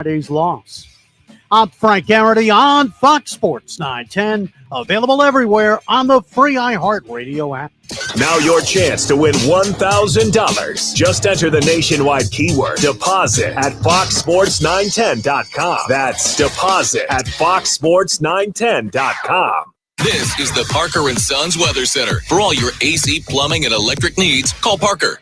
Friday's loss. I'm Frank Garrity on Fox Sports 910, available everywhere on the free iHeartRadio app. Now your chance to win $1,000. Just enter the nationwide keyword deposit at foxsports910.com. That's deposit at foxsports910.com. This is the Parker & Sons Weather Center. For all your AC, plumbing, and electric needs, call Parker.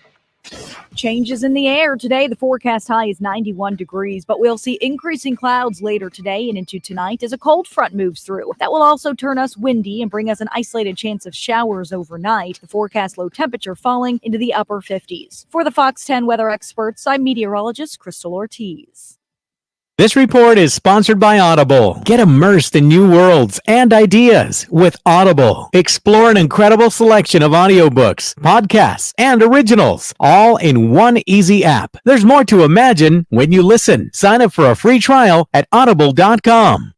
Changes in the air today. The forecast high is 91 degrees, but we'll see increasing clouds later today and into tonight as a cold front moves through. That will also turn us windy and bring us an isolated chance of showers overnight. The forecast low temperature falling into the upper 50s. For the Fox 10 weather experts, I'm meteorologist Crystal Ortiz. This report is sponsored by Audible. Get immersed in new worlds and ideas with Audible. Explore an incredible selection of audiobooks, podcasts, and originals, all in one easy app. There's more to imagine when you listen. Sign up for a free trial at audible.com.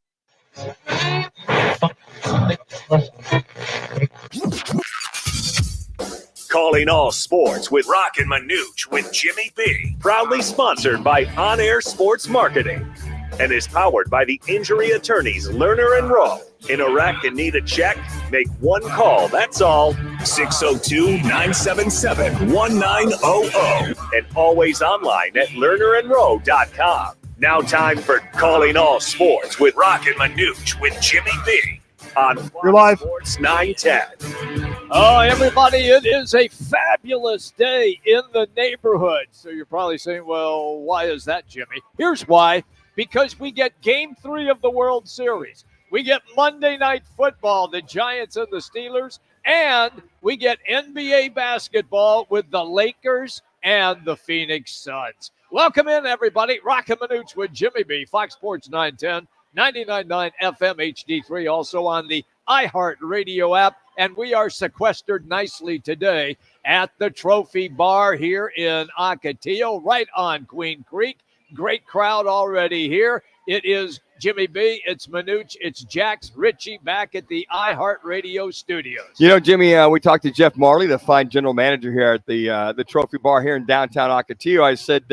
Calling all sports with Roc and Manuch with Jimmy B. Proudly sponsored by On Air Sports Marketing and is powered by the injury attorneys Lerner and Rowe. In a wreck and need a check? Make one call, that's all. 602-977-1900. And always online at lernerandrowe.com. Now time for Calling All Sports with Roc and Manuch with Jimmy B. On Fox Sports 910. Oh, everybody, it is a fabulous day in the neighborhood. So you're probably saying, well, why is that, Jimmy? Here's why. Because we get Game 3 of the World Series. We get Monday Night Football, the Giants and the Steelers. And we get NBA basketball with the Lakers and the Phoenix Suns. Welcome in, everybody. Roc and Manuch with Jimmy B. Fox Sports 910. 99.9 FM HD3, also on the iHeartRadio app. And we are sequestered nicely today at the Trophy Bar here in Ocotillo, right on Queen Creek. Great crowd already here. It is Jimmy B, it's Manuch, it's Jax, Richie back at the iHeartRadio studios. You know, Jimmy, we talked to Jeff Marley, the fine general manager here at the Trophy Bar here in downtown Ocotillo. I said,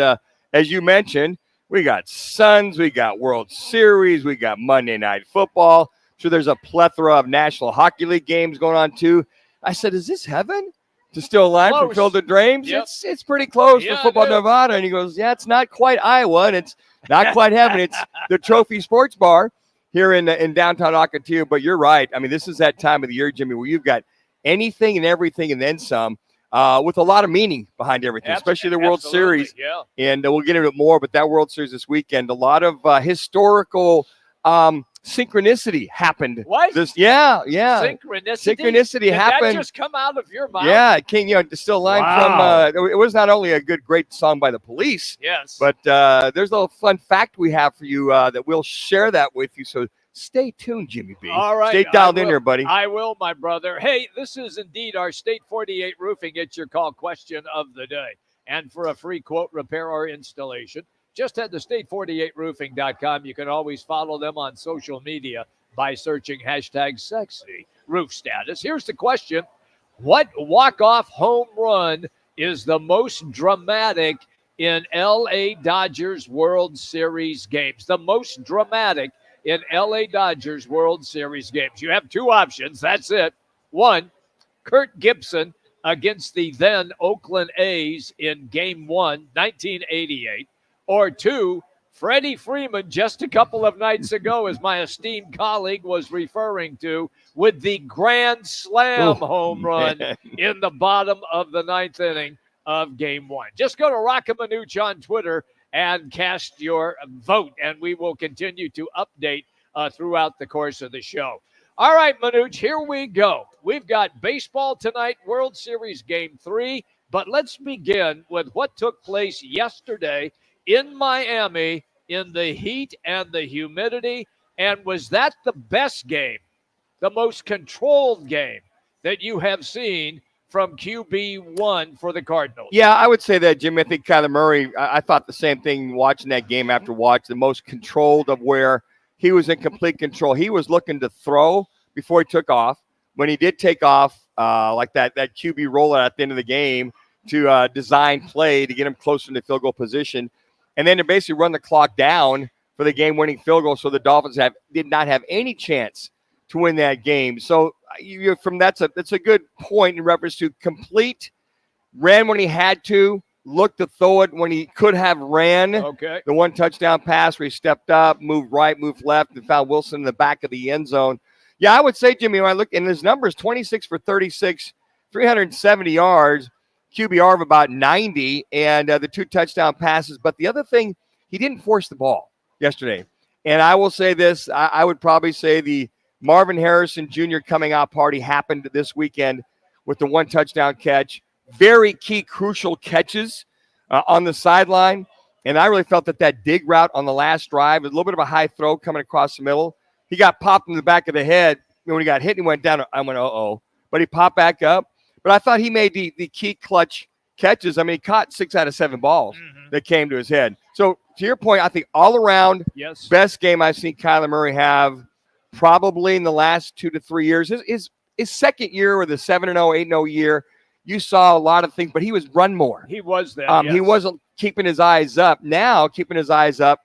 as you mentioned, we got Suns, we got World Series, we got Monday Night Football. So there's a plethora of National Hockey League games going on too. I said, is this heaven? To steal a line from Field of Dreams? Yep. It's pretty close for Football Nevada. And he goes, yeah, it's not quite Iowa, and it's not quite heaven. It's the Trophy Sports Bar here in downtown Ocotillo. But you're right. I mean, this is that time of the year, Jimmy, where you've got anything and everything and then some. With a lot of meaning behind everything, especially the World Series. Yeah. And we'll get into it more, but that World Series this weekend, a lot of historical synchronicity happened. What? Synchronicity happened. Did that just come out of your mouth? Yeah, it came, to steal a line from, it was not only a great song by the Police. Yes. But there's a little fun fact we have for you that we'll share that with you. So stay tuned, Jimmy B. All right. Stay dialed in here, buddy. I will, my brother. Hey, this is indeed our State 48 Roofing It's Your Call question of the day. And for a free quote, repair, or installation, just head to state48roofing.com. You can always follow them on social media by searching hashtag sexy roof status. Here's the question. What walk-off home run is the most dramatic in L.A. Dodgers World Series games? The most dramatic in L.A. Dodgers World Series games. You have two options. That's it. One, Kurt Gibson against the then Oakland A's in Game 1, 1988. Or two, Freddie Freeman just a couple of nights ago, as my esteemed colleague was referring to, with the grand slam home run in the bottom of the ninth inning of Game 1. Just go to Roc and Manuch on Twitter and cast your vote, and we will continue to update throughout the course of the show. All right, Manuch, here we go. We've got baseball tonight, World Series Game 3, but let's begin with what took place yesterday in Miami in the heat and the humidity. And was that the best game, the most controlled game that you have seen from QB1 for the Cardinals? Yeah, I would say that, Jim. I think Kyler Murray, I thought the same thing watching that game after watch, the most controlled of where he was in complete control. He was looking to throw before he took off. When he did take off, like that QB rollout at the end of the game to design play to get him closer to field goal position, and then to basically run the clock down for the game-winning field goal, so the Dolphins did not have any chance to win that game. So that's a good point in reference to complete, ran when he had to, looked to throw it when he could have ran. Okay. The one touchdown pass where he stepped up, moved right, moved left, and found Wilson in the back of the end zone. Yeah, I would say, Jimmy, when I look, and his numbers, 26 for 36, 370 yards, QBR of about 90, and the 2 touchdown passes. But the other thing, he didn't force the ball yesterday. And I will say this, I would probably say the Marvin Harrison Jr. coming out party happened this weekend with the 1 touchdown catch. Very key, crucial catches on the sideline. And I really felt that dig route on the last drive, a little bit of a high throw coming across the middle. He got popped in the back of the head. When he got hit, he went down. I went, uh-oh. But he popped back up. But I thought he made the key clutch catches. I mean, he caught 6 out of 7 balls that came to his head. So, to your point, I think all around, best game I've seen Kyler Murray have probably in the last 2 to 3 years. His second year or the 7-0, 8-0 year, you saw a lot of things, but he was run more. He was that. He wasn't keeping his eyes up. Now, keeping his eyes up,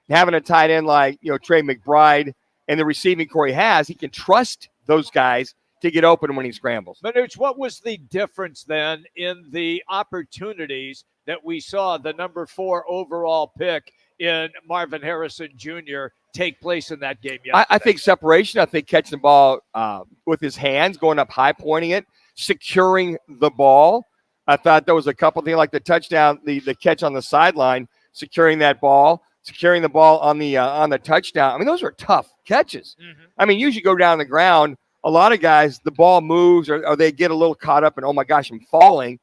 having a tight end like Trey McBride and the receiving core he has, he can trust those guys to get open when he scrambles. Manuch, what was the difference then in the opportunities that we saw the number 4 overall pick in Marvin Harrison Jr. take place in that game yesterday? I think separation. I think catching the ball with his hands, going up high, pointing it, securing the ball. I thought there was a couple things like the touchdown, the catch on the sideline, securing that ball, securing the ball on the touchdown. I mean, those are tough catches. I mean, usually go down the ground. A lot of guys, the ball moves or they get a little caught up and, oh, my gosh, I'm falling.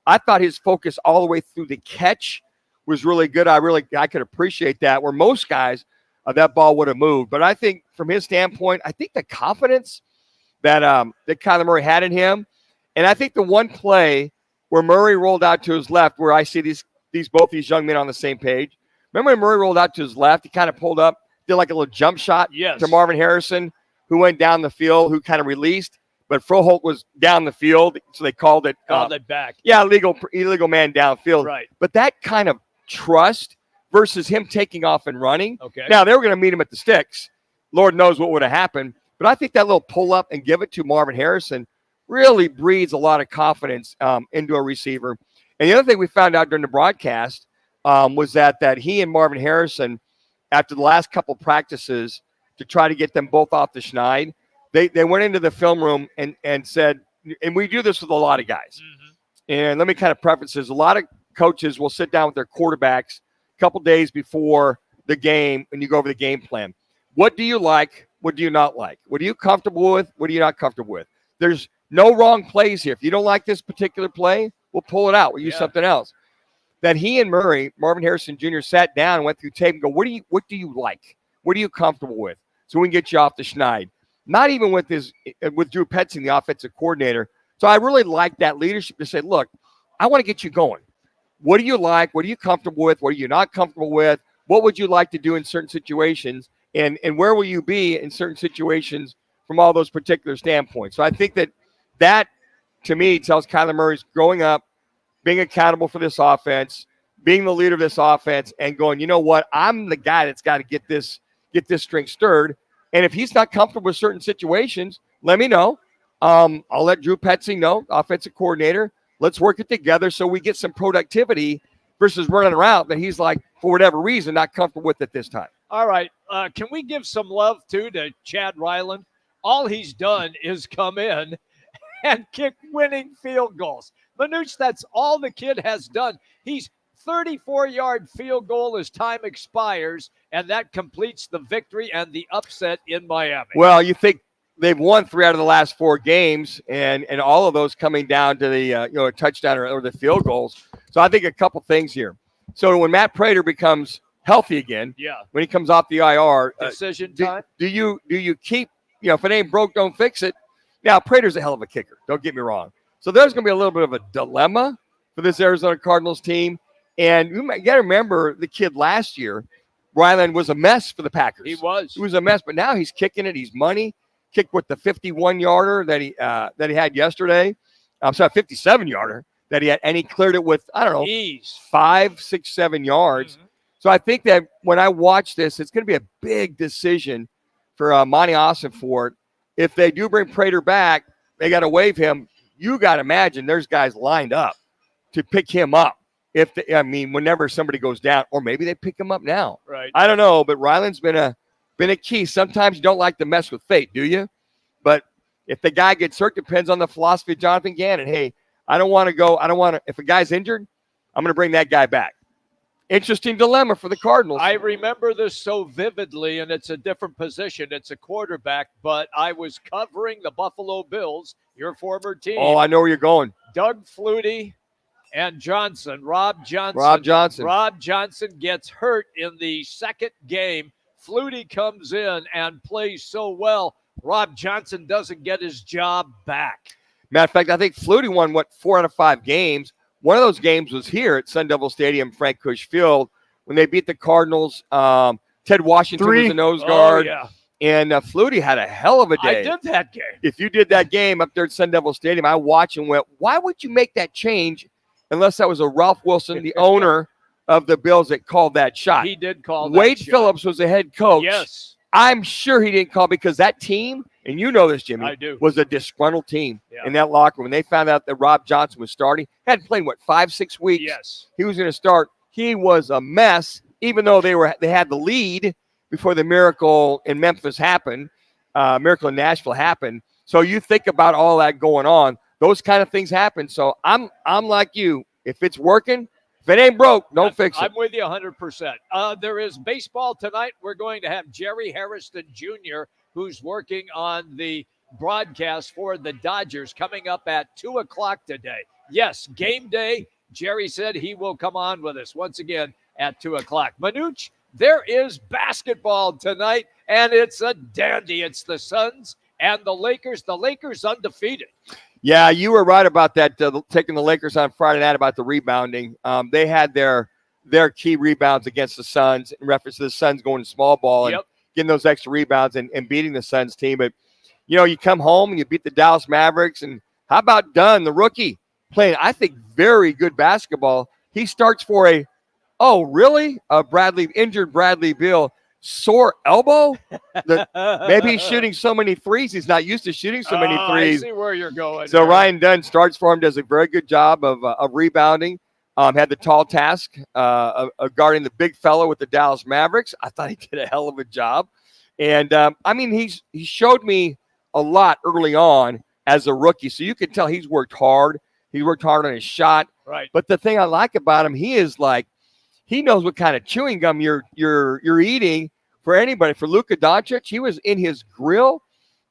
I thought his focus all the way through the catch was really good. I could appreciate that, where most guys, that ball would have moved. But I think from his standpoint, I think the confidence that Kyler Murray had in him, and I think the one play where Murray rolled out to his left, where I see both these young men on the same page. Remember when Murray rolled out to his left? He kind of pulled up, did like a little jump shot to Marvin Harrison, who went down the field, who kind of released, but Froholt was down the field, so they called it back. Yeah, illegal man downfield. Right. But that kind of trust versus him taking off and running. Okay. Now, they were going to meet him at the sticks. Lord knows what would have happened. But I think that little pull up and give it to Marvin Harrison really breeds a lot of confidence into a receiver. And the other thing we found out during the broadcast was that he and Marvin Harrison, after the last couple practices to try to get them both off the schneid, they went into the film room and said, and we do this with a lot of guys. And let me kind of preface this. A lot of coaches will sit down with their quarterbacks a couple days before the game and you go over the game plan. What do you like? What do you not like? What are you comfortable with? What are you not comfortable with? There's no wrong plays here. If you don't like this particular play, we'll pull it out. We'll use something else. That he and Marvin Harrison Jr. sat down and went through tape and go, what do you like? What are you comfortable with? So we can get you off the schneid. Not even with Drew Petzing, the offensive coordinator. So I really like that leadership to say, look, I want to get you going. What do you like? What are you comfortable with? What are you not comfortable with? What would you like to do in certain situations? And where will you be in certain situations from all those particular standpoints? So I think that to me tells Kyler Murray's growing up, being accountable for this offense, being the leader of this offense, and going, you know what? I'm the guy that's got to get this string stirred. And if he's not comfortable with certain situations, let me know. I'll let Drew Petzing know, offensive coordinator. Let's work it together so we get some productivity versus running around that he's like, for whatever reason, not comfortable with at this time. All right. Can we give some love, too, to Chad Ryland? All he's done is come in and kick winning field goals. Manuch, that's all the kid has done. He's 34-yard field goal as time expires, and that completes the victory and the upset in Miami. Well, you think they've won 3 out of the last 4 games, and all of those coming down to the a touchdown or the field goals. So I think a couple things here. So when Matt Prater becomes healthy again, when he comes off the IR, decision time. Do you keep if it ain't broke, don't fix it. Now Prater's a hell of a kicker. Don't get me wrong. So there's going to be a little bit of a dilemma for this Arizona Cardinals team. And you got to remember the kid last year, Ryland was a mess for the Packers. He was a mess, but now he's kicking it. He's money. Kicked with the 51-yarder that he had yesterday. I'm sorry, 57-yarder that he had, and he cleared it with, I don't know, ease, 5, 6, 7 yards. So I think that when I watch this, it's going to be a big decision for Monty Ossenfort. If they do bring Prater back, they got to waive him. You got to imagine there's guys lined up to pick him up. Whenever somebody goes down, or maybe they pick him up now. Right. I don't know, but Ryland's been a key. Sometimes you don't like to mess with fate, do you? But if the guy gets hurt, depends on the philosophy of Jonathan Gannon. Hey, if a guy's injured, I'm going to bring that guy back. Interesting dilemma for the Cardinals. I remember this so vividly, and it's a different position. It's a quarterback, but I was covering the Buffalo Bills, your former team. Oh, I know where you're going. Doug Flutie and Rob Johnson. Rob Johnson gets hurt in the second game. Flutie comes in and plays so well. Rob Johnson doesn't get his job back. Matter of fact, I think Flutie won, 4 out of 5 games. One of those games was here at Sun Devil Stadium, Frank Cush Field, when they beat the Cardinals. Ted Washington was the nose guard. Yeah. And Flutie had a hell of a day. I did that game. If you did that game up there at Sun Devil Stadium, I watched and went, why would you make that change unless that was a Ralph Wilson, the owner of the Bills, that called that shot? He did call that Wade shot. Phillips was the head coach. Yes. I'm sure he didn't call because that team, and you know this, Jimmy, I do. was a disgruntled team Yeah. in that locker room. When they found out that Rob Johnson was starting, hadn't played, 5-6 weeks. Yes. He was going to start. He was a mess, even though they had the lead before the miracle in Memphis happened, miracle in Nashville happened. So you think about all that going on, those kind of things happen. So I'm like you. If it's working, if it ain't broke, don't fix it. I'm with you 100%. There is baseball tonight. We're going to have Jerry Harrison Jr., who's working on the broadcast for the Dodgers, coming up at 2 o'clock today. Yes, game day. Jerry said he will come on with us once again at 2 o'clock. Manuch, there is basketball tonight, and it's a dandy. It's the Suns and the Lakers. The Lakers undefeated. Yeah, you were right about that, taking the Lakers on Friday night about the rebounding. They had their key rebounds against the Suns in reference to the Suns going to small ball and getting those extra rebounds and beating the Suns team. But, you come home and you beat the Dallas Mavericks. And how about Dunn, the rookie, playing, I think, very good basketball. He starts for injured Bradley Beal. Sore elbow? Maybe he's shooting so many threes. He's not used to shooting so many threes. I see where you're going. So Ryan Dunn starts for him, does a very good job of rebounding. Had the tall task of guarding the big fellow with the Dallas Mavericks. I thought he did a hell of a job. And, he showed me a lot early on as a rookie. So you can tell he's worked hard. He worked hard on his shot. Right. But the thing I like about him, he knows what kind of chewing gum you're eating for anybody. For Luka Doncic, he was in his grill,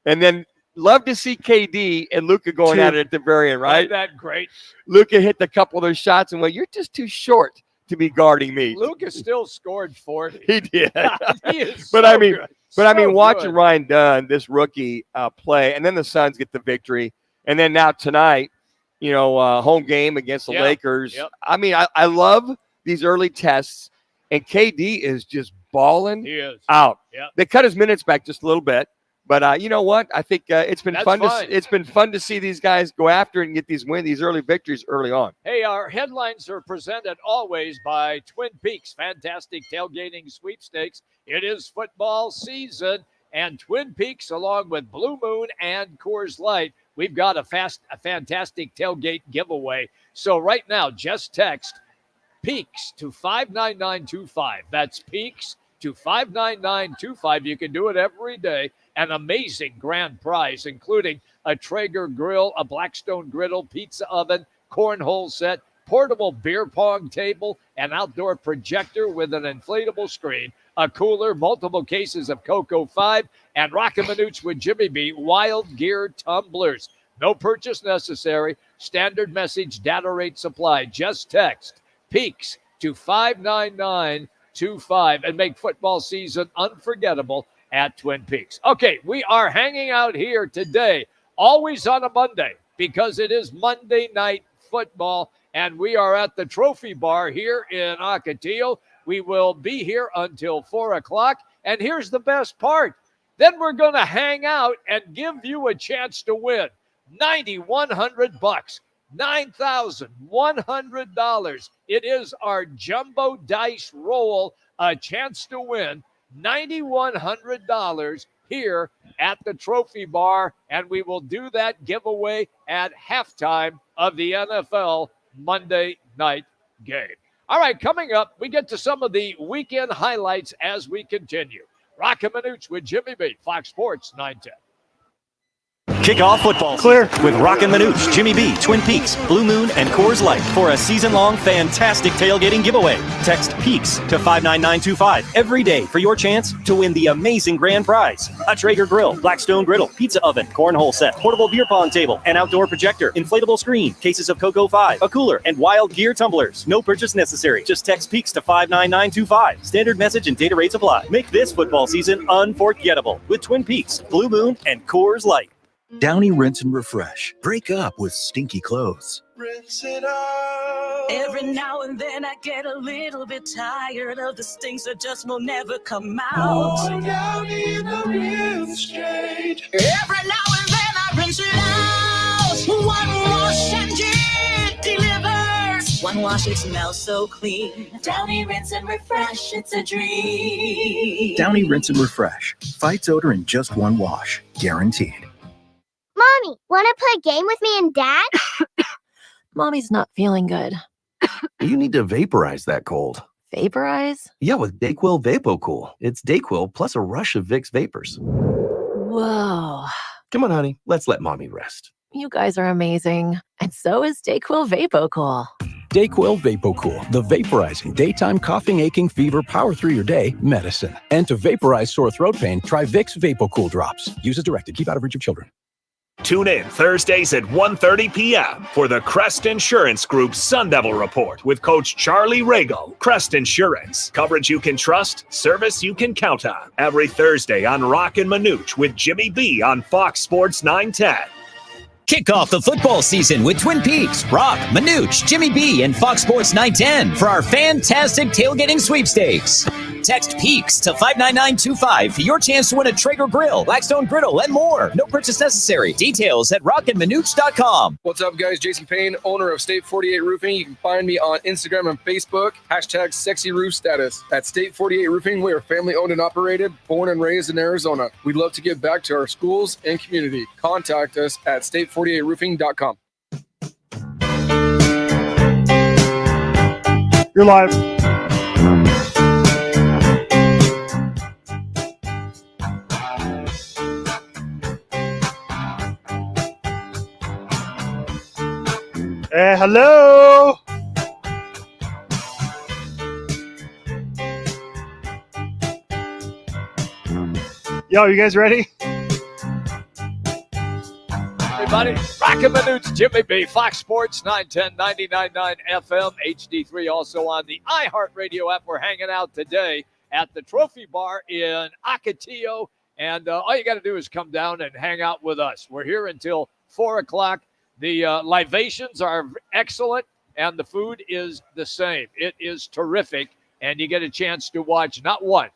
and then love to see KD and Luka going at it at the very end, right? Isn't that great? Luka hit a couple of those shots and went, "You're just too short to be guarding me." Luka still scored 40. He did. He is But so I mean, good. watching Ryan Dunn, this rookie, play, and then the Suns get the victory, and then now tonight, home game against the Lakers. Yep. I love these early tests, and KD is just balling out. Yep. They cut his minutes back just a little bit, but you know what? I think it's been fun. It's been fun to see these guys go after it and get these early victories early on. Hey, our headlines are presented always by Twin Peaks Fantastic Tailgating Sweepstakes. It is football season, and Twin Peaks, along with Blue Moon and Coors Light, we've got a fantastic tailgate giveaway. So right now, just text Peaks to 59925. That's Peaks to 59925. You can do it every day. An amazing grand prize, including a Traeger grill, a Blackstone griddle, pizza oven, cornhole set, portable beer pong table, an outdoor projector with an inflatable screen, a cooler, multiple cases of Cocoa 5, and Roc and Manuch with Jimmy B Wild Gear tumblers. No purchase necessary. Standard message, data rate supplied. Just text Peaks to 59925 and make football season unforgettable at Twin Peaks. Okay, we are hanging out here today, always on a Monday, because it is Monday Night Football, and we are at the Trophy Bar here in Ocotillo. We will be here until 4 o'clock, and here's the best part. Then we're going to hang out and give you a chance to win $9,100. $9,100. It is our jumbo dice roll, a chance to win $9,100 here at the Trophy Bar, and we will do that giveaway at halftime of the NFL Monday night game. All right, coming up, we get to some of the weekend highlights as we continue. Roc and Manuch with Jimmy B, Fox Sports 910. Kick off football Clear with Roc and Manuch, Jimmy B, Twin Peaks, Blue Moon, and Coors Light for a season-long fantastic tailgating giveaway. Text PEAKS to 59925 every day for your chance to win the amazing grand prize. A Traeger grill, Blackstone griddle, pizza oven, cornhole set, portable beer pong table, an outdoor projector, inflatable screen, cases of Cocoa 5, a cooler, and Wild Gear tumblers. No purchase necessary. Just text PEAKS to 59925. Standard message and data rates apply. Make this football season unforgettable with Twin Peaks, Blue Moon, and Coors Light. Downy Rinse and Refresh. Break up with stinky clothes. Rinse it out. Every now and then I get a little bit tired of the stinks that just will never come out. Oh, Downy in the rinse straight. Every now and then I rinse it out. One wash and it delivers. One wash, it smells so clean. Downy Rinse and Refresh, it's a dream. Downy Rinse and Refresh. Fights odor in just one wash. Guaranteed. Mommy, want to play a game with me and Dad? Mommy's not feeling good. You need to vaporize that cold. Vaporize? Yeah, with Dayquil VapoCool. It's Dayquil plus a rush of Vicks vapors. Whoa. Come on, honey. Let's let mommy rest. You guys are amazing. And so is Dayquil VapoCool. Dayquil VapoCool, the vaporizing daytime coughing, aching, fever, power through your day medicine. And to vaporize sore throat pain, try Vicks VapoCool drops. Use as directed. Keep out of reach of children. Tune in Thursdays at 1:30 p.m. for the Crest Insurance Group Sun Devil Report with Coach Charlie Rago. Crest Insurance. Coverage you can trust, service you can count on. Every Thursday on Roc and Manuch with Jimmy B on Fox Sports 910. Kick off the football season with Twin Peaks, Roc, Manuch, Jimmy B, and Fox Sports 910 for our fantastic tailgating sweepstakes. Text PEAKS to 59925 for your chance to win a Traeger grill, Blackstone griddle, and more. No purchase necessary. Details at rockandmanuch.com. What's up, guys? Jason Payne, owner of State 48 Roofing. You can find me on Instagram and Facebook. Hashtag sexy roof status. At State 48 Roofing, we are family owned and operated, born and raised in Arizona. We'd love to give back to our schools and community. Contact us at state48roofing.com. You're live. Hello. Yo, you guys ready? Everybody, Roc and Manuch, Jimmy B, Fox Sports 910, 99.9 FM, HD3, also on the iHeartRadio app. We're hanging out today at the Trophy Bar in Ocotillo, and all you got to do is come down and hang out with us. We're here until 4 o'clock. The libations are excellent, and the food is the same. It is terrific, and you get a chance to watch not one,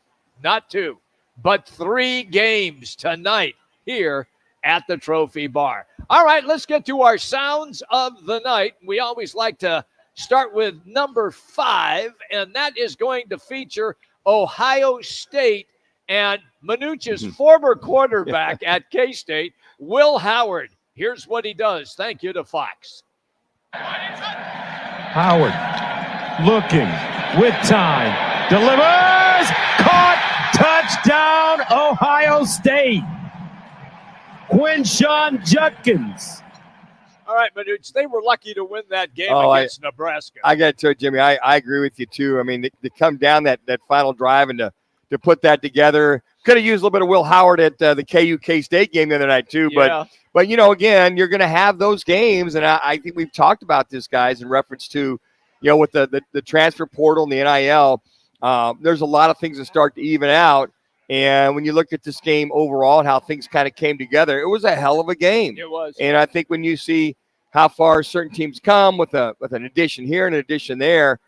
not two, but 3 games tonight here at the Trophy Bar. All right, let's get to our sounds of the night. We always like to start with number 5, and that is going to feature Ohio State and Manuch's former quarterback at K-State, Will Howard. Here's what he does. Thank you to Fox. Howard looking with time. Delivers. Caught. Touchdown, Ohio State. Quinshawn Judkins. All right, Manuch, they were lucky to win that game against Nebraska. I got to tell you, Jimmy, I agree with you, too. I mean, to come down that final drive and to put that together. Could have used a little bit of Will Howard at the KU K-State game the other night, too. Yeah. But, you know, again, you're going to have those games, and I think we've talked about this, guys, in reference to, you know, with the transfer portal and the NIL, there's a lot of things that start to even out. And when you look at this game overall and how things kind of came together, it was a hell of a game. It was. And I think when you see how far certain teams come with an addition here and an addition there,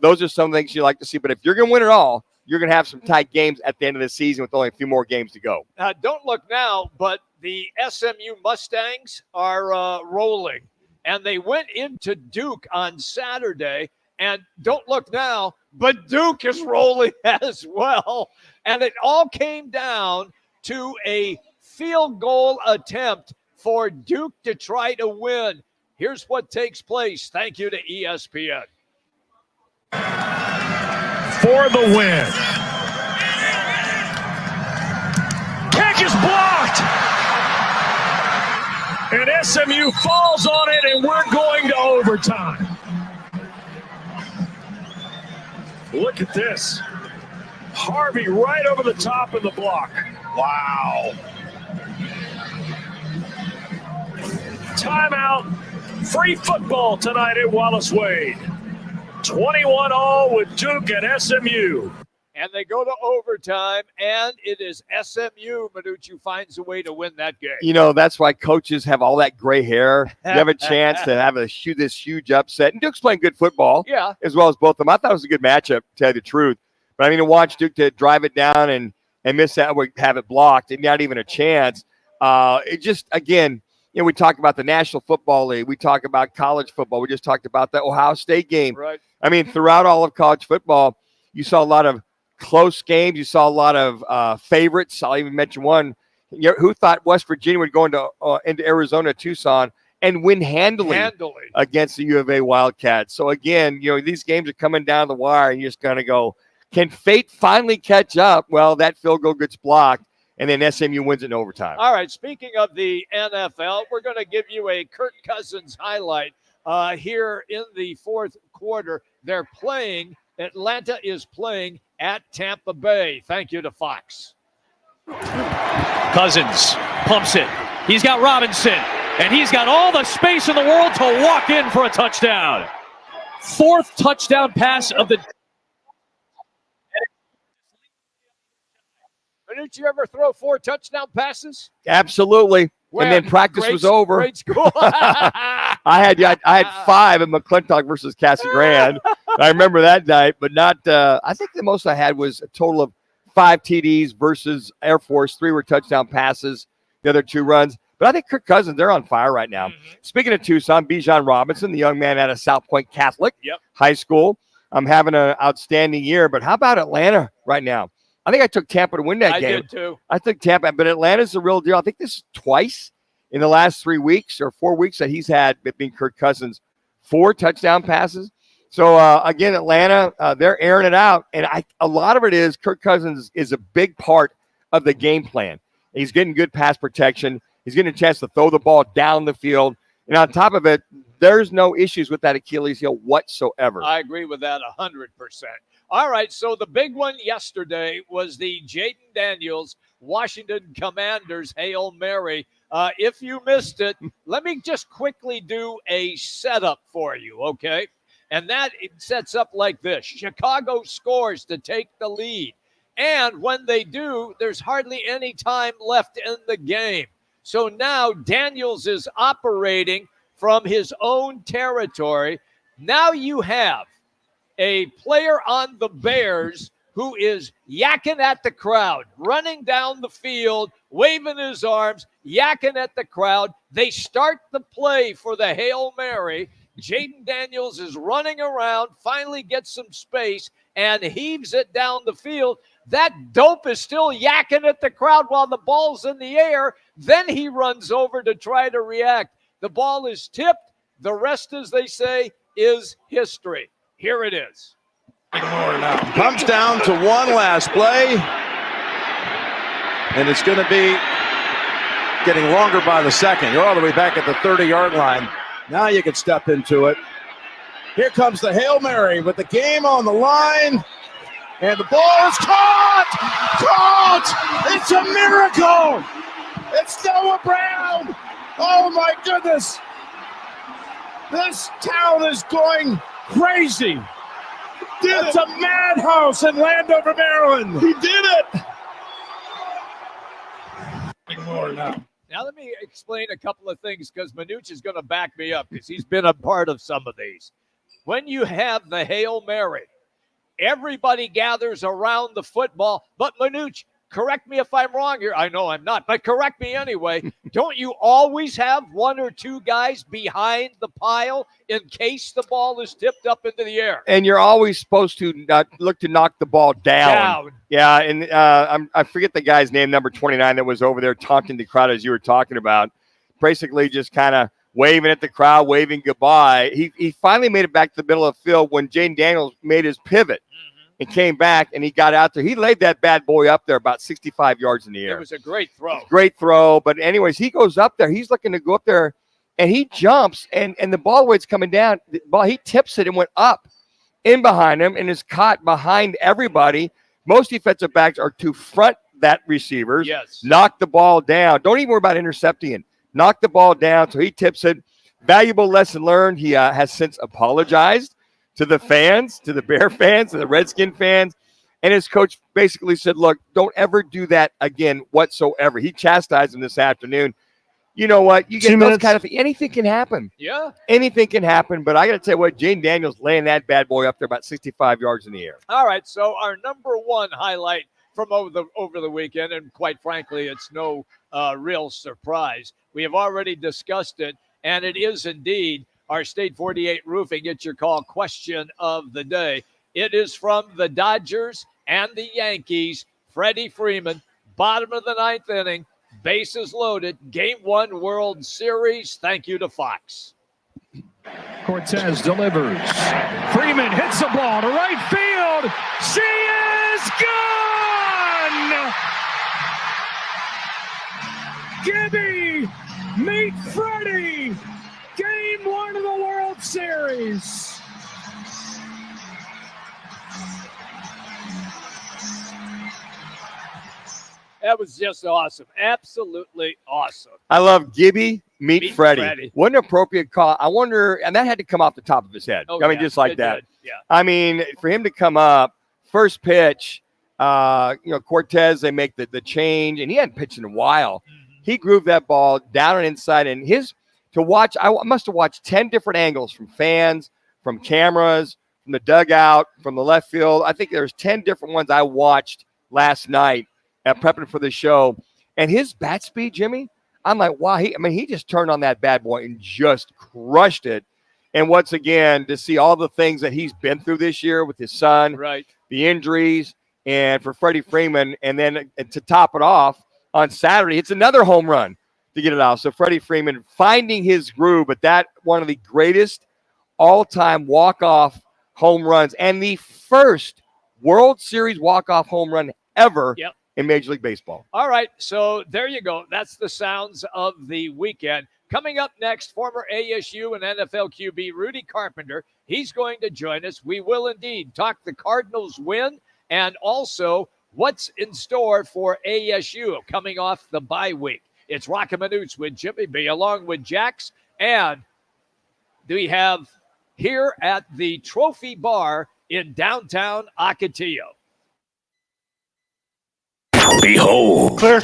those are some things you like to see. But if you're going to win it all, you're going to have some tight games at the end of the season with only a few more games to go. Don't look now, but the SMU Mustangs are rolling. and they went into Duke on Saturday. And don't look now, but Duke is rolling as well. And it all came down to a field goal attempt for Duke to try to win. Here's what takes place. Thank you to ESPN. For the win. Kick is blocked. And SMU falls on it, and we're going to overtime. Look at this. Harvey right over the top of the block. Wow. Timeout. Free football tonight at Wallace Wade. 21-all with Duke and SMU. And they go to overtime, and it is SMU, Manuch, who finds a way to win that game. You know, that's why coaches have all that gray hair. You have a chance to have this huge upset. And Duke's playing good football, as well as both of them. I thought it was a good matchup, to tell you the truth. But, I mean, to watch Duke to drive it down and miss that, have it blocked, and not even a chance. It just, again, you know, we talk about the National Football League. We talk about college football. We just talked about the Ohio State game. Right. I mean, throughout all of college football, you saw a lot of close games. You saw a lot of favorites. I'll even mention one. You know, who thought West Virginia would go into Arizona, Tucson, and win handily against the U of A Wildcats? So, again, you know, these games are coming down the wire, and you're just going to go, can fate finally catch up? Well, that field goal gets blocked, and then SMU wins in overtime. All right, speaking of the NFL, we're going to give you a Kirk Cousins highlight here in the fourth quarter. They're playing, Atlanta is playing at Tampa Bay. Thank you to Fox. Cousins pumps it. He's got Robinson, and he's got all the space in the world to walk in for a touchdown. Fourth touchdown pass of the. Didn't you ever throw 4 touchdown passes? Absolutely. And then practice was over. Great school. I had 5 at McClintock versus Casa Grande. I remember that night, but not. I think the most I had was a total of 5 TDs versus Air Force. 3 were touchdown passes. The other 2 runs. But I think Kirk Cousins, they're on fire right now. Speaking of Tucson, Bijan Robinson, the young man out of South Point Catholic High School, I'm having an outstanding year. But how about Atlanta right now? I think I took Tampa to win that game. I did too. I took Tampa, but Atlanta's the real deal. I think this is twice in the last 3 weeks or 4 weeks that he's had, being Kirk Cousins, 4 touchdown passes. So, again, Atlanta, they're airing it out. And a lot of it is Kirk Cousins is a big part of the game plan. He's getting good pass protection. He's getting a chance to throw the ball down the field. And on top of it, there's no issues with that Achilles heel whatsoever. I agree with that 100%. All right, so the big one yesterday was the Jaden Daniels Washington Commanders Hail Mary. If you missed it, let me just quickly do a setup for you, okay? And that it sets up like this. Chicago scores to take the lead. And when they do, there's hardly any time left in the game. So now Daniels is operating from his own territory. Now you have a player on the Bears who is yakking at the crowd, running down the field, waving his arms, yakking at the crowd. They start the play for the Hail Mary. Jaden Daniels is running around, finally gets some space, and heaves it down the field. That dope is still yakking at the crowd while the ball's in the air. Then he runs over to try to react. The ball is tipped. The rest, as they say, is history. Here it is. Comes down to one last play, and it's going to be getting longer by the second. You're all the way back at the 30-yard line. Now you can step into it. Here comes the Hail Mary with the game on the line, and the ball is caught! Caught! It's a miracle! It's Noah Brown! Oh, my goodness! This town is going crazy! It's a madhouse in Landover, Maryland. He did it. Now let me explain a couple of things because Manuch is going to back me up because he's been a part of some of these. When you have the Hail Mary, everybody gathers around the football. But Manuch, correct me if I'm wrong here. I know I'm not, but correct me anyway. Don't you always have one or two guys behind the pile in case the ball is tipped up into the air? And you're always supposed to look to knock the ball down. Yeah, and I forget the guy's name, number 29, that was over there taunting the crowd as you were talking about. Basically just kind of waving at the crowd, waving goodbye. He finally made it back to the middle of the field when Jaden Daniels made his pivot. And came back, and he got out there. He laid that bad boy up there about 65 yards in the air. It was a great throw. Great throw. But anyways, he goes up there. He's looking to go up there, and he jumps, and the ball weight's coming down. The ball, he tips it and went up in behind him and is caught behind everybody. Most defensive backs are to front that receivers. Yes. Knock the ball down. Don't even worry about intercepting it. Knock the ball down. So he tips it. Valuable lesson learned. He has since apologized to the fans, to the Bear fans, to the Redskin fans. And his coach basically said, look, don't ever do that again whatsoever. He chastised him this afternoon. You know what? You get those kind of things. Anything can happen. Yeah. Anything can happen. But I got to tell you what, Jaden Daniels laying that bad boy up there about 65 yards in the air. All right. So our number one highlight from over the weekend, and quite frankly, it's no real surprise. We have already discussed it, and it is indeed our State 48 Roofing It's Your Call question of the day. It is from the Dodgers and the Yankees. Freddie Freeman, bottom of the ninth inning, bases loaded, Game 1 World Series. Thank you to Fox. Cortez delivers. Freeman hits the ball to right field. She is gone! Gibby, meet Freddie. Game 1 of the World Series. That was just awesome. Absolutely awesome. I love Gibby, meet Freddie. What an appropriate call. I wonder, and that had to come off the top of his head. Oh, I mean, yeah, just like it that. did. Yeah. I mean, for him to come up, first pitch, Cortez, they make the change, and he hadn't pitched in a while. He grooved that ball down and inside, and I must have watched 10 different angles from fans, from cameras, from the dugout, from the left field. I think there's 10 different ones I watched last night prepping for the show. And his bat speed, Jimmy, I'm like, wow. He just turned on that bad boy and just crushed it. And once again, to see all the things that he's been through this year with his son, right, the injuries, and for Freddie Freeman, and then to top it off on Saturday, it's another home run to get it off. So Freddie Freeman finding his groove, but that one of the greatest all-time walk-off home runs and the first World Series walk-off home run ever in Major League Baseball. All right, so there you go. That's the sounds of the weekend. Coming up next, former ASU and NFL QB Rudy Carpenter. He's going to join us. We will indeed talk the Cardinals win and also what's in store for ASU coming off the bye week. It's Roc and Manuch with Jimmy B along with Jax. And we have here at the Trophy Bar in downtown Ocotillo. Behold. Clear.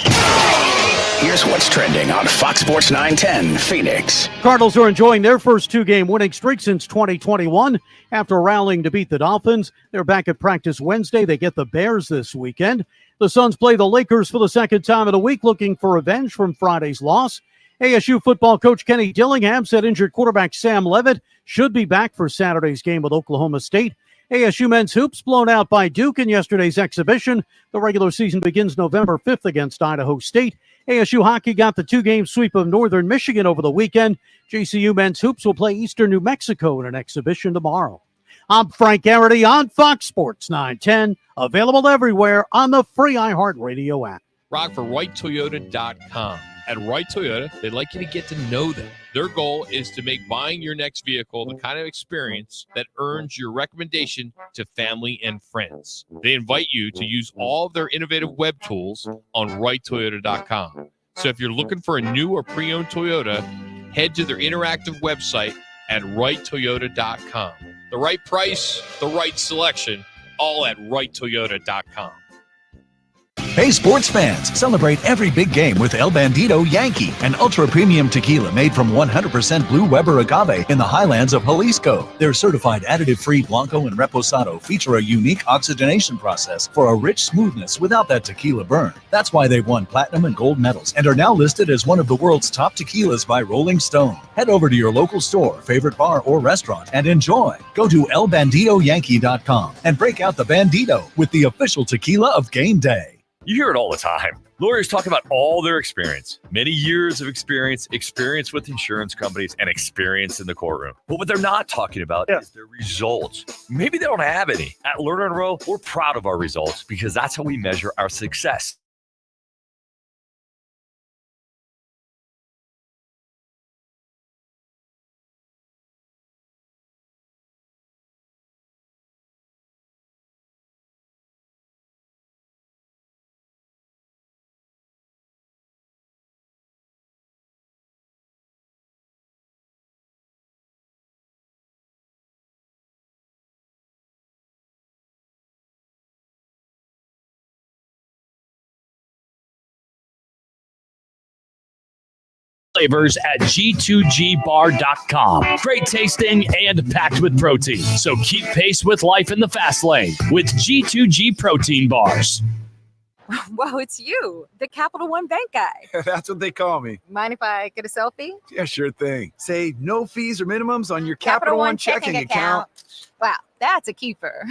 Here's what's trending on Fox Sports 910 Phoenix. Cardinals are enjoying their first two-game winning streak since 2021. After rallying to beat the Dolphins, they're back at practice Wednesday. They get the Bears this weekend. The Suns play the Lakers for the second time of the week, looking for revenge from Friday's loss. ASU football coach Kenny Dillingham said injured quarterback Sam Levitt should be back for Saturday's game with Oklahoma State. ASU men's hoops blown out by Duke in yesterday's exhibition. The regular season begins November 5th against Idaho State. ASU hockey got the two-game sweep of Northern Michigan over the weekend. JCU men's hoops will play Eastern New Mexico in an exhibition tomorrow. I'm Frank Garrity on Fox Sports 910, available everywhere on the free iHeartRadio app. Rock for RightToyota.com. At Right Toyota, they'd like you to get to know them. Their goal is to make buying your next vehicle the kind of experience that earns your recommendation to family and friends. They invite you to use all of their innovative web tools on RightToyota.com. So if you're looking for a new or pre-owned Toyota, head to their interactive website at RightToyota.com. The right price, the right selection, all at RightToyota.com. Hey, sports fans, celebrate every big game with El Bandito Yankee, an ultra-premium tequila made from 100% Blue Weber agave in the highlands of Jalisco. Their certified additive-free Blanco and Reposado feature a unique oxygenation process for a rich smoothness without that tequila burn. That's why they've won platinum and gold medals and are now listed as one of the world's top tequilas by Rolling Stone. Head over to your local store, favorite bar, or restaurant and enjoy. Go to elbanditoyankee.com and break out the Bandito with the official tequila of game day. You hear it all the time. Lawyers talk about all their experience, many years of experience with insurance companies, and experience in the courtroom. But what they're not talking about is their results. Maybe they don't have any. At Lerner & Rowe, we're proud of our results because that's how we measure our success. Flavors at G2GBar.com. Great tasting and packed with protein. So keep pace with life in the fast lane with G2G protein bars. Whoa, it's you, the Capital One Bank guy. That's what they call me. Mind if I get a selfie? Yeah, sure thing. Say no fees or minimums on your Capital One checking account. Wow, that's a keeper.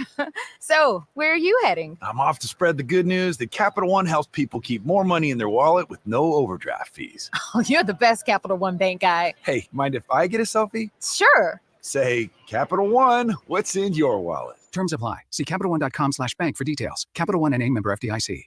So, where are you heading? I'm off to spread the good news that Capital One helps people keep more money in their wallet with no overdraft fees. Oh, you're the best Capital One Bank guy. Hey, mind if I get a selfie? Sure. Say, Capital One, what's in your wallet? Terms apply. See CapitalOne.com/bank for details. Capital One N.A. member FDIC.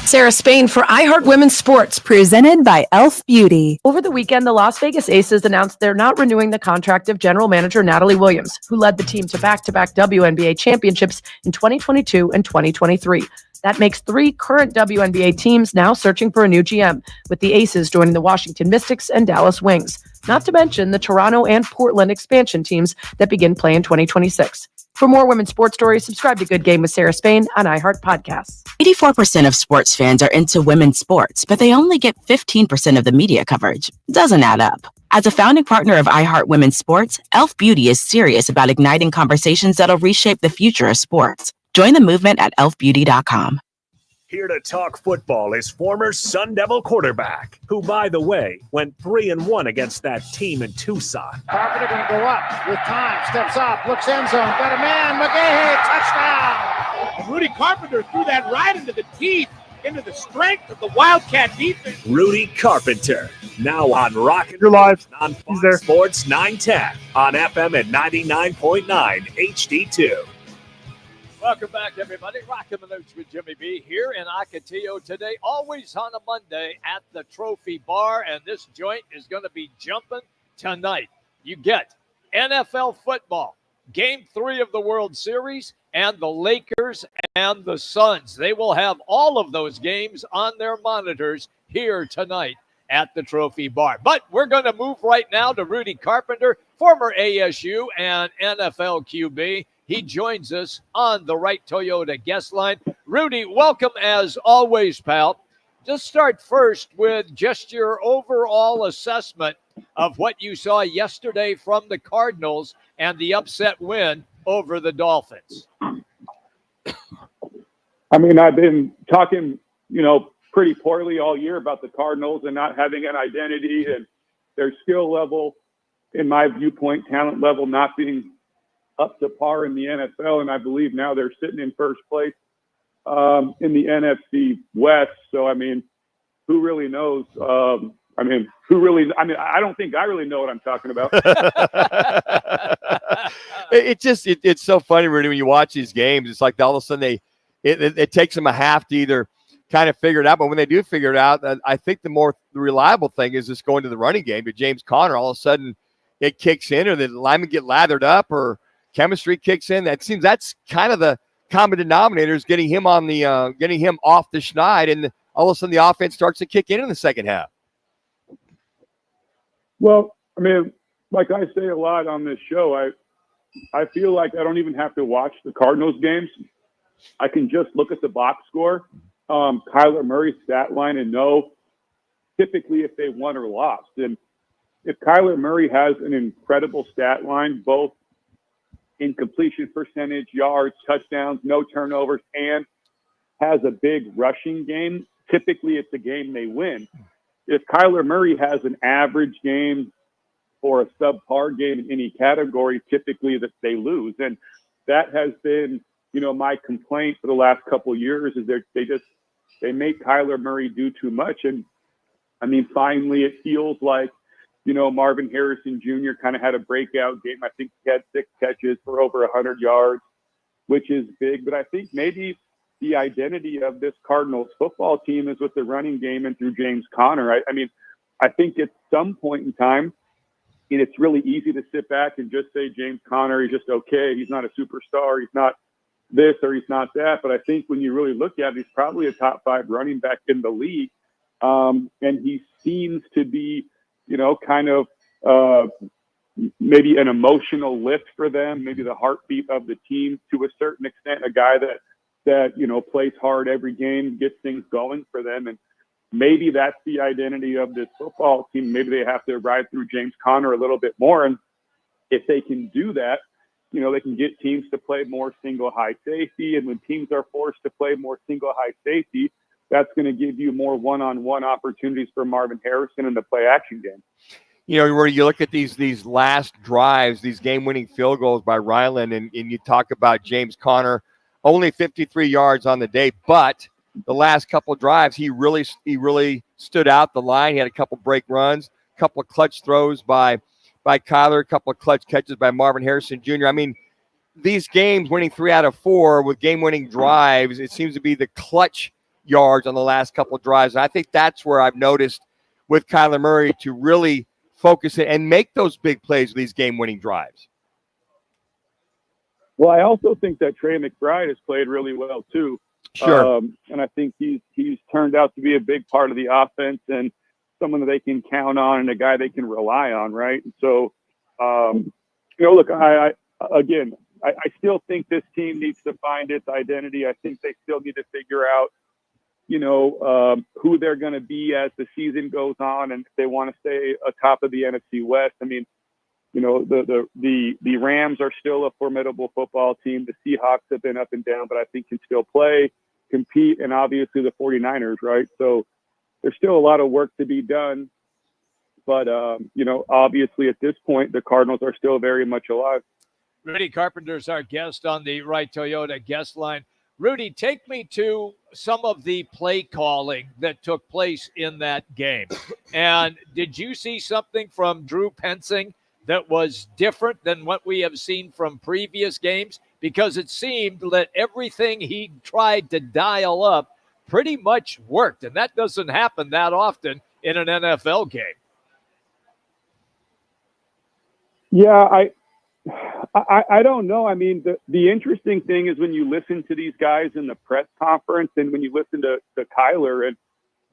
Sarah Spain for iHeart Women's Sports, presented by Elf Beauty. Over the weekend, the Las Vegas Aces announced they're not renewing the contract of general manager Natalie Williams, who led the team to back-to-back WNBA championships in 2022 and 2023. That makes 3 current WNBA teams now searching for a new GM, with the Aces joining the Washington Mystics and Dallas Wings, not to mention the Toronto and Portland expansion teams that begin play in 2026. For more women's sports stories, subscribe to Good Game with Sarah Spain on iHeart Podcasts. 84% of sports fans are into women's sports, but they only get 15% of the media coverage. Doesn't add up. As a founding partner of iHeart Women's Sports, Elf Beauty is serious about igniting conversations that'll reshape the future of sports. Join the movement at elfbeauty.com. Here to talk football is former Sun Devil quarterback, who, by the way, went 3-1 against that team in Tucson. Carpenter going to go up with time, steps up, looks end zone, got a man, McGahey, touchdown! Rudy Carpenter threw that right into the teeth, into the strength of the Wildcat defense. Rudy Carpenter, now on Rock and You're live. On Fox Sports 910 on FM at 99.9 HD2. Welcome back, everybody. Roc and Manuch with Jimmy B here in Ocotillo today, always on a Monday at the Trophy Bar, and this joint is going to be jumping tonight. You get NFL football, Game 3 of the World Series, and the Lakers and the Suns. They will have all of those games on their monitors here tonight at the Trophy Bar. But we're going to move right now to Rudy Carpenter, former ASU and NFL QB. He joins us on the Right Toyota guest line. Rudy, welcome as always, pal. Just start first with just your overall assessment of what you saw yesterday from the Cardinals and the upset win over the Dolphins. I mean, I've been talking, pretty poorly all year about the Cardinals and not having an identity and their skill level, in my viewpoint, talent level not being up to par in the NFL, and I believe now they're sitting in first place in the NFC West. So, I mean, who really knows? I don't think I really know what I'm talking about. It's so funny, Rudy, when you watch these games. It's like all of a sudden it takes them a half to either kind of figure it out, but when they do figure it out, I think the reliable thing is just going to the running game to James Conner. All of a sudden it kicks in, or the linemen get lathered up, or chemistry kicks in. That seems that's kind of the common denominator, is getting him off the schneid, and all of a sudden the offense starts to kick in the second half. Well, I mean, like I say a lot on this show, I feel like I don't even have to watch the Cardinals games. I can just look at the box score, Kyler Murray's stat line, and know typically if they won or lost. And if Kyler Murray has an incredible stat line, both in completion percentage, yards, touchdowns, no turnovers, and has a big rushing game, typically it's a game they win. If Kyler Murray has an average game or a subpar game in any category, typically that they lose. And that has been, my complaint for the last couple of years is they make Kyler Murray do too much. And I mean, finally it feels like, Marvin Harrison Jr. kind of had a breakout game. I think he had 6 catches for over 100 yards, which is big. But I think maybe the identity of this Cardinals football team is with the running game and through James Conner. I think at some point in time, and it's really easy to sit back and just say James Conner is just okay. He's not a superstar. He's not this or he's not that. But I think when you really look at it, he's probably a top 5 running back in the league. And he seems to be, kind of maybe an emotional lift for them, maybe the heartbeat of the team to a certain extent, a guy that plays hard every game, gets things going for them. And maybe that's the identity of this football team. Maybe they have to ride through James Conner a little bit more. And if they can do that, they can get teams to play more single high safety. And when teams are forced to play more single high safety, that's going to give you more one-on-one opportunities for Marvin Harrison in the play action game. Where you look at these last drives, these game-winning field goals by Ryland, and you talk about James Conner, only 53 yards on the day, but the last couple drives, he really stood out the line. He had a couple break runs, a couple of clutch throws by Kyler, a couple of clutch catches by Marvin Harrison Jr. I mean, these games winning 3 out of 4 with game-winning drives, it seems to be the clutch yards on the last couple of drives. And I think that's where I've noticed with Kyler Murray to really focus it and make those big plays with these game-winning drives. Well, I also think that Trey McBride has played really well too. Sure. And I think he's turned out to be a big part of the offense and someone that they can count on and a guy they can rely on, right? And so, look, I still think this team needs to find its identity. I think they still need to figure out, who they're going to be as the season goes on and if they want to stay atop of the NFC West. I mean, the Rams are still a formidable football team. The Seahawks have been up and down, but I think can still play, compete, and obviously the 49ers, right? So there's still a lot of work to be done. But, obviously at this point, the Cardinals are still very much alive. Rudy Carpenter's our guest on the Right Toyota guest line. Rudy, take me to some of the play calling that took place in that game. And did you see something from Drew Pensing that was different than what we have seen from previous games? Because it seemed that everything he tried to dial up pretty much worked. And that doesn't happen that often in an NFL game. Yeah, I don't know. I mean, the interesting thing is when you listen to these guys in the press conference and when you listen to Kyler, and,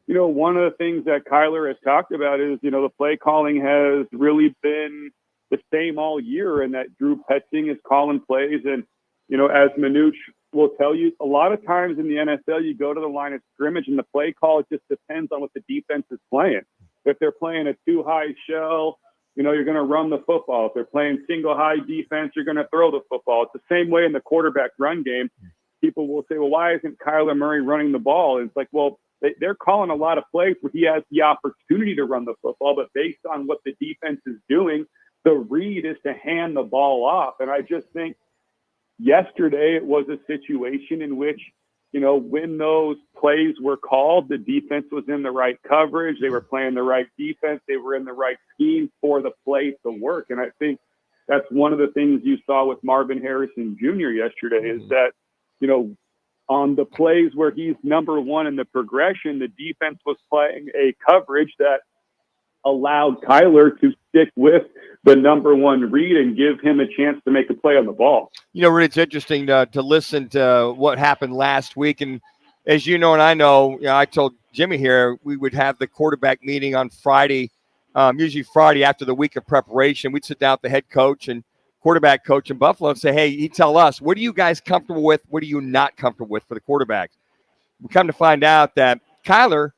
one of the things that Kyler has talked about is, the play calling has really been the same all year and that Drew Petzing is calling plays. And, as Manuch will tell you, a lot of times in the NFL, you go to the line of scrimmage and the play call, it just depends on what the defense is playing. If they're playing a too high shell, you're going to run the football. If they're playing single high defense, you're going to throw the football. It's the same way in the quarterback run game. People will say, well, why isn't Kyler Murray running the ball? And it's like, well, they're calling a lot of plays where he has the opportunity to run the football, but based on what the defense is doing, the read is to hand the ball off. And I just think yesterday it was a situation in which, when those plays were called, the defense was in the right coverage. They were playing the right defense. They were in the right scheme for the play to work. And I think that's one of the things you saw with Marvin Harrison Jr. yesterday is that, on the plays where he's number one in the progression, the defense was playing a coverage that allowed Kyler to stick with the number one read and give him a chance to make a play on the ball. It's interesting to listen to what happened last week. And as you know, and I know, I told Jimmy here, we would have the quarterback meeting on Friday, usually Friday after the week of preparation. We'd sit down with the head coach and quarterback coach in Buffalo and say, hey, you tell us, what are you guys comfortable with? What are you not comfortable with for the quarterbacks? We come to find out that Kyler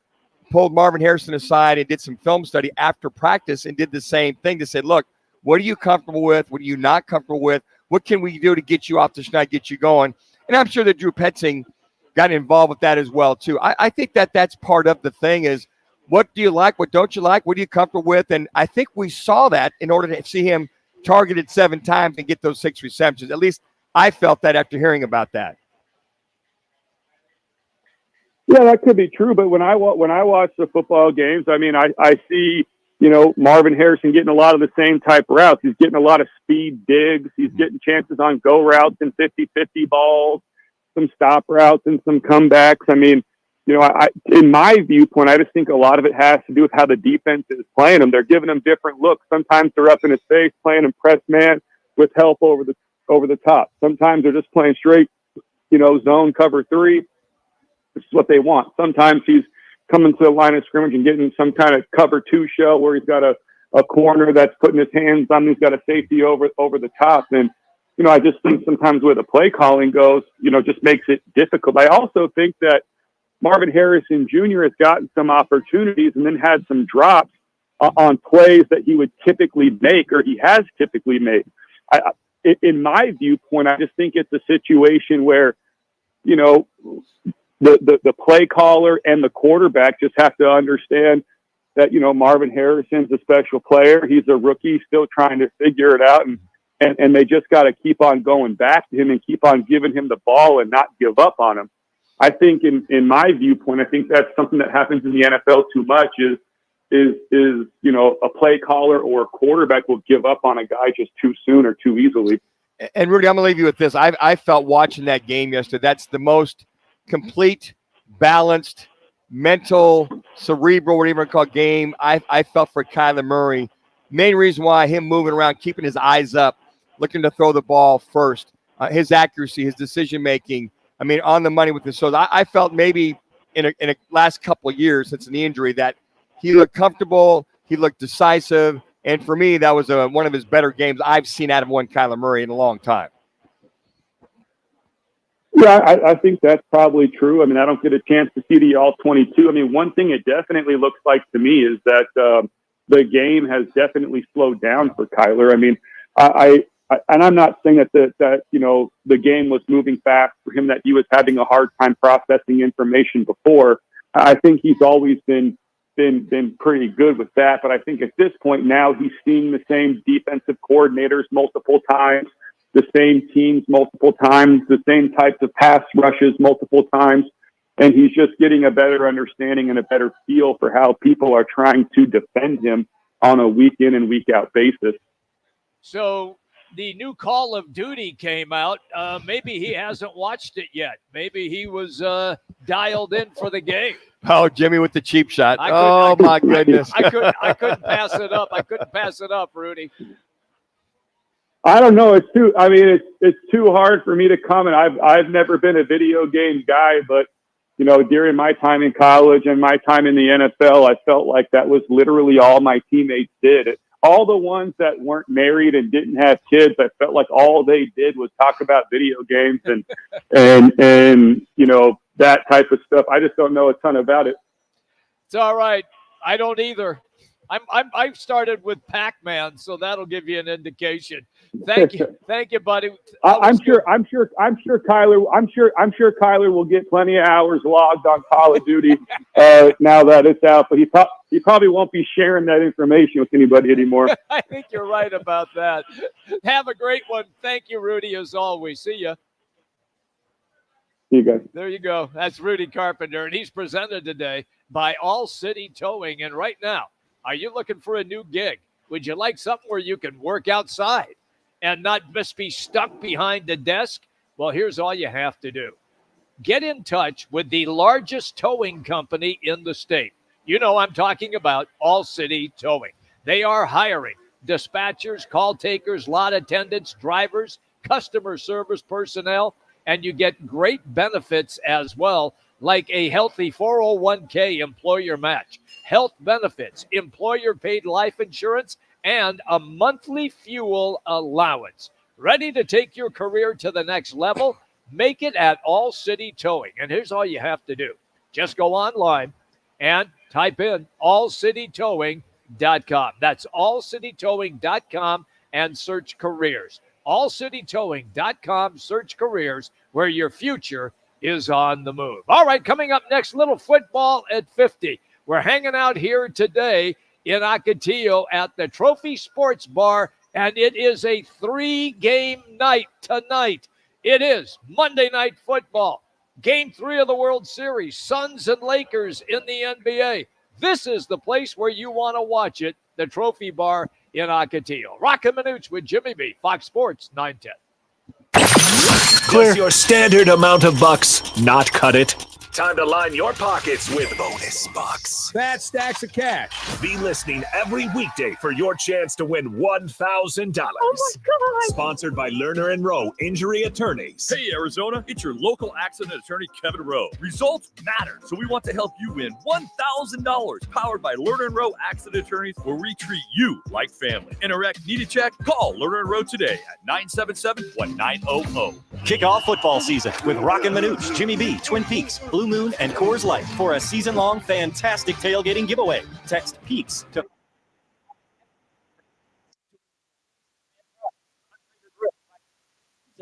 pulled Marvin Harrison aside and did some film study after practice and did the same thing to say, look, what are you comfortable with? What are you not comfortable with? What can we do to get you off the schneid, get you going? And I'm sure that Drew Petzing got involved with that as well, too. I think that that's part of the thing is, what do you like? What don't you like? What are you comfortable with? And I think we saw that in order to see him targeted 7 times and get those 6 receptions. At least I felt that after hearing about that. Yeah, that could be true. But when I watch the football games, I mean, I see, Marvin Harrison getting a lot of the same type routes. He's getting a lot of speed digs. He's getting chances on go routes and 50-50 balls, some stop routes and some comebacks. I mean, in my viewpoint, I just think a lot of it has to do with how the defense is playing them. They're giving them different looks. Sometimes they're up in his face playing him press man with help over the top. Sometimes they're just playing straight, zone cover 3. This is what they want. Sometimes he's coming to the line of scrimmage and getting some kind of cover 2 show where he's got a corner that's putting his hands on. He's got a safety over the top. And, I just think sometimes where the play calling goes, just makes it difficult. I also think that Marvin Harrison Jr. has gotten some opportunities and then had some drops on plays that he would typically make, or he has typically made. In my viewpoint, I just think it's a situation where, the play caller and the quarterback just have to understand that, Marvin Harrison's a special player. He's a rookie still trying to figure it out. And they just got to keep on going back to him and keep on giving him the ball and not give up on him. I think in my viewpoint, I think that's something that happens in the NFL too much is a play caller or a quarterback will give up on a guy just too soon or too easily. And Rudy, I'm going to leave you with this. I felt watching that game yesterday, that's the most complete, balanced, mental, cerebral, whatever you want to call it, game I felt for Kyler Murray. Main reason why him moving around, keeping his eyes up, looking to throw the ball first, his accuracy, his decision-making, I mean, on the money with the Soles. I felt maybe in a last couple of years since the injury that he looked comfortable, he looked decisive, and for me, that was one of his better games I've seen out of one Kyler Murray in a long time. Yeah, I think that's probably true. I mean, I don't get a chance to see the all-22. I mean, one thing it definitely looks like to me is that the game has definitely slowed down for Kyler. I mean, and I'm not saying that the game was moving fast for him, that he was having a hard time processing information before. I think he's always been pretty good with that. But I think at this point now he's seeing the same defensive coordinators multiple times, the same teams multiple times, the same types of pass rushes multiple times. And he's just getting a better understanding and a better feel for how people are trying to defend him on a week in and week out basis. So the new Call of Duty came out. Maybe he hasn't watched it yet. Maybe he was dialed in for the game. Oh, Jimmy with the cheap shot. My goodness. I couldn't pass it up. I couldn't pass it up, Rudy. I don't know. It's too hard for me to comment. I've never been a video game guy, but during my time in college and my time in the NFL, I felt like that was literally all my teammates did. All the ones that weren't married and didn't have kids, I felt like all they did was talk about video games and that type of stuff. I just don't know a ton about it. It's all right. I don't either. I started with Pac-Man, so that'll give you an indication. Thank you, buddy. I'm sure Kyler will get plenty of hours logged on Call of Duty now that it's out, but he probably won't be sharing that information with anybody anymore. I think you're right about that. Have a great one. Thank you, Rudy, as always. See ya. See you guys. There you go. That's Rudy Carpenter, and he's presented today by All City Towing. And right now, are you looking for a new gig? Would you like something where you can work outside and not just be stuck behind the desk? Well, here's all you have to do. Get in touch with the largest towing company in the state. You know I'm talking about All City Towing. They are hiring dispatchers, call takers, lot attendants, drivers, customer service personnel, and you get great benefits as well, like a healthy 401k employer match, health benefits, employer-paid life insurance, and a monthly fuel allowance. Ready to take your career to the next level? Make it at All City Towing. And here's all you have to do. Just go online and type in allcitytowing.com. That's allcitytowing.com and search careers. Allcitytowing.com, search careers, where your future is on the move. All right, coming up next, little football at 50. We're hanging out here today in Ocotillo at the Trophy Sports Bar, and it is a 3-game night tonight. It is Monday Night Football, Game 3 of the World Series, Suns and Lakers in the NBA. This is the place where you want to watch it, the Trophy Bar in Ocotillo. Roc and Manuch with Jimmy B, Fox Sports 910. Does your standard amount of bucks not cut it? Time to line your pockets with bonus bucks. Fat stacks of cash. Be listening every weekday for your chance to win $1,000. Oh my God. Sponsored by Lerner and Rowe Injury Attorneys. Hey, Arizona, it's your local accident attorney, Kevin Rowe. Results matter, so we want to help you win $1,000. Powered by Lerner and Rowe Accident Attorneys, where we treat you like family. In a wreck, need a check? Call Lerner and Rowe today at 977-1900. Kick off football season with Roc and Manuch, Jimmy B, Twin Peaks, Blue Moon, and Coors Light for a season-long fantastic tailgating giveaway. Text PEAKS to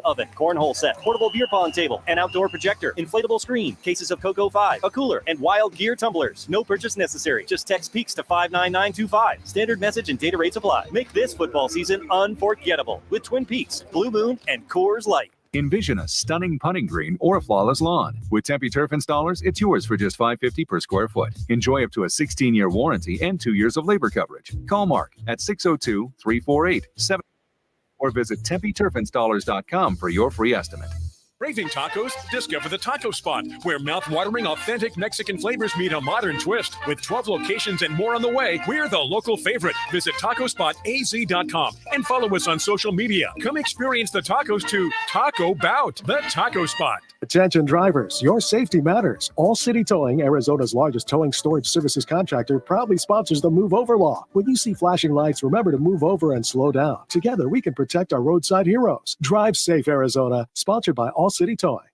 oven, cornhole set, portable beer pong table, an outdoor projector, inflatable screen, cases of Cocoa 5, a cooler, and Wild Gear tumblers. No purchase necessary. Just text PEAKS to 59925. Standard message and data rates apply. Make this football season unforgettable with Twin Peaks, Blue Moon, and Coors Light. Envision a stunning putting green or a flawless lawn. With Tempe Turf Installers, it's yours for just $5.50 per square foot. Enjoy up to a 16-year warranty and 2 years of labor coverage. Call Mark at 602-348-7 or visit TempeTurfInstallers.com for your free estimate. Craving tacos? Discover the Taco Spot, where mouth-watering, authentic Mexican flavors meet a modern twist. With 12 locations and more on the way, we're the local favorite. Visit TacoSpotAZ.com and follow us on social media. Come experience the tacos to Taco Bout, the Taco Spot. Attention drivers, your safety matters. All City Towing, Arizona's largest towing storage services contractor, proudly sponsors the Move Over Law. When you see flashing lights, remember to move over and slow down. Together, we can protect our roadside heroes. Drive safe, Arizona. Sponsored by All City Towing.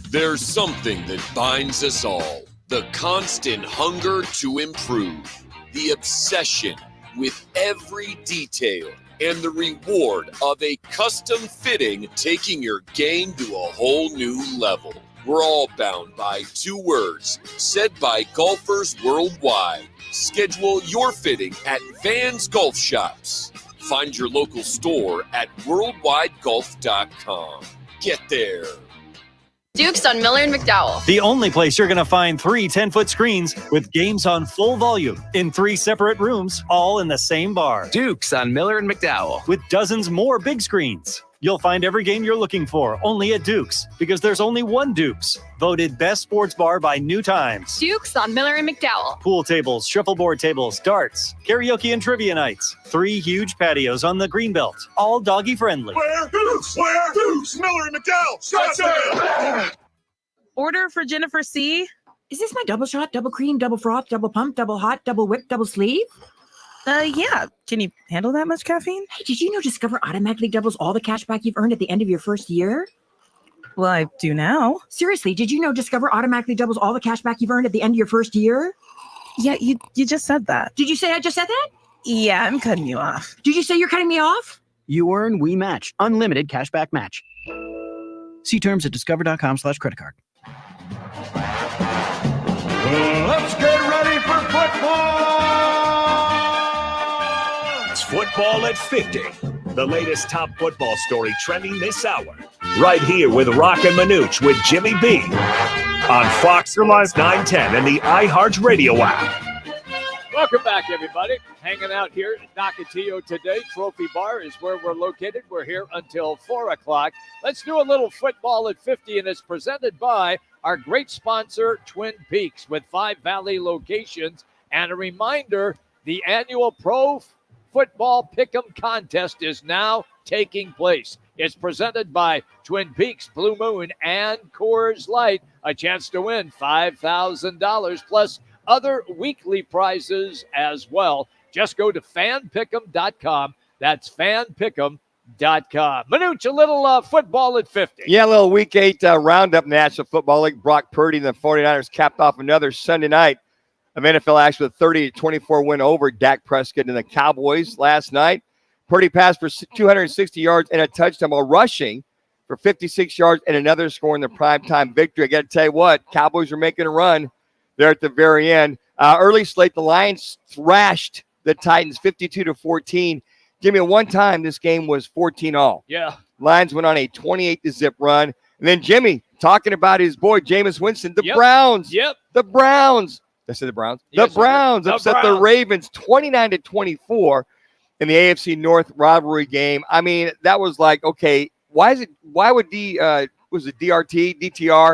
There's something that binds us all. The constant hunger to improve. The obsession with every detail. And the reward of a custom fitting taking your game to a whole new level. We're all bound by 2 words said by golfers worldwide. Schedule your fitting at Vans Golf Shops. Find your local store at worldwidegolf.com. Get there. Duke's on Miller and McDowell. The only place you're going to find 3 10-foot screens with games on full volume in 3 separate rooms, all in the same bar. Duke's on Miller and McDowell. With dozens more big screens. You'll find every game you're looking for only at Duke's, because there's only one Duke's. Voted best sports bar by New Times. Duke's on Miller and McDowell. Pool tables, shuffleboard tables, darts, karaoke and trivia nights. 3 huge patios on the Greenbelt, all doggy friendly. Where Dukes? Where Dukes? Miller and McDowell. Scottsdale. Order for Jennifer C. Is this my double shot, double cream, double froth, double pump, double hot, double whip, double sleeve? Yeah. Can you handle that much caffeine? Hey, did you know Discover automatically doubles all the cash back you've earned at the end of your first year? Well, I do now. Seriously, did you know Discover automatically doubles all the cash back you've earned at the end of your first year? Yeah, you just said that. Did you say I just said that? Yeah, I'm cutting you off. Did you say you're cutting me off? You earn, we match. Unlimited cashback match. See terms at discover.com/creditcard. Let's get ready for football! It's Football at 50, the latest top football story trending this hour. Right here with Roc and Manuch with Jimmy B on Fox Sports 910 and the iHeartRadio app. Welcome back, everybody. Hanging out here at Ocotillo today. Trophy Bar is where we're located. We're here until 4 o'clock. Let's do a little Football at 50, and it's presented by our great sponsor, Twin Peaks, with 5 Valley locations. And a reminder, the annual Pro Football Pick'em contest is now taking place. It's presented by Twin Peaks, Blue Moon, and Coors Light. A chance to win $5,000 plus other weekly prizes as well. Just go to fanpick'em.com. That's fanpick'em.com. Manuch, a little football at 50. Yeah, a little Week 8 roundup National Football League. Brock Purdy and the 49ers capped off another Sunday night of NFL action with a 30-24 win over Dak Prescott and the Cowboys last night. Purdy passed for 260 yards and a touchdown while rushing for 56 yards and another score in the primetime victory. I got to tell you what, Cowboys are making a run there at the very end. Early slate, the Lions thrashed the Titans 52-14. Jimmy, at one time, this game was 14-all. Yeah. Lions went on a 28-0 run. And then Jimmy, talking about his boy, Jameis Winston, the Yep. Browns. Yep. The Browns. I said the Browns. Yes, the Browns sir. The upset the Browns. Ravens 29-24 in the AFC North rivalry game. I mean, that was like, okay, why would DTR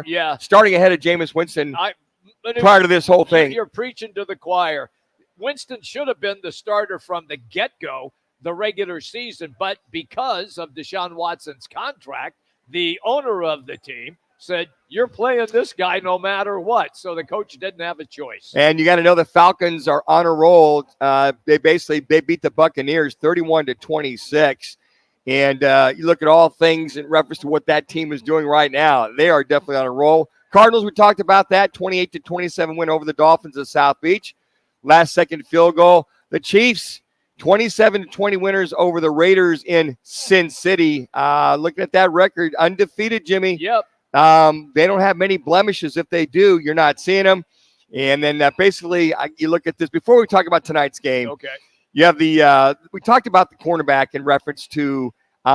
Yeah. starting ahead of Jameis Winston Manuch, prior to this whole thing? You're preaching to the choir. Winston should have been the starter from the get-go, the regular season, but because of Deshaun Watson's contract, the owner of the team said, you're playing this guy no matter what. So the coach didn't have a choice. And you got to know the Falcons are on a roll. They beat the Buccaneers 31-26. And you look at all things in reference to what that team is doing right now. They are definitely on a roll. Cardinals, we talked about that, 28-27 win over the Dolphins of South Beach. Last second field goal. The Chiefs, 27-20 winners over the Raiders in Sin City. Looking at that record, undefeated, Jimmy. Yep. They don't have many blemishes. If they do, you're not seeing them. And then basically, you look at this. Before we talk about tonight's game, Okay. you have we talked about the cornerback in reference to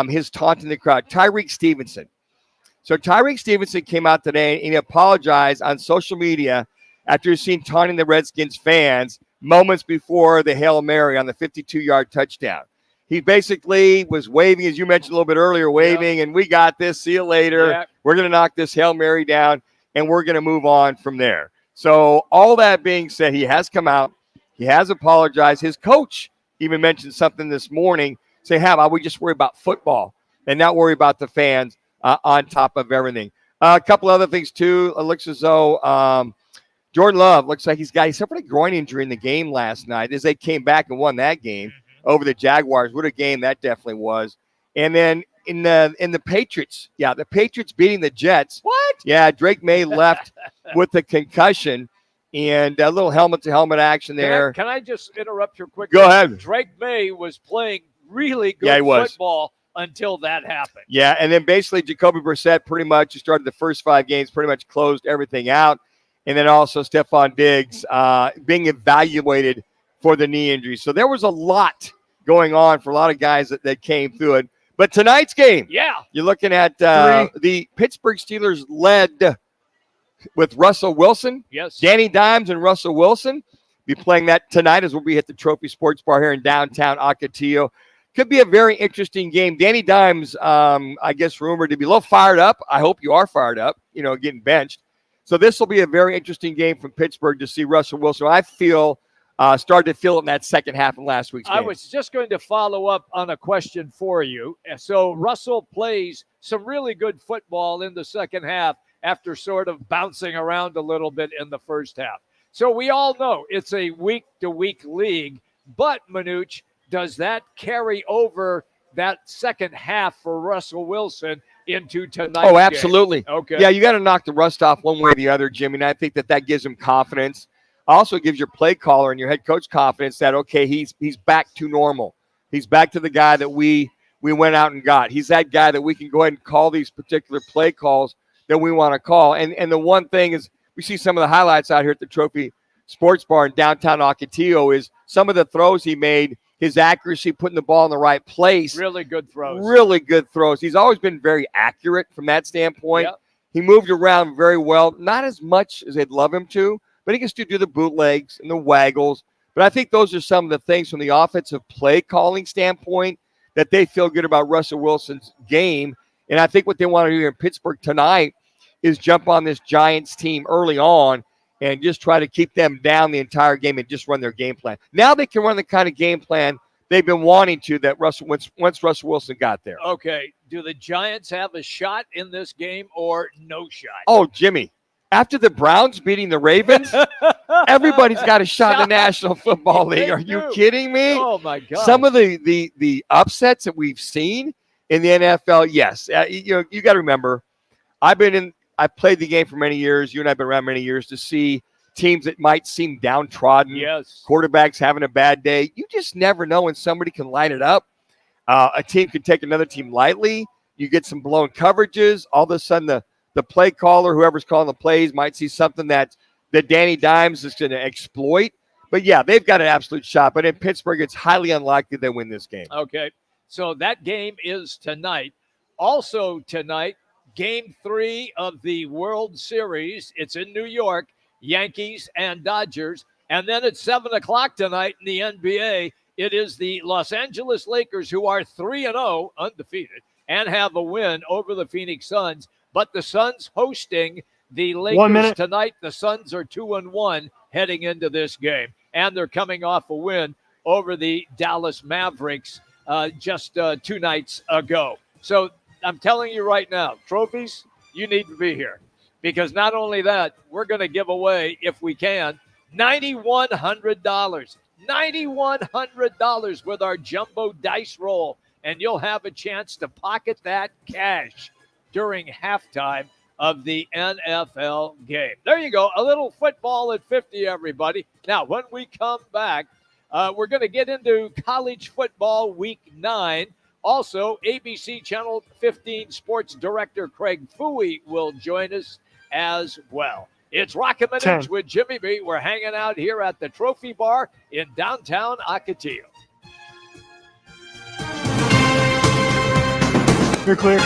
his taunting the crowd, Tyreek Stevenson. So Tyreek Stevenson came out today and he apologized on social media after seeing taunting the Redskins fans moments before the Hail Mary on the 52-yard touchdown. He basically was waving, as you mentioned a little bit earlier, waving, and we got this, see you later. Yeah. We're going to knock this Hail Mary down, and we're going to move on from there. So all that being said, he has come out. He has apologized. His coach even mentioned something this morning, saying, how about we just worry about football and not worry about the fans on top of everything. A couple other things, too. It looks as though Jordan Love looks like he suffered a groin injury in the game last night as they came back and won that game over the Jaguars. What a game that definitely was. And then in the Patriots, the Patriots beating the Jets. What? Yeah, Drake May left with a concussion and a little helmet-to-helmet action there. Can I just interrupt you quick? Go ahead. Drake May was playing really good football until that happened. Yeah, and then basically Jacoby Brissett pretty much started the first 5 games, pretty much closed everything out. And then also Stephon Diggs being evaluated for the knee injury. So there was a lot going on for a lot of guys that came through it. But tonight's game, you're looking at the Pittsburgh Steelers led with Russell Wilson. Yes. Danny Dimes and Russell Wilson be playing that tonight as we'll be at the Trophy Sports Bar here in downtown Ocotillo. Could be a very interesting game. Danny Dimes, I guess, rumored to be a little fired up. I hope you are fired up, getting benched. So this will be a very interesting game from Pittsburgh to see Russell Wilson. I feel started to feel it in that second half of last week's game. I was just going to follow up on a question for you. So Russell plays some really good football in the second half after sort of bouncing around a little bit in the first half. So we all know it's a week-to-week league, but Manuch, does that carry over that second half for Russell Wilson into tonight's Oh, absolutely. game? Okay. Yeah, you got to knock the rust off one way or the other, Jimmy, and I think that gives him confidence. Also gives your play caller and your head coach confidence that, okay, he's back to normal. He's back to the guy that we went out and got. He's that guy that we can go ahead and call these particular play calls that we want to call. And the one thing is we see some of the highlights out here at the Trophy Sports Bar in downtown Ocotillo is some of the throws he made, his accuracy, putting the ball in the right place. Really good throws. Really good throws. He's always been very accurate from that standpoint. Yep. He moved around very well, not as much as they'd love him to, but he can still do the bootlegs and the waggles. But I think those are some of the things from the offensive play calling standpoint that they feel good about Russell Wilson's game. And I think what they want to do here in Pittsburgh tonight is jump on this Giants team early on and just try to keep them down the entire game and just run their game plan. Now they can run the kind of game plan they've been wanting to that once Russell Wilson got there. Okay. Do the Giants have a shot in this game or no shot? Oh, Jimmy, After the Browns beating the Ravens, everybody's got a shot in the National Football League. Are you kidding me? Oh, my God. Some of the upsets that we've seen in the NFL, yes. You got to remember, I played the game for many years. You and I have been around many years to see teams that might seem downtrodden. Yes. Quarterbacks having a bad day. You just never know when somebody can line it up. A team could take another team lightly. You get some blown coverages. All of a sudden, the play caller, whoever's calling the plays, might see something that Danny Dimes is going to exploit. But, yeah, they've got an absolute shot. But in Pittsburgh, it's highly unlikely they win this game. Okay, so that game is tonight. Also tonight, Game 3 of the World Series. It's in New York, Yankees and Dodgers. And then at 7 o'clock tonight in the NBA, it is the Los Angeles Lakers, who are 3-0, undefeated, and have a win over the Phoenix Suns. But the Suns hosting the Lakers tonight. The Suns are 2-1 heading into this game. And they're coming off a win over the Dallas Mavericks just 2 nights ago. So I'm telling you right now, trophies, you need to be here. Because not only that, we're going to give away, if we can, $9,100. $9,100 with our jumbo dice roll. And you'll have a chance to pocket that cash during halftime of the NFL game. There you go. A little football at 50, everybody. Now, when we come back, we're going to get into college football week 9. Also, ABC Channel 15 Sports Director Craig Fooey will join us as well. It's Roc and Manuch with Jimmy B. We're hanging out here at the Trophy Bar in downtown Ocotillo. You're clear.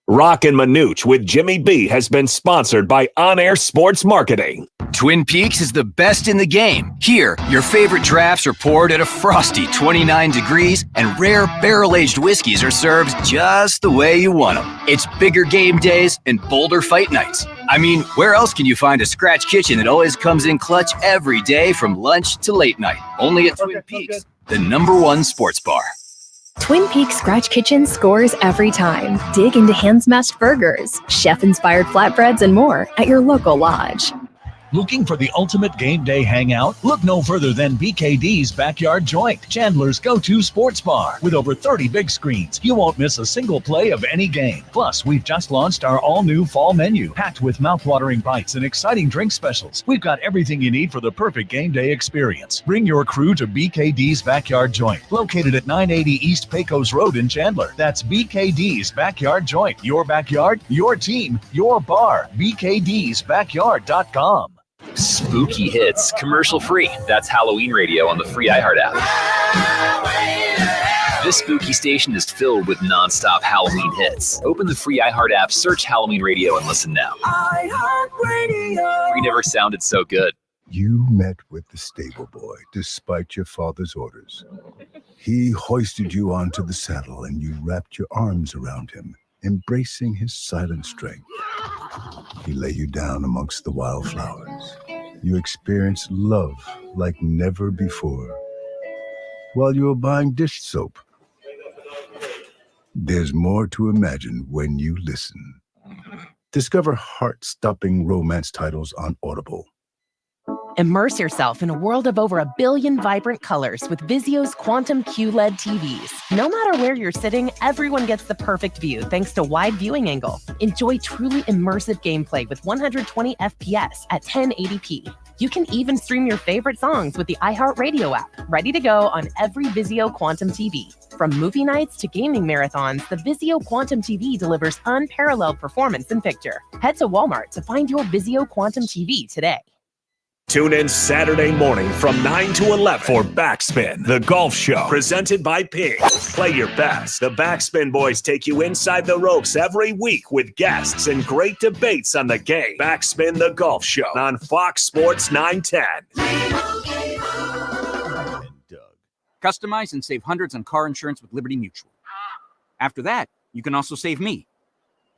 Roc and Manuch with Jimmy B has been sponsored by On Air Sports Marketing. Twin Peaks is the best in the game. Here, your favorite drafts are poured at a frosty 29 degrees, and rare barrel-aged whiskeys are served just the way you want them. It's bigger game days and bolder fight nights. I mean, where else can you find a scratch kitchen that always comes in clutch every day from lunch to late night? Only at Twin Peaks, the #1 sports bar. Twin Peaks Scratch Kitchen scores every time. Dig into hand-smashed burgers, chef-inspired flatbreads, and more at your local lodge. Looking for the ultimate game day hangout? Look no further than BKD's Backyard Joint, Chandler's go-to sports bar. With over 30 big screens, you won't miss a single play of any game. Plus, we've just launched our all-new fall menu, packed with mouth-watering bites and exciting drink specials. We've got everything you need for the perfect game day experience. Bring your crew to BKD's Backyard Joint, located at 980 East Pecos Road in Chandler. That's BKD's Backyard Joint. Your backyard, your team, your bar. BKD'sBackyard.com. Spooky hits, commercial free. That's Halloween radio on the free iHeart app. This spooky station is filled with nonstop Halloween hits. Open the free iHeart app, search Halloween radio, and listen now. iHeart Radio. We never sounded so good. You met with the stable boy despite your father's orders. He hoisted you onto the saddle and you wrapped your arms around him, embracing his silent strength. He lay you down amongst the wildflowers. You experienced love like never before. While you were buying dish soap. There's more to imagine when you listen. Discover heart-stopping romance titles on Audible. Immerse yourself in a world of over 1 billion vibrant colors with Vizio's Quantum QLED TVs. No matter where you're sitting, everyone gets the perfect view thanks to wide viewing angle. Enjoy truly immersive gameplay with 120 FPS at 1080p. You can even stream your favorite songs with the iHeartRadio app, ready to go on every Vizio Quantum TV. From movie nights to gaming marathons, the Vizio Quantum TV delivers unparalleled performance in picture. Head to Walmart to find your Vizio Quantum TV today. Tune in Saturday morning from 9 to 11 for Backspin, the golf show presented by Pigs. Play your best. The Backspin boys take you inside the ropes every week with guests and great debates on the game. Backspin, the golf show on Fox Sports 910. Customize and save hundreds on car insurance with Liberty Mutual. After that, you can also save me,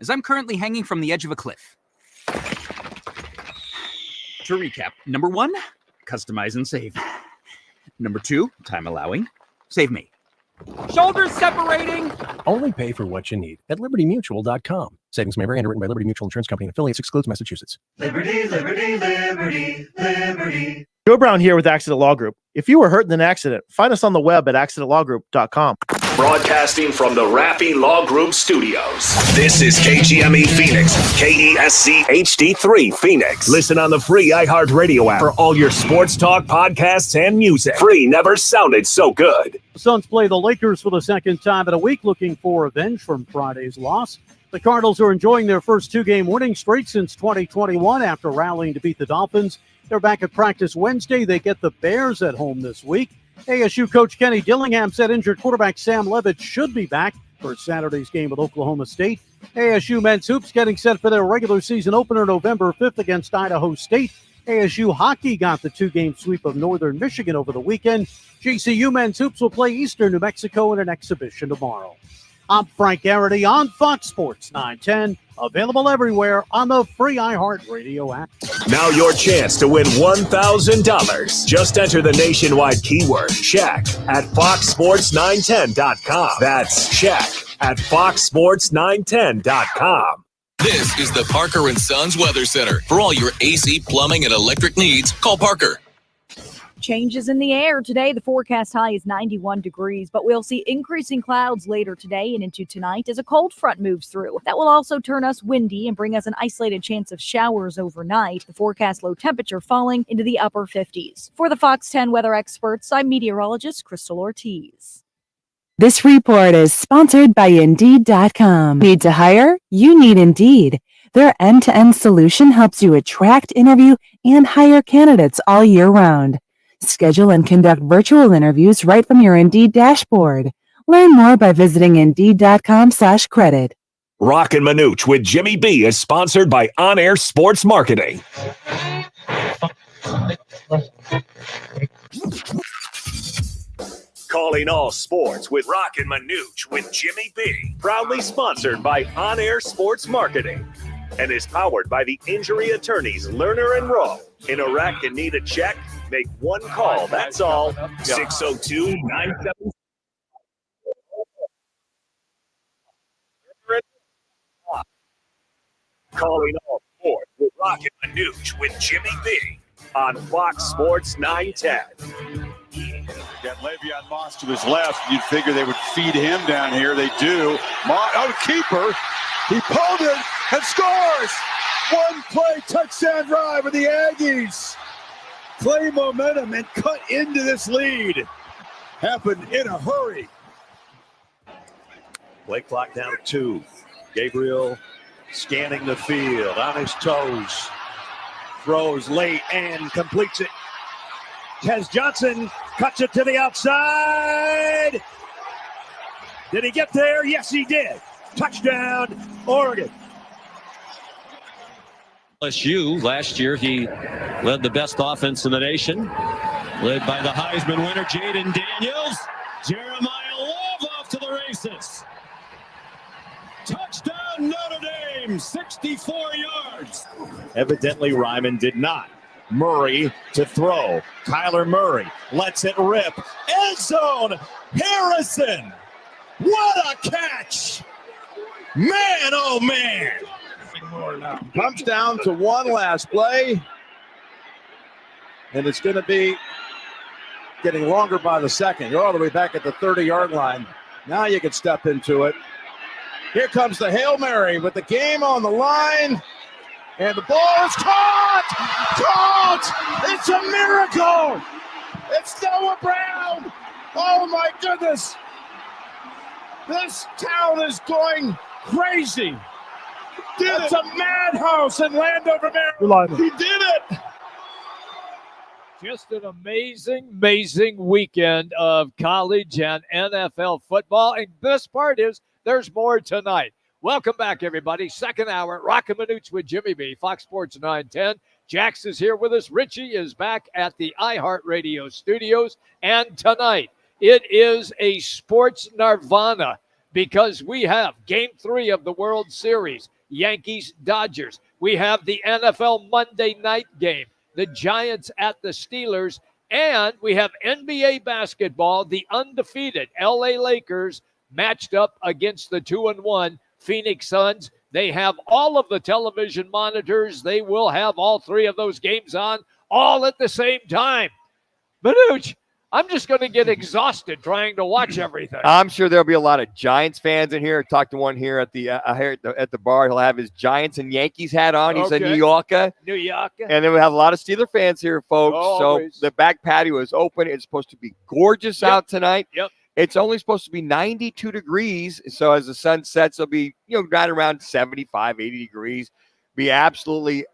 as I'm currently hanging from the edge of a cliff. To recap, number 1, customize and save. Number 2, time allowing, save me. Shoulders separating. Only pay for what you need at libertymutual.com. Savings may vary. Underwritten by Liberty Mutual Insurance Company and affiliates. Excludes Massachusetts. Liberty, liberty, liberty, liberty. Joe Brown here with Accident Law Group. If you were hurt in an accident, find us on the web at accidentlawgroup.com. Broadcasting from the Raffy Law Group Studios. This is KGME Phoenix, KESC HD3 Phoenix. Listen on the free iHeartRadio app for all your sports talk, podcasts, and music. Free never sounded so good. The Suns play the Lakers for the second time in a week, looking for revenge from Friday's loss. The Cardinals are enjoying their first two-game winning streak since 2021 after rallying to beat the Dolphins. They're back at practice Wednesday. They get the Bears at home this week. ASU coach Kenny Dillingham said injured quarterback Sam Levitt should be back for Saturday's game with Oklahoma State. ASU men's hoops getting set for their regular season opener November 5th against Idaho State. ASU hockey got the two-game sweep of Northern Michigan over the weekend. GCU men's hoops will play Eastern New Mexico in an exhibition tomorrow. I'm Frank Garrity on Fox Sports 910, available everywhere on the free iHeartRadio app. Now your chance to win $1,000. Just enter the nationwide keyword Shaq at foxsports910.com. That's Shaq at foxsports910.com. This is the Parker & Sons Weather Center. For all your AC, plumbing, and electric needs, call Parker. Changes in the air today. The forecast high is 91 degrees, but we'll see increasing clouds later today and into tonight as a cold front moves through. That will also turn us windy and bring us an isolated chance of showers overnight. The forecast low temperature falling into the upper 50s. For the Fox 10 weather experts, I'm meteorologist Crystal Ortiz. This report is sponsored by Indeed.com. Need to hire? You need Indeed. Their end-to-end solution helps you attract, interview, and hire candidates all year round. Schedule and conduct virtual interviews right from your Indeed dashboard. Learn more by visiting Indeed.com/credit. Roc and Manuch with Jimmy B is sponsored by On Air Sports Marketing. Calling all sports with Roc and Manuch with Jimmy B. Proudly sponsored by On Air Sports Marketing. And is powered by the injury attorneys Lerner and Rowe. In a wreck and need a check? Make one call. That's all. 602-97. Calling all sports with Roc and Manuch with Jimmy B on Fox Sports 910. Got Le'Veon Moss to his left. You'd figure they would feed him down here. They do. Keeper. He pulled it and scores. One play touchdown drive with the Aggies. Claim momentum and cut into this lead. Happened in a hurry. Play clock down to 2. Gabriel scanning the field on his toes. Throws late and completes it. Tez Johnson cuts it to the outside. Did he get there? Yes, he did. Touchdown, Oregon. LSU, last year he led the best offense in the nation, led by the Heisman winner, Jaden Daniels. Jeremiah Love off to the races. Touchdown, Notre Dame, 64 yards. Evidently, Ryman did not. Murray to throw. Kyler Murray lets it rip. End zone, Harrison. What a catch. Man, oh man. Comes down to one last play. And it's going to be getting longer by the second. You're all the way back at the 30-yard line. Now you can step into it. Here comes the Hail Mary with the game on the line. And the ball is caught! Caught! It's a miracle! It's Noah Brown! Oh my goodness! This town is going crazy. It's a madhouse in Landover, Maryland. He did it. Just an amazing weekend of college and NFL football. And best part is there's more tonight. Welcome back, everybody. Second hour, Roc and Manuch with Jimmy B, Fox Sports 910. Jax is here with us. Richie is back at the iHeartRadio studios. And tonight, it is a sports nirvana because we have Game 3 of the World Series, Yankees-Dodgers. We have the NFL Monday night game, the Giants at the Steelers, And we have NBA basketball, the undefeated LA Lakers matched up against the 2-1 Phoenix Suns. They have all of the television monitors. They will have all three of those games on all at the same time. Manuch, I'm just going to get exhausted trying to watch everything. I'm sure there'll be a lot of Giants fans in here. I talked to one here at the bar. He'll have his Giants and Yankees hat on. He's a New Yorker. New Yorker. And then we have a lot of Steeler fans here, folks. Always. So the back patio is open. It's supposed to be gorgeous out tonight. Yep. It's only supposed to be 92 degrees. So as the sun sets, it'll be right around 75, 80 degrees. Be absolutely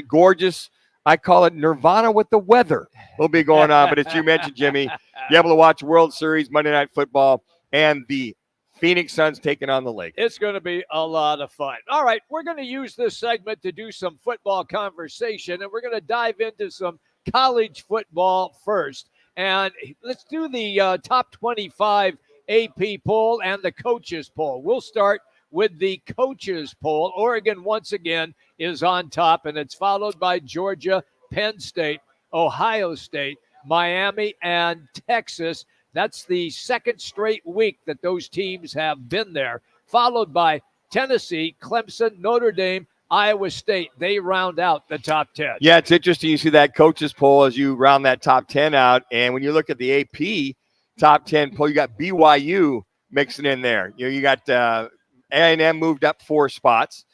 gorgeous. I call it Nirvana with the weather. Will be going on. But as you mentioned, Jimmy, you're able to watch World Series, Monday Night Football, and the Phoenix Suns taking on the Lakers. It's going to be a lot of fun. All right, we're going to use this segment to do some football conversation, and we're going to dive into some college football first. And let's do the top 25 AP poll and the coaches poll. We'll start with the coaches poll. Oregon, once again, is on top, and it's followed by Georgia, Penn State, Ohio State, Miami, and Texas. That's the second straight week that those teams have been there, followed by Tennessee, Clemson, Notre Dame, Iowa State. They round out the top 10. Yeah, it's interesting. You see that coaches poll as you round that top 10 out. And when you look at the AP top 10 poll, you got BYU mixing in there. You got A&M moved up 4 spots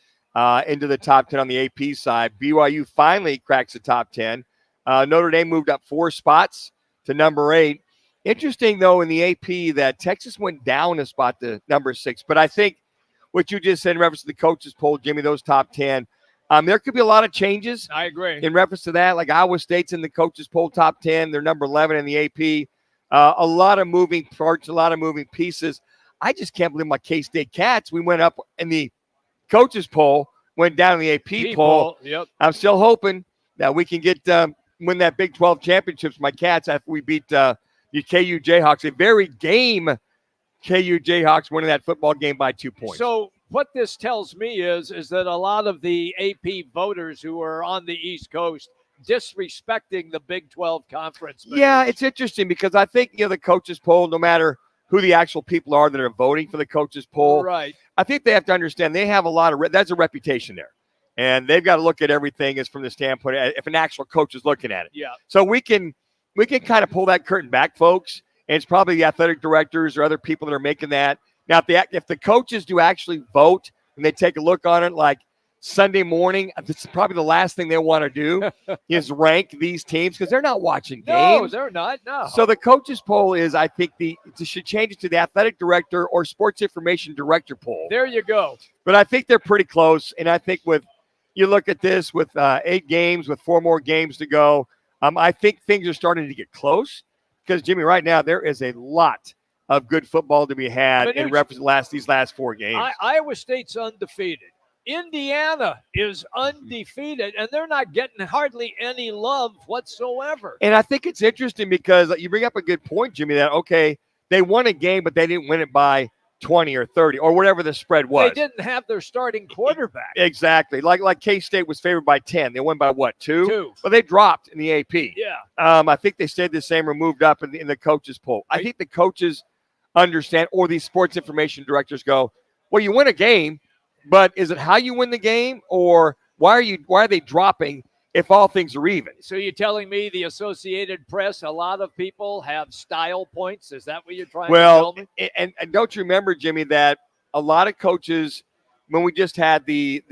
into the top 10 on the AP side. BYU finally cracks the top 10. Notre Dame moved up 4 spots to number 8. Interesting, though, in the AP that Texas went down a spot to number 6. But I think what you just said in reference to the coaches poll, Jimmy, those top 10, there could be a lot of changes. I agree. In reference to that, like Iowa State's in the coaches poll top 10. They're number 11 in the AP. A lot of moving parts, a lot of moving pieces. I just can't believe my K-State Cats. We went up in the coaches poll, went down in the AP poll. Yep. I'm still hoping that we can get win that Big 12 championships, my Cats, after we beat the KU Jayhawks. A very game KU Jayhawks winning that football game by 2 points. So what this tells me is that a lot of the AP voters who are on the East Coast disrespecting the Big 12 conference. Yeah, it's interesting because I think, the coaches poll, no matter who the actual people are that are voting for the coaches poll, right? I think they have to understand they have a lot of that's a reputation there, and they've got to look at everything as from the standpoint if an actual coach is looking at it. Yeah. So we can kind of pull that curtain back, folks, and it's probably the athletic directors or other people that are making that. Now, if the coaches do actually vote and they take a look on it, like Sunday morning, this is probably the last thing they want to do is rank these teams because they're not watching games. No, they're not. No. So the coaches poll is, I think, should change it to the athletic director or sports information director poll. There you go. But I think they're pretty close. And I think you look at this with 8 games, with 4 more games to go, I think things are starting to get close because, Jimmy, right now there is a lot of good football to be had in reference to these last 4 games. Iowa State's undefeated. Indiana is undefeated, and they're not getting hardly any love whatsoever. And I think it's interesting because you bring up a good point, Jimmy, that, okay, they won a game, but they didn't win it by 20 or 30 or whatever the spread was. They didn't have their starting quarterback. Exactly. Like K-State was favored by 10. They won by what, 2? 2. Well, they dropped in the AP. Yeah. I think they stayed the same or moved up in the coaches poll. I think the coaches understand, or these sports information directors go, well, you win a game, but is it how you win the game, or why are they dropping if all things are even? So you're telling me the Associated Press, a lot of people have style points? Is that what you're trying to tell me? And don't you remember, Jimmy, that a lot of coaches, when we just had the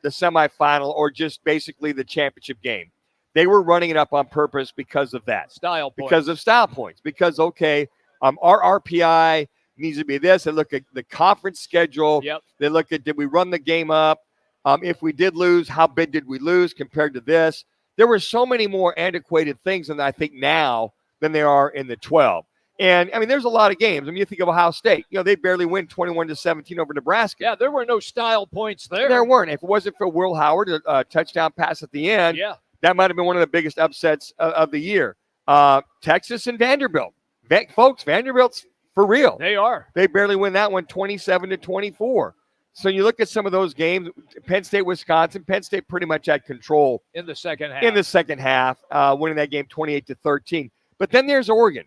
semifinal or just basically the championship game, they were running it up on purpose because of that. Style points. Because of style points. Because, okay, our RPI needs to be this. They look at the conference schedule. Yep. They look at, did we run the game up? If we did lose, how big did we lose compared to this? There were so many more antiquated things than I think now than there are in the 12. And, I mean, there's a lot of games. I mean, you think of Ohio State. They barely win 21-17 over Nebraska. Yeah, there were no style points there. There weren't. If it wasn't for Will Howard, a touchdown pass at the end, that might have been one of the biggest upsets of the year. Texas and Vanderbilt. Folks, Vanderbilt's for real. They are. They barely win that one 27-24. So you look at some of those games, Penn State, Wisconsin. Penn State pretty much had control in the second half. Winning that game 28-13. But then there's Oregon.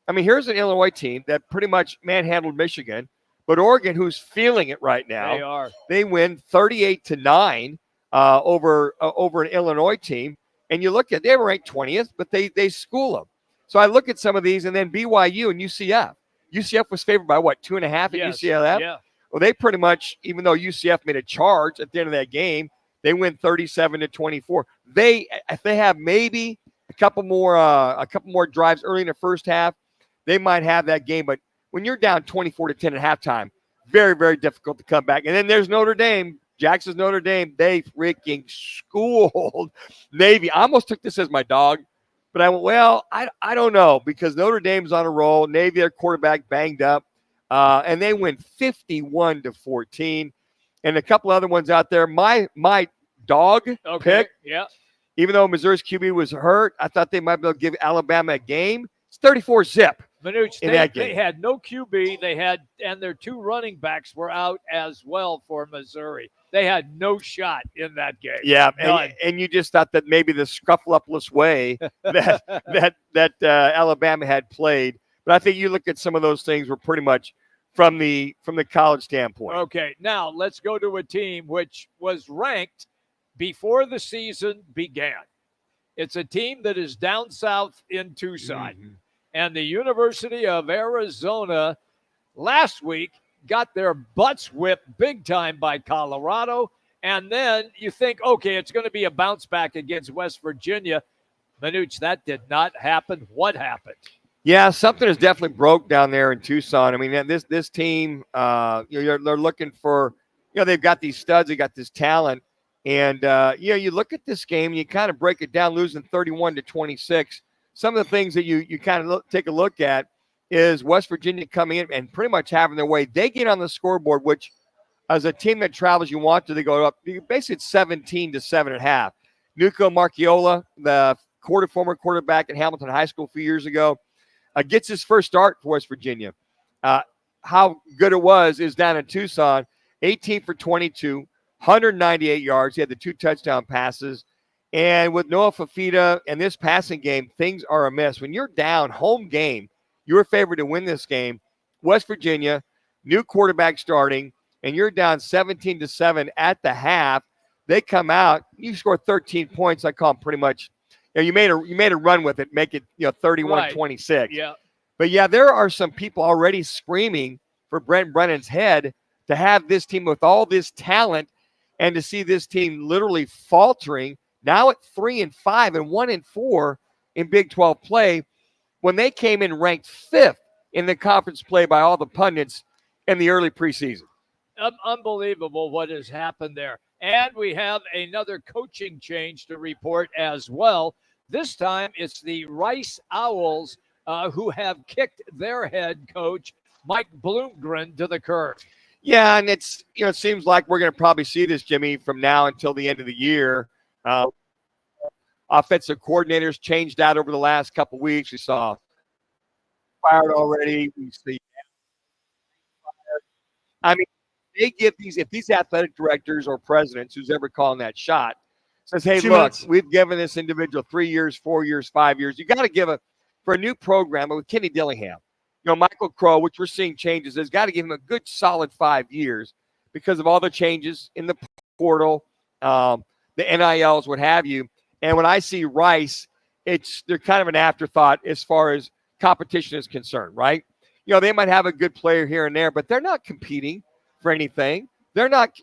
I mean, here's an Illinois team that pretty much manhandled Michigan, but Oregon, who's feeling it right now, They are. They win 38-9 over an Illinois team. And you look at, they were ranked 20th, but they school them. So I look at some of these, and then BYU and UCF. UCF was favored by what, 2.5 at UCLA? Yeah. Well, they pretty much, even though UCF made a charge at the end of that game, they win 37-24. If they have maybe a couple more drives early in the first half, they might have that game. But when you're down 24-10 at halftime, very, very difficult to come back. And then there's Notre Dame. Jackson's Notre Dame. They freaking schooled Navy. I almost took this as my dog, but I went, well, I don't know, because Notre Dame's on a roll. Navy, their quarterback, banged up. And they win 51-14. And a couple other ones out there. My dog pick, even though Missouri's QB was hurt, I thought they might be able to give Alabama a game. It's 34-zip. Manuch, they had no QB. And their 2 running backs were out as well for Missouri. They had no shot in that game. Yeah, and you just thought that maybe the scruffle-upless way that Alabama had played. But I think you look at some of those things were pretty much from the college standpoint. Okay, now let's go to a team which was ranked before the season began. It's a team that is down south in Tucson. Mm-hmm. And the University of Arizona last week got their butts whipped big time by Colorado. And then you think, okay, it's going to be a bounce back against West Virginia. Manuch, that did not happen. What happened? Yeah, something is definitely broke down there in Tucson. I mean, this team, they're looking for, they've got these studs, they got this talent, and you look at this game and you kind of break it down, losing 31-26. Some of the things that you kind of take a look at is West Virginia coming in and pretty much having their way. They get on the scoreboard, which as a team that travels, you want to, they go up. Basically, it's 17-7.5. Nuko Marchiola, the former quarterback at Hamilton High School a few years ago, gets his first start for West Virginia. How good it was is down in Tucson, 18 for 22, 198 yards. He had the 2 touchdown passes. And with Noah Fafita and this passing game, things are amiss. When you're down home game, you're favored to win this game. West Virginia, new quarterback starting, and you're down 17-7 at the half. They come out, you score 13 points. I call them pretty much, you made a run with it, make it 31-26. Right. Yeah. But yeah, there are some people already screaming for Brent Brennan's head to have this team with all this talent and to see this team literally faltering now at 3-5 and 1-4 in Big 12 play when they came in ranked 5th in the conference play by all the pundits in the early preseason. Unbelievable what has happened there. And we have another coaching change to report as well. This time it's the Rice Owls who have kicked their head coach, Mike Bloomgren, to the curb. Yeah, and it seems like we're going to probably see this, Jimmy, from now until the end of the year. Offensive coordinators changed out over the last couple weeks. We saw fired already. We see. I mean, they give if these athletic directors or presidents, who's ever calling that shot, says, "Hey, look, we've given this individual 3 years, 4 years, 5 years. You got to give for a new program with Kenny Dillingham." Michael Crow, which we're seeing changes, has got to give him a good solid 5 years because of all the changes in the portal, the NILs, what have you. And when I see Rice, they're kind of an afterthought as far as competition is concerned, right? They might have a good player here and there, but they're not competing for anything. They're not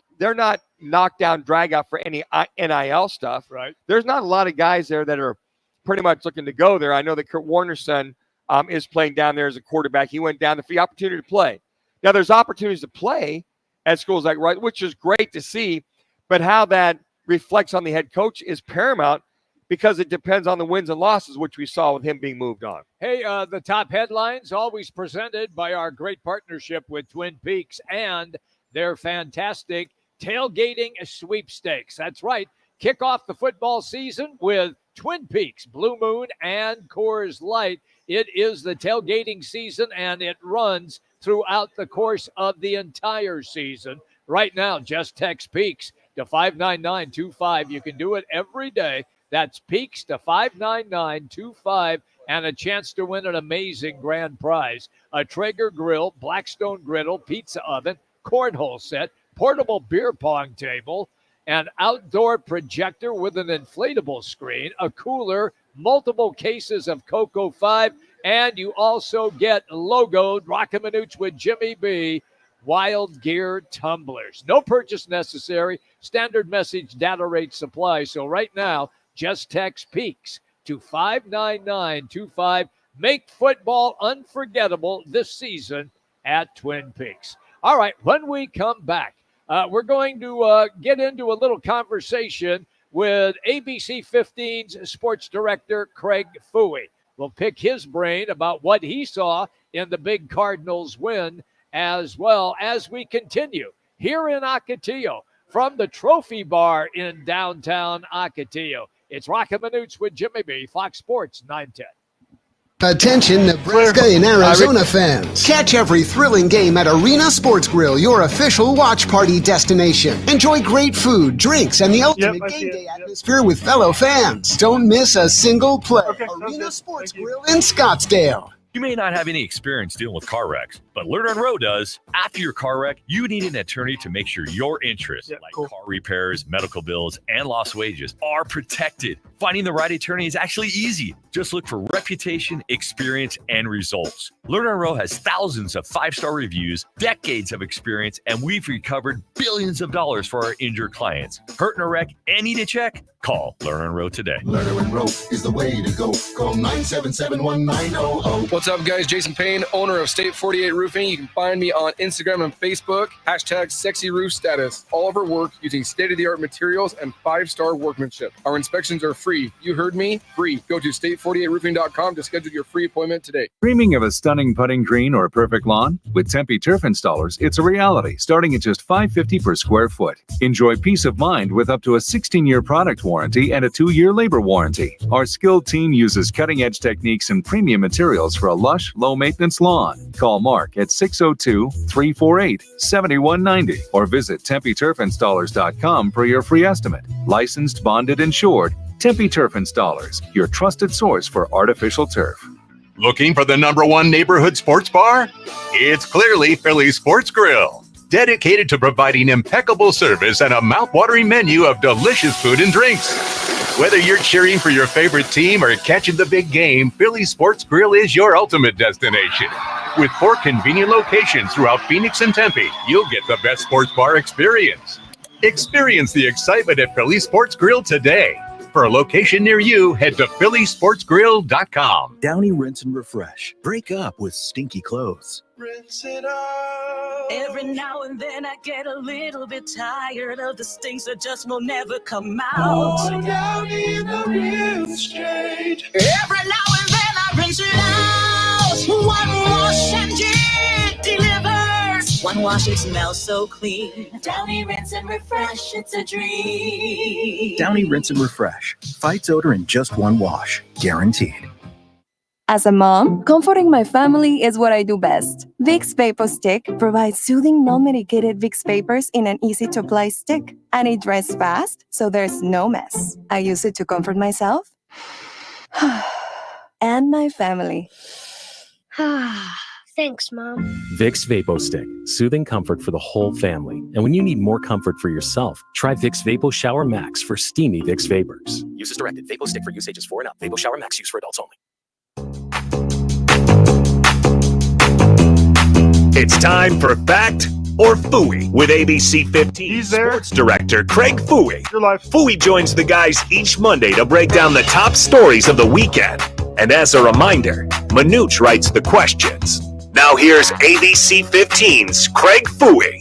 knockdown, drag out for any NIL stuff. Right. There's not a lot of guys there that are pretty much looking to go there. I know that Kurt Warner's son is playing down there as a quarterback. He went down there for the opportunity to play. Now, there's opportunities to play at schools like Rice, which is great to see, but how that reflects on the head coach is paramount because it depends on the wins and losses, which we saw with him being moved on. Hey, the top headlines always presented by our great partnership with Twin Peaks and their fantastic tailgating sweepstakes. That's right. Kick off the football season with Twin Peaks, Blue Moon, and Coors Light. It is the tailgating season, and it runs throughout the course of the entire season. right now. Just text Peaks to 59925. You can do it every day. That's Peaks to 59925 and a chance to win an amazing grand prize. A Traeger grill, Blackstone griddle, pizza oven, cornhole set, portable beer pong table, an outdoor projector with an inflatable screen, a cooler, multiple cases of Cocoa 5, and you also get logoed Roc and Manuch with Jimmy B Wild Gear tumblers. No purchase necessary. Standard message data rate supply. So right now, just text Peaks to 59925. Make football unforgettable this season at Twin Peaks. All right, when we come back, we're going to get into a little conversation with ABC 15's sports director, Craig Fouey. We'll pick his brain about what he saw in the big Cardinals win, as well as we continue here in Ocotillo from the Trophy Bar in downtown Ocotillo. It's Roc and Manuch with Jimmy B, Fox Sports 910. Attention Nebraska and Arizona fans. Catch every thrilling game at Arena Sports Grill, your official watch party destination. Enjoy great food, drinks, and the ultimate game day atmosphere with fellow fans. Don't miss a single play. Arena Sports Grill in Scottsdale. You may not have any experience dealing with car wrecks, but Lerner & Rowe does. After your car wreck, you need an attorney to make sure your interests, car repairs, medical bills, and lost wages, are protected. Finding the right attorney is actually easy. Just look for reputation, experience, and results. Lerner & Rowe has thousands of 5-star reviews, decades of experience, and we've recovered billions of dollars for our injured clients. Hurt in a wreck and need a check? Call Lerner & Rowe today. Lerner & Rowe is the way to go. Call 977-1900. What's up, guys? Jason Payne, owner of State 48 Roofing. You can find me on Instagram and Facebook. #SexyRoofStatus. All of our work using state-of-the-art materials and 5-star workmanship. Our inspections are free. You heard me? Free. Go to state48roofing.com to schedule your free appointment today. Dreaming of a stunning putting green or a perfect lawn? With Tempe Turf Installers, it's a reality, starting at just $550 per square foot. Enjoy peace of mind with up to a 16-year product warranty and a 2-year labor warranty. Our skilled team uses cutting-edge techniques and premium materials for a lush, low-maintenance lawn. Call Mark at 602-348-7190 or visit TempeTurfInstallers.com for your free estimate. Licensed, bonded, insured. Tempe Turf Installers, your trusted source for artificial turf. Looking for the #1 neighborhood sports bar? It's clearly Philly Sports Grill. Dedicated to providing impeccable service and a mouth-watering menu of delicious food and drinks. Whether you're cheering for your favorite team or catching the big game, Philly Sports Grill is your ultimate destination. With 4 convenient locations throughout Phoenix and Tempe, you'll get the best sports bar experience. Experience the excitement at Philly Sports Grill today. For a location near you, head to phillysportsgrill.com. Downy Rinse and Refresh. Break up with stinky clothes. Rinse it out. Every now and then I get a little bit tired of the stinks that just will never come out. Oh, Downy in the rinse shade. Every now and then I rinse it out. One wash and it delivers. One wash, it smells so clean. Downy Rinse and Refresh, it's a dream. Downy Rinse and Refresh. Fights odor in just one wash. Guaranteed. As a mom, comforting my family is what I do best. Vicks Vapor Stick provides soothing, non-medicated Vicks vapors in an easy-to-apply stick. And it dries fast, so there's no mess. I use it to comfort myself and my family. Thanks, Mom. Vicks Vapo Stick, soothing comfort for the whole family. And when you need more comfort for yourself, try Vicks Vapo Shower Max for steamy Vicks vapors. Use as directed. Vapo Stick for use ages 4 and up. Vapo Shower Max use for adults only. It's time for Fact or Fooey with ABC 15 sports director Craig Fouey. Fouey joins the guys each Monday to break down the top stories of the weekend. And as a reminder, Manuch writes the questions. Now here's ABC 15's Craig Fouey.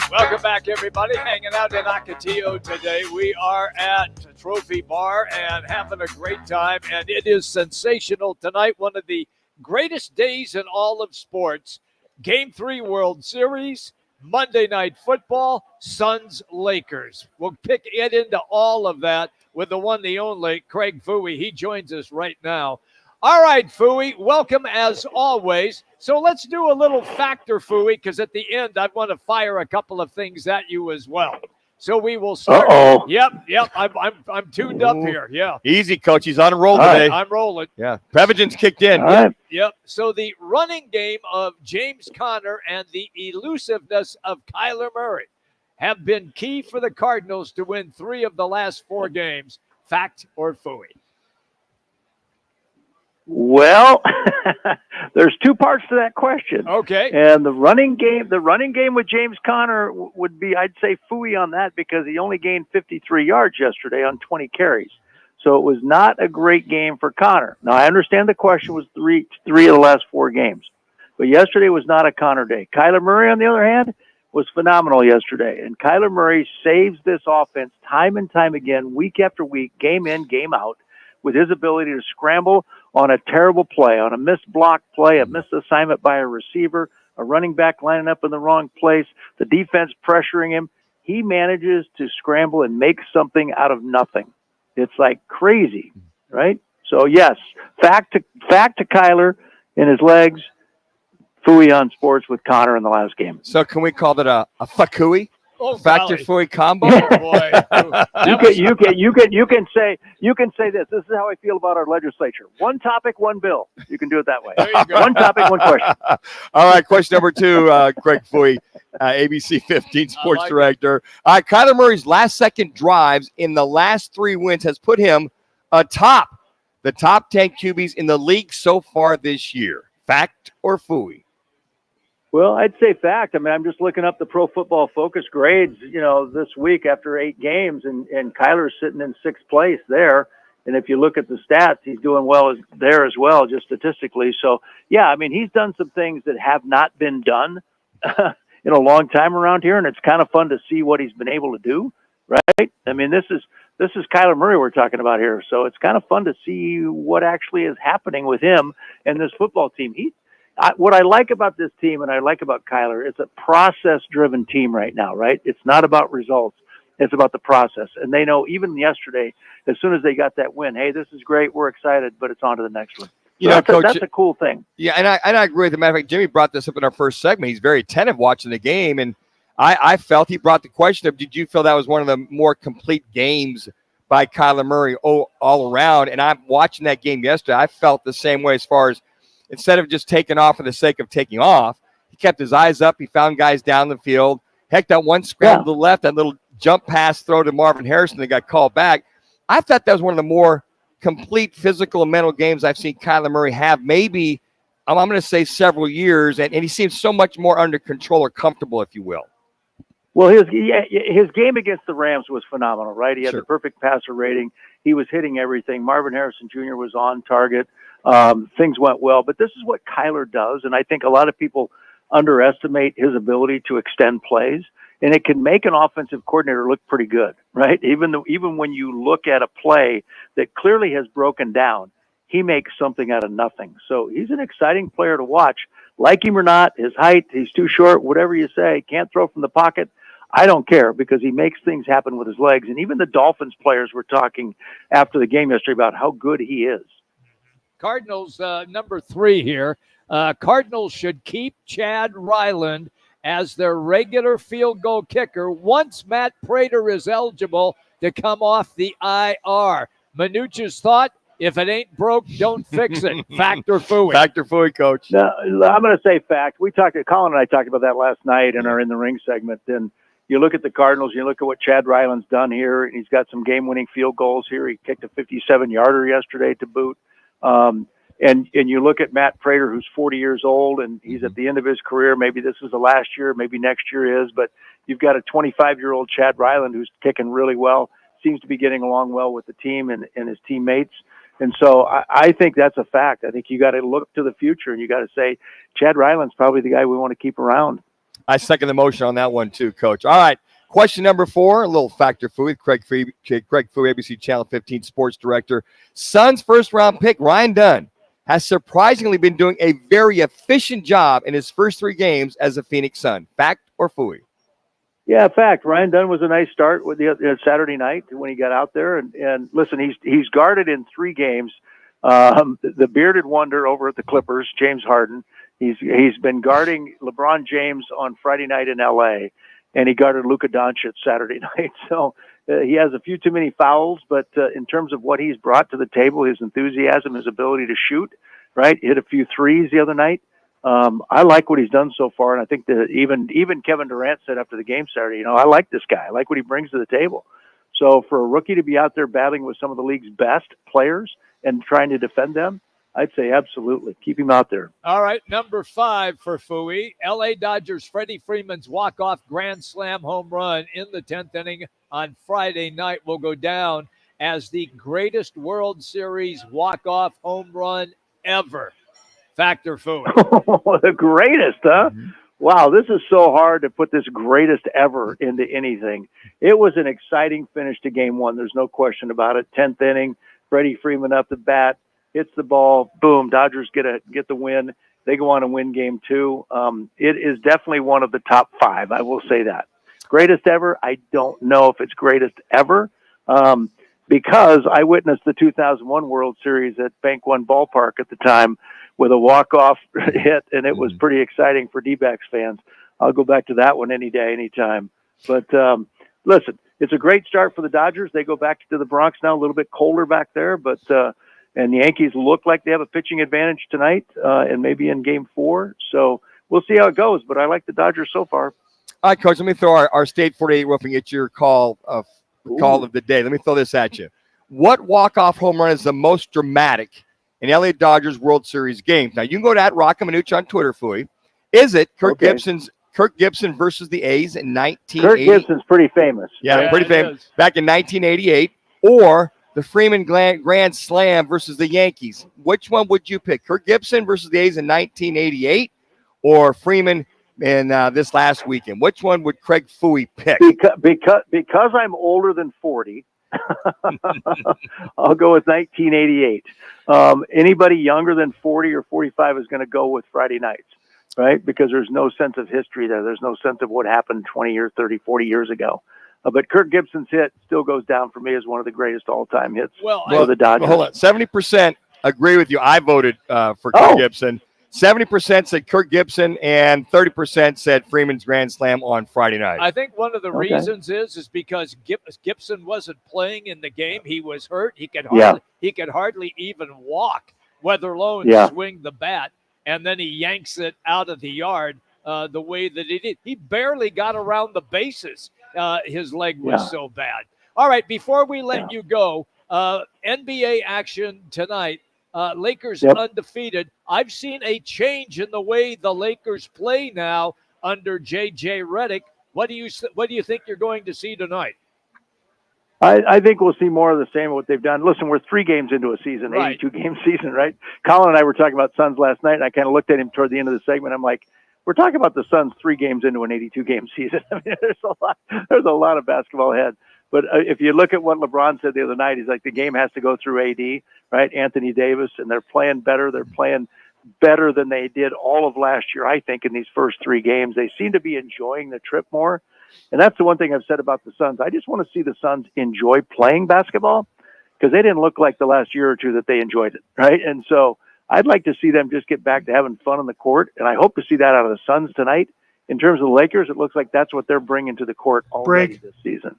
Welcome back, everybody. Hanging out in Ocotillo today. We are at Trophy Bar and having a great time. And it is sensational tonight. One of the greatest days in all of sports. Game 3 World Series, Monday Night Football, Suns-Lakers. We'll get into all of that with the one, the only, Craig Fouey. He joins us right now. All right, Fooey, welcome as always. So let's do a little factor, Fooey, because at the end I want to fire a couple of things at you as well. So we will start. Uh-oh. Yep. I'm tuned up here. Yeah. Easy, Coach. He's on a roll All today. right, I'm rolling. Yeah. Prevagen's kicked in. Yep. So the running game of James Conner and the elusiveness of Kyler Murray have been key for the Cardinals to win 3 of the last 4 games. Fact or Fooey? Well, there's 2 parts to that question. Okay. And the running game with James Conner would be, I'd say, phooey on that because he only gained 53 yards yesterday on 20 carries. So it was not a great game for Conner. Now, I understand the question was three of the last 4 games. But yesterday was not a Conner day. Kyler Murray, on the other hand, was phenomenal yesterday. And Kyler Murray saves this offense time and time again, week after week, game in, game out, with his ability to scramble on a terrible play, on a missed block play, a missed assignment by a receiver, a running back lining up in the wrong place, the defense pressuring him. He manages to scramble and make something out of nothing. It's like crazy, right? So, yes, fact to Kyler in his legs, phooey on sports with Conner in the last game. So can we call that a fakooey? Factor Fooey combo? Oh, boy. You can say this. This is how I feel about our legislature. One topic, one bill. You can do it that way. One topic, one question. All right, question number 2, Craig Fooey, ABC 15 sports director. All right, Kyler Murray's last-second drives in the last 3 wins has put him atop the top 10 QBs in the league so far this year. Fact or Fooey? Well, I'd say fact. I mean, I'm just looking up the Pro Football Focus grades, this week after 8 games, and Kyler's sitting in 6th place there. And if you look at the stats, he's doing well there as well, just statistically. So, yeah, I mean, he's done some things that have not been done in a long time around here, and it's kind of fun to see what he's been able to do, right? I mean, this is Kyler Murray we're talking about here, so it's kind of fun to see what actually is happening with him and this football team. What I like about this team and I like about Kyler, it's a process-driven team right now, right? It's not about results. It's about the process. And they know even yesterday, as soon as they got that win, hey, this is great, we're excited, but it's on to the next one. So Coach, that's a cool thing. Yeah, and I agree with the matter of fact, Jimmy brought this up in our first segment. He's very attentive watching the game, and I felt he brought the question up, did you feel that was one of the more complete games by Kyler Murray all around? And I'm watching that game yesterday. I felt the same way as far as instead of just taking off for the sake of taking off, he kept his eyes up. He found guys down the field. Heck, that one scramble to the left, that little jump pass throw to Marvin Harrison that got called back. I thought that was one of the more complete physical and mental games I've seen Kyler Murray have maybe, I'm going to say several years, and he seems so much more under control or comfortable, if you will. Well, his game against the Rams was phenomenal, right? He had the perfect passer rating. He was hitting everything. Marvin Harrison Jr. was on target. Things went well, but this is what Kyler does, and I think a lot of people underestimate his ability to extend plays, and it can make an offensive coordinator look pretty good, right? Even when you look at a play that clearly has broken down, he makes something out of nothing. So he's an exciting player to watch. Like him or not, his height, he's too short, whatever you say, can't throw from the pocket. I don't care because he makes things happen with his legs. And even the Dolphins players were talking after the game yesterday about how good he is. Cardinals, number 3 here. Cardinals should keep Chad Ryland as their regular field goal kicker once Matt Prater is eligible to come off the IR. Manuch's thought, if it ain't broke, don't fix it. Fact or Fooey? Fact or Fooey, Coach? No, I'm going to say fact. Colin and I talked about that last night in our In the Ring segment. And you look at the Cardinals, you look at what Chad Ryland's done here, and he's got some game-winning field goals here. He kicked a 57-yarder yesterday to boot. And you look at Matt Prater, who's 40 years old, and he's at the end of his career. Maybe this is the last year, maybe next year is, but you've got a 25-year-old Chad Ryland who's kicking really well, seems to be getting along well with the team and his teammates. And so I think that's a fact. I think you got to look to the future, and you got to say Chad Ryland's probably the guy we want to keep around. I second the motion on that one too, Coach. All right, question number 4, a little factor Fooey, Craig Fooey, ABC Channel 15 sports director. Suns first-round pick Ryan Dunn has surprisingly been doing a very efficient job in his first 3 games as a Phoenix Sun. Fact or Fooey? Yeah, fact. Ryan Dunn was a nice start with the Saturday night when he got out there. And listen, he's guarded in 3 games The bearded wonder over at the Clippers, James Harden. He's been guarding LeBron James on Friday night in L.A., and he guarded Luka Doncic Saturday night. So he has a few too many fouls, but in terms of what he's brought to the table, his enthusiasm, his ability to shoot, right, hit a few threes the other night. I like what he's done so far, and I think that even Kevin Durant said after the game Saturday, I like this guy. I like what he brings to the table. So for a rookie to be out there battling with some of the league's best players and trying to defend them, I'd say absolutely. Keep him out there. All right, number 5 for Fooey. L.A. Dodgers Freddie Freeman's walk-off grand slam home run in the 10th inning on Friday night will go down as the greatest World Series walk-off home run ever. Factor Fooey. The greatest, huh? Mm-hmm. Wow, this is so hard to put this greatest ever into anything. It was an exciting finish to game 1. There's no question about it. 10th inning, Freddie Freeman up the bat, hits the ball, boom, Dodgers get the win. They go on and win game 2. It is definitely one of the top 5, I will say that. Greatest ever, I don't know if it's greatest ever, because I witnessed the 2001 World Series at Bank One Ballpark at the time with a walk-off hit, and it was pretty exciting for D-backs fans. I'll go back to that one any day, anytime. But listen, it's a great start for the Dodgers. They go back to the Bronx now, a little bit colder back there, but and the Yankees look like they have a pitching advantage tonight and maybe in game 4. So we'll see how it goes, but I like the Dodgers so far. All right, Coach, let me throw our State 48 Roofing at your call of the day. Let me throw this at you. What walk-off home run is the most dramatic in LA Dodgers World Series games? Now, you can go to @Roc and Manuch on Twitter, Fooey. Is it Kirk Gibson versus the A's in 1980? Kirk Gibson's pretty famous. Yeah, pretty famous. Back in 1988. Or the Freeman Grand Slam versus the Yankees. Which one would you pick? Kirk Gibson versus the A's in 1988 or Freeman in this last weekend? Which one would Craig Fooey pick? Because I'm older than 40, I'll go with 1988. Anybody younger than 40 or 45 is going to go with Friday nights, right? Because there's no sense of history there. There's no sense of what happened 20 years, 30, 40 years ago. But Kirk Gibson's hit still goes down for me as one of the greatest all-time hits for the Dodgers. Hold on. 70% agree with you. I voted for Kirk Gibson. 70% said Kirk Gibson, and 30% said Freeman's Grand Slam on Friday night. I think one of the reasons is because Gibson wasn't playing in the game. He was hurt. He could hardly even walk, let alone swing the bat. And then he yanks it out of the yard the way that he did. He barely got around the bases. His leg was so bad. All right, before we let you go, NBA action tonight. Lakers undefeated. I've seen a change in the way the Lakers play now under J.J. Redick. What do you think you're going to see tonight? I think we'll see more of the same of what they've done. Listen, we're 3 games into a season, 82-game season, right? Colin and I were talking about Suns last night, and I kind of looked at him toward the end of the segment. I'm like, we're talking about the Suns 3 games into an 82-game season. I mean, there's a lot of basketball ahead. But if you look at what LeBron said the other night, he's like, the game has to go through AD, right? Anthony Davis, and they're playing better. They're playing better than they did all of last year, I think, in these first 3 games. They seem to be enjoying the trip more. And that's the one thing I've said about the Suns. I just want to see the Suns enjoy playing basketball because they didn't look like the last year or 2 that they enjoyed it, right? And so I'd like to see them just get back to having fun on the court, and I hope to see that out of the Suns tonight. In terms of the Lakers, it looks like that's what they're bringing to the court already this season.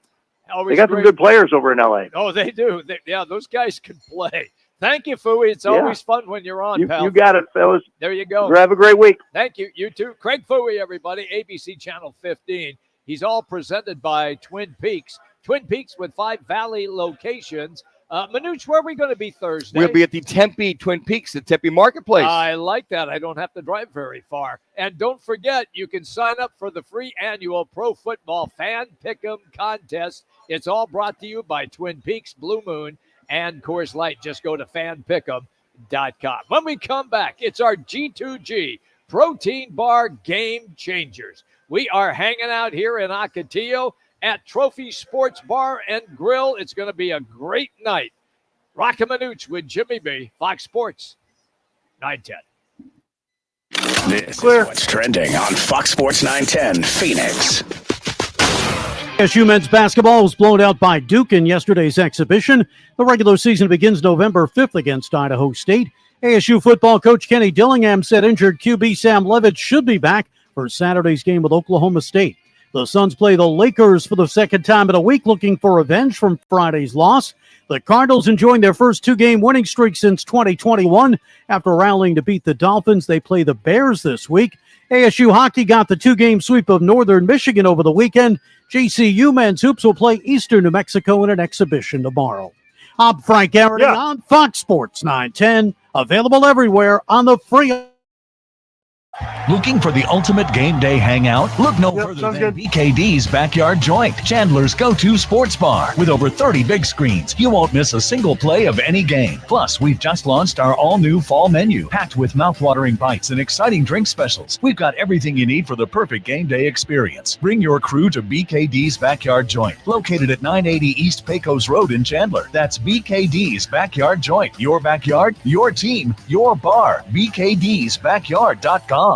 They got some good players over in L.A. Oh, they do. Those guys can play. Thank you, Fooey. It's always fun when you're on, pal. You got it, fellas. There you go. Have a great week. Thank you. You too. Craig Fooey, everybody, ABC Channel 15. He's all presented by Twin Peaks. Twin Peaks with 5 Valley locations. Manuch, where are we going to be Thursday? We'll be at the Tempe Twin Peaks, the Tempe Marketplace. I like that. I don't have to drive very far. And don't forget, you can sign up for the free annual Pro Football Fan Pick'em contest. It's all brought to you by Twin Peaks, Blue Moon, and Coors Light. Just go to fanpick'em.com. When we come back, it's our G2G Protein Bar Game Changers. We are hanging out here in Ocotillo at Trophy Sports Bar and Grill. It's going to be a great night. Roc and Manuch with Jimmy B, Fox Sports 910. This is what's trending on Fox Sports 910 Phoenix. ASU men's basketball was blown out by Duke in yesterday's exhibition. The regular season begins November 5th against Idaho State. ASU football coach Kenny Dillingham said injured QB Sam Levitt should be back for Saturday's game with Oklahoma State. The Suns play the Lakers for the second time in a week, looking for revenge from Friday's loss. The Cardinals enjoying their first two-game winning streak since 2021. After rallying to beat the Dolphins, they play the Bears this week. ASU hockey got the two-game sweep of Northern Michigan over the weekend. JCU men's hoops will play Eastern New Mexico in an exhibition tomorrow. I'm Frank Garrity on Fox Sports 910, available everywhere on the free. Looking for the ultimate game day hangout? Look no further than BKD's Backyard Joint, Chandler's go-to sports bar. With over 30 big screens, you won't miss a single play of any game. Plus, we've just launched our all-new fall menu, packed with mouth-watering bites and exciting drink specials. We've got everything you need for the perfect game day experience. Bring your crew to BKD's Backyard Joint, located at 980 East Pecos Road in Chandler. That's BKD's Backyard Joint. Your backyard, your team, your bar. BKD'sBackyard.com.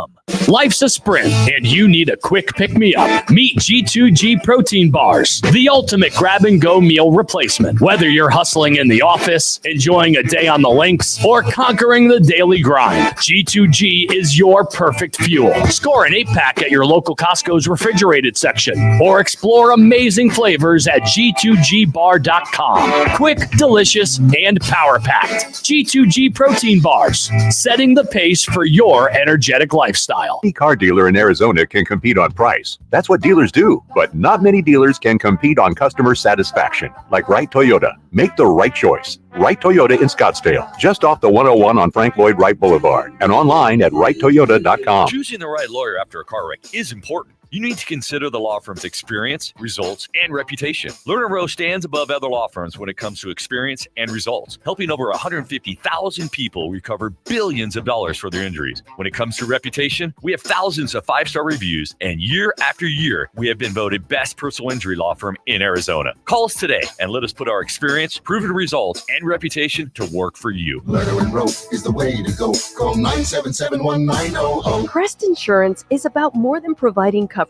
Life's a sprint, and you need a quick pick-me-up. Meet G2G Protein Bars, the ultimate grab-and-go meal replacement. Whether you're hustling in the office, enjoying a day on the links, or conquering the daily grind, G2G is your perfect fuel. Score an 8-pack at your local Costco's refrigerated section, or explore amazing flavors at G2GBar.com. Quick, delicious, and power-packed. G2G Protein Bars, setting the pace for your energetic lifestyle. Any car dealer in Arizona can compete on price. That's what dealers do. But not many dealers can compete on customer satisfaction. Like Wright Toyota. Make the right choice. Wright Toyota in Scottsdale, just off the 101 on Frank Lloyd Wright Boulevard, and online at WrightToyota.com. Choosing the right lawyer after a car wreck is important. You need to consider the law firm's experience, results, and reputation. Lerner Rowe stands above other law firms when it comes to experience and results, helping over 150,000 people recover billions of dollars for their injuries. When it comes to reputation, we have thousands of 5-star reviews, and year after year, we have been voted best personal injury law firm in Arizona. Call us today and let us put our experience, proven results, and reputation to work for you. Lerner and Rowe is the way to go. Call 977-1900. Crest Insurance is about more than providing coverage.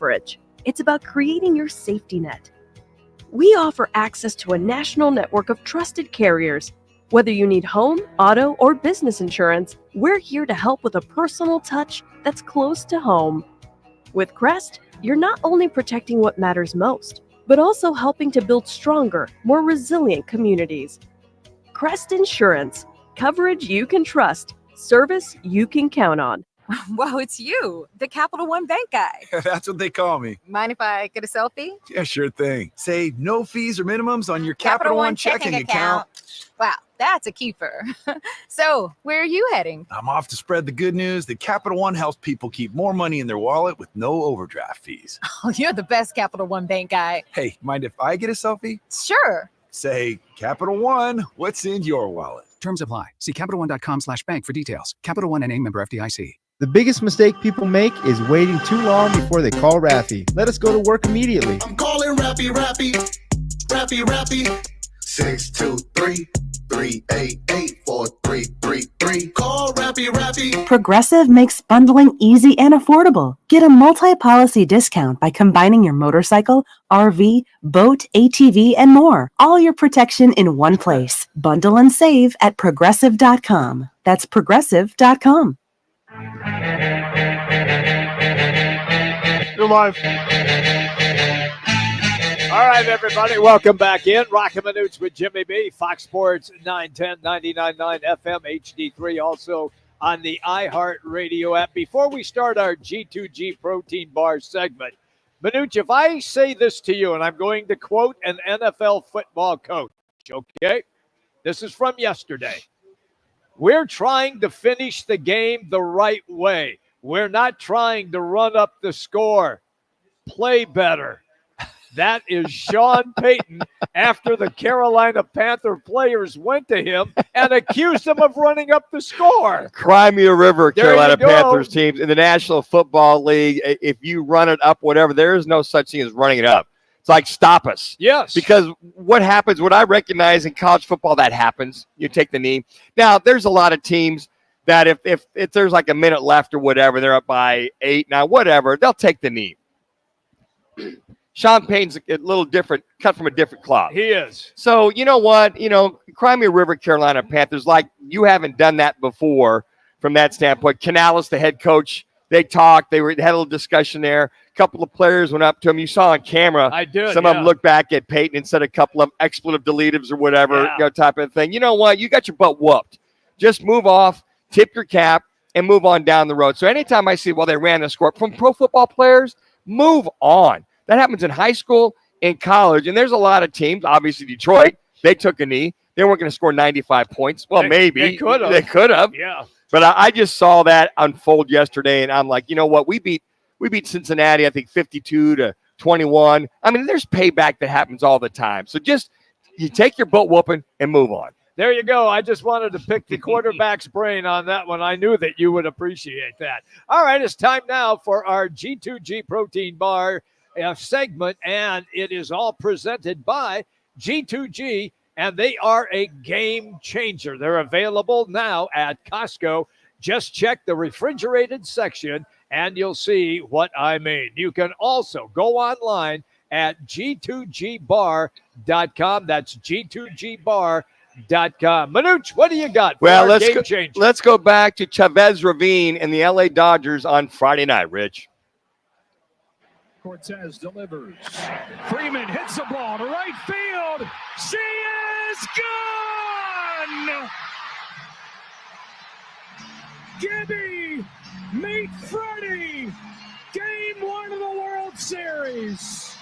It's about creating your safety net. We offer access to a national network of trusted carriers. Whether you need home, auto, or business insurance, we're here to help with a personal touch that's close to home. With Crest, you're not only protecting what matters most, but also helping to build stronger, more resilient communities. Crest Insurance, coverage you can trust, service you can count on. Wow, it's you, the Capital One Bank guy. That's what they call me. Mind if I get a selfie? Yeah, sure thing. Say no fees or minimums on your Capital One checking account. Wow, that's a keeper. So, where are you heading? I'm off to spread the good news that Capital One helps people keep more money in their wallet with no overdraft fees. Oh, you're the best Capital One Bank guy. Hey, mind if I get a selfie? Sure. Say, Capital One, what's in your wallet? Terms apply. See CapitalOne.com/bank for details. Capital One NA, member FDIC. The biggest mistake people make is waiting too long before they call Raffy. Let us go to work immediately. I'm calling Raffy. 623-388-4333. Call Raffy. Progressive makes bundling easy and affordable. Get a multi-policy discount by combining your motorcycle, RV, boat, ATV, and more. All your protection in one place. Bundle and save at Progressive.com. That's Progressive.com. You're live. All right, everybody, welcome back in. Roc and Manuch with Jimmy B, Fox Sports 910, 99.9 FM, HD3, also on the iHeart Radio app. Before we start our G2G Protein Bar segment, Manuch, if I say this to you, and I'm going to quote an NFL football coach, okay? This is from yesterday. We're trying to finish the game the right way. We're not trying to run up the score. Play better. That is Sean Payton after the Carolina Panther players went to him and accused him of running up the score. Cry me a river, There Carolina you go. Panthers teams. In the National Football League, if you run it up, whatever, there is no such thing as running it up. It's like, stop us. Yes. Because what happens, what I recognize in college football, that happens. You take the knee. Now, there's a lot of teams that if there's like a minute left or whatever, they're up by 8, now whatever, they'll take the knee. Sean Payton's a little different, cut from a different cloth. He is. So you know what? Crimea River, Carolina Panthers, like you haven't done that before from that standpoint. Canales, the head coach, they talked. They had a little discussion there. A couple of players went up to him. You saw on camera. I did. Some of them looked back at Peyton and said a couple of expletive deletives or whatever, type of thing. You know what? You got your butt whooped. Just move off, tip your cap, and move on down the road. So anytime I see, they ran the score from pro football players, move on. That happens in high school, in college, and there's a lot of teams. Obviously, Detroit, they took a knee. They weren't going to score 95 points. Well, maybe. They could have. They could have. Yeah. But I just saw that unfold yesterday, and I'm like, you know what? We beat Cincinnati, I think, 52-21. I mean, there's payback that happens all the time. So just you take your butt whooping and move on. There you go. I just wanted to pick the quarterback's brain on that one. I knew that you would appreciate that. All right, it's time now for our G2G protein bar segment, and it is all presented by G2G, and they are a game changer. They're available now at Costco. Just check the refrigerated section, and you'll see what I mean. You can also go online at G2GBar.com. That's G2GBar.com. Manuch, what do you got for our game changer? Let's go back to Chavez Ravine and the LA Dodgers on Friday night, Rich. Cortez delivers. Freeman hits the ball to right field. She is gone! Gibby, meet Freddie. Game 1 of the World Series.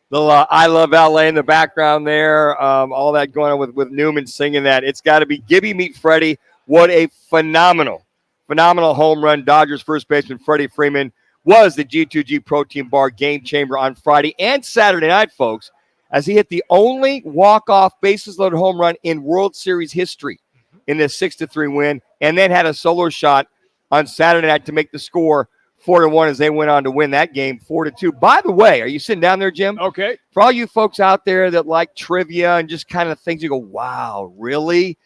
The I Love LA in the background there, all that going on with Newman singing that. It's got to be Gibby meet Freddie. What a phenomenal home run. Dodgers first baseman Freddie Freeman was the G2G Protein Bar game changer on Friday and Saturday night, folks, as he hit the only walk-off bases-loaded home run in World Series history in this 6-3 win, and then had a solo shot on Saturday night to make the score 4-1 as they went on to win that game 4-2. By the way, are you sitting down there, Jim? Okay. For all you folks out there that like trivia and just kind of things, you go, wow, really?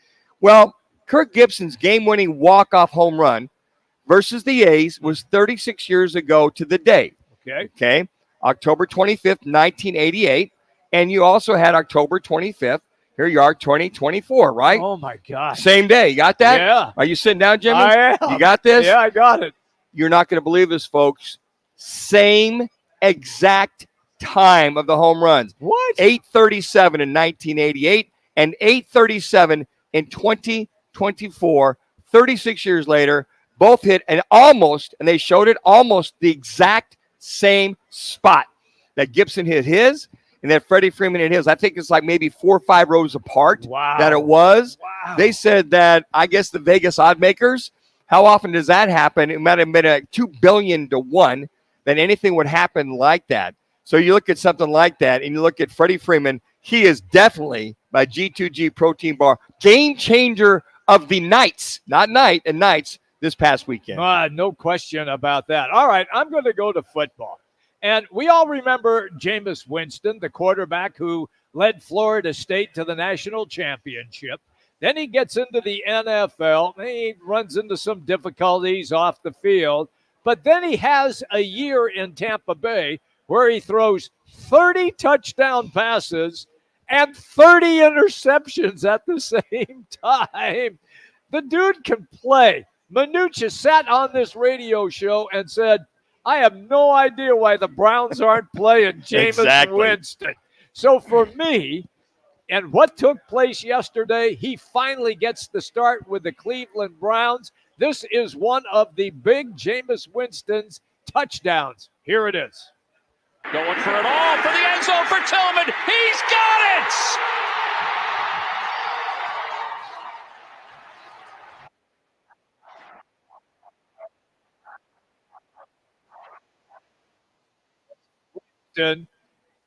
Well, Kirk Gibson's game-winning walk-off home run versus the A's was 36 years ago to the day. Okay. October 25th, 1988. And you also had October 25th. Here you are, 2024, right? Oh, my gosh. Same day. You got that? Yeah. Are you sitting down, Jimmy? I am. You got this? Yeah, I got it. You're not going to believe this, folks. Same exact time of the home runs. What? 8:37 in 1988 and 8:37 in 2024. 36 years later, both hit and they showed it almost the exact same spot that Gibson hit his and that Freddie Freeman hit his. I think it's like maybe 4 or 5 rows apart that it was. Wow. They said that, I guess, the Vegas odd makers, how often does that happen? It might have been a 2 billion to 1 that anything would happen like that. So you look at something like that and you look at Freddie Freeman, he is definitely, by G2G Protein Bar, game changer of the nights, not night and nights, this past weekend. No question about that. All right, I'm going to go to football. And we all remember Jameis Winston, the quarterback who led Florida State to the national championship. Then he gets into the NFL. He runs into some difficulties off the field. But then he has a year in Tampa Bay where he throws 30 touchdown passes and 30 interceptions at the same time. The dude can play. Manuch sat on this radio show and said, I have no idea why the Browns aren't playing Jameis Winston. So for me, and what took place yesterday, he finally gets the start with the Cleveland Browns. This is one of the big Jameis Winston's touchdowns. Here it is. Going for it all for the end zone for Tillman. He's got it! Winston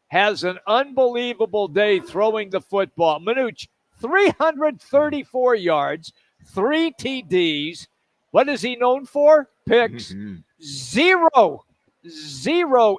has an unbelievable day throwing the football. Manuch, 334 yards, 3 TDs. What is he known for? Picks. Zero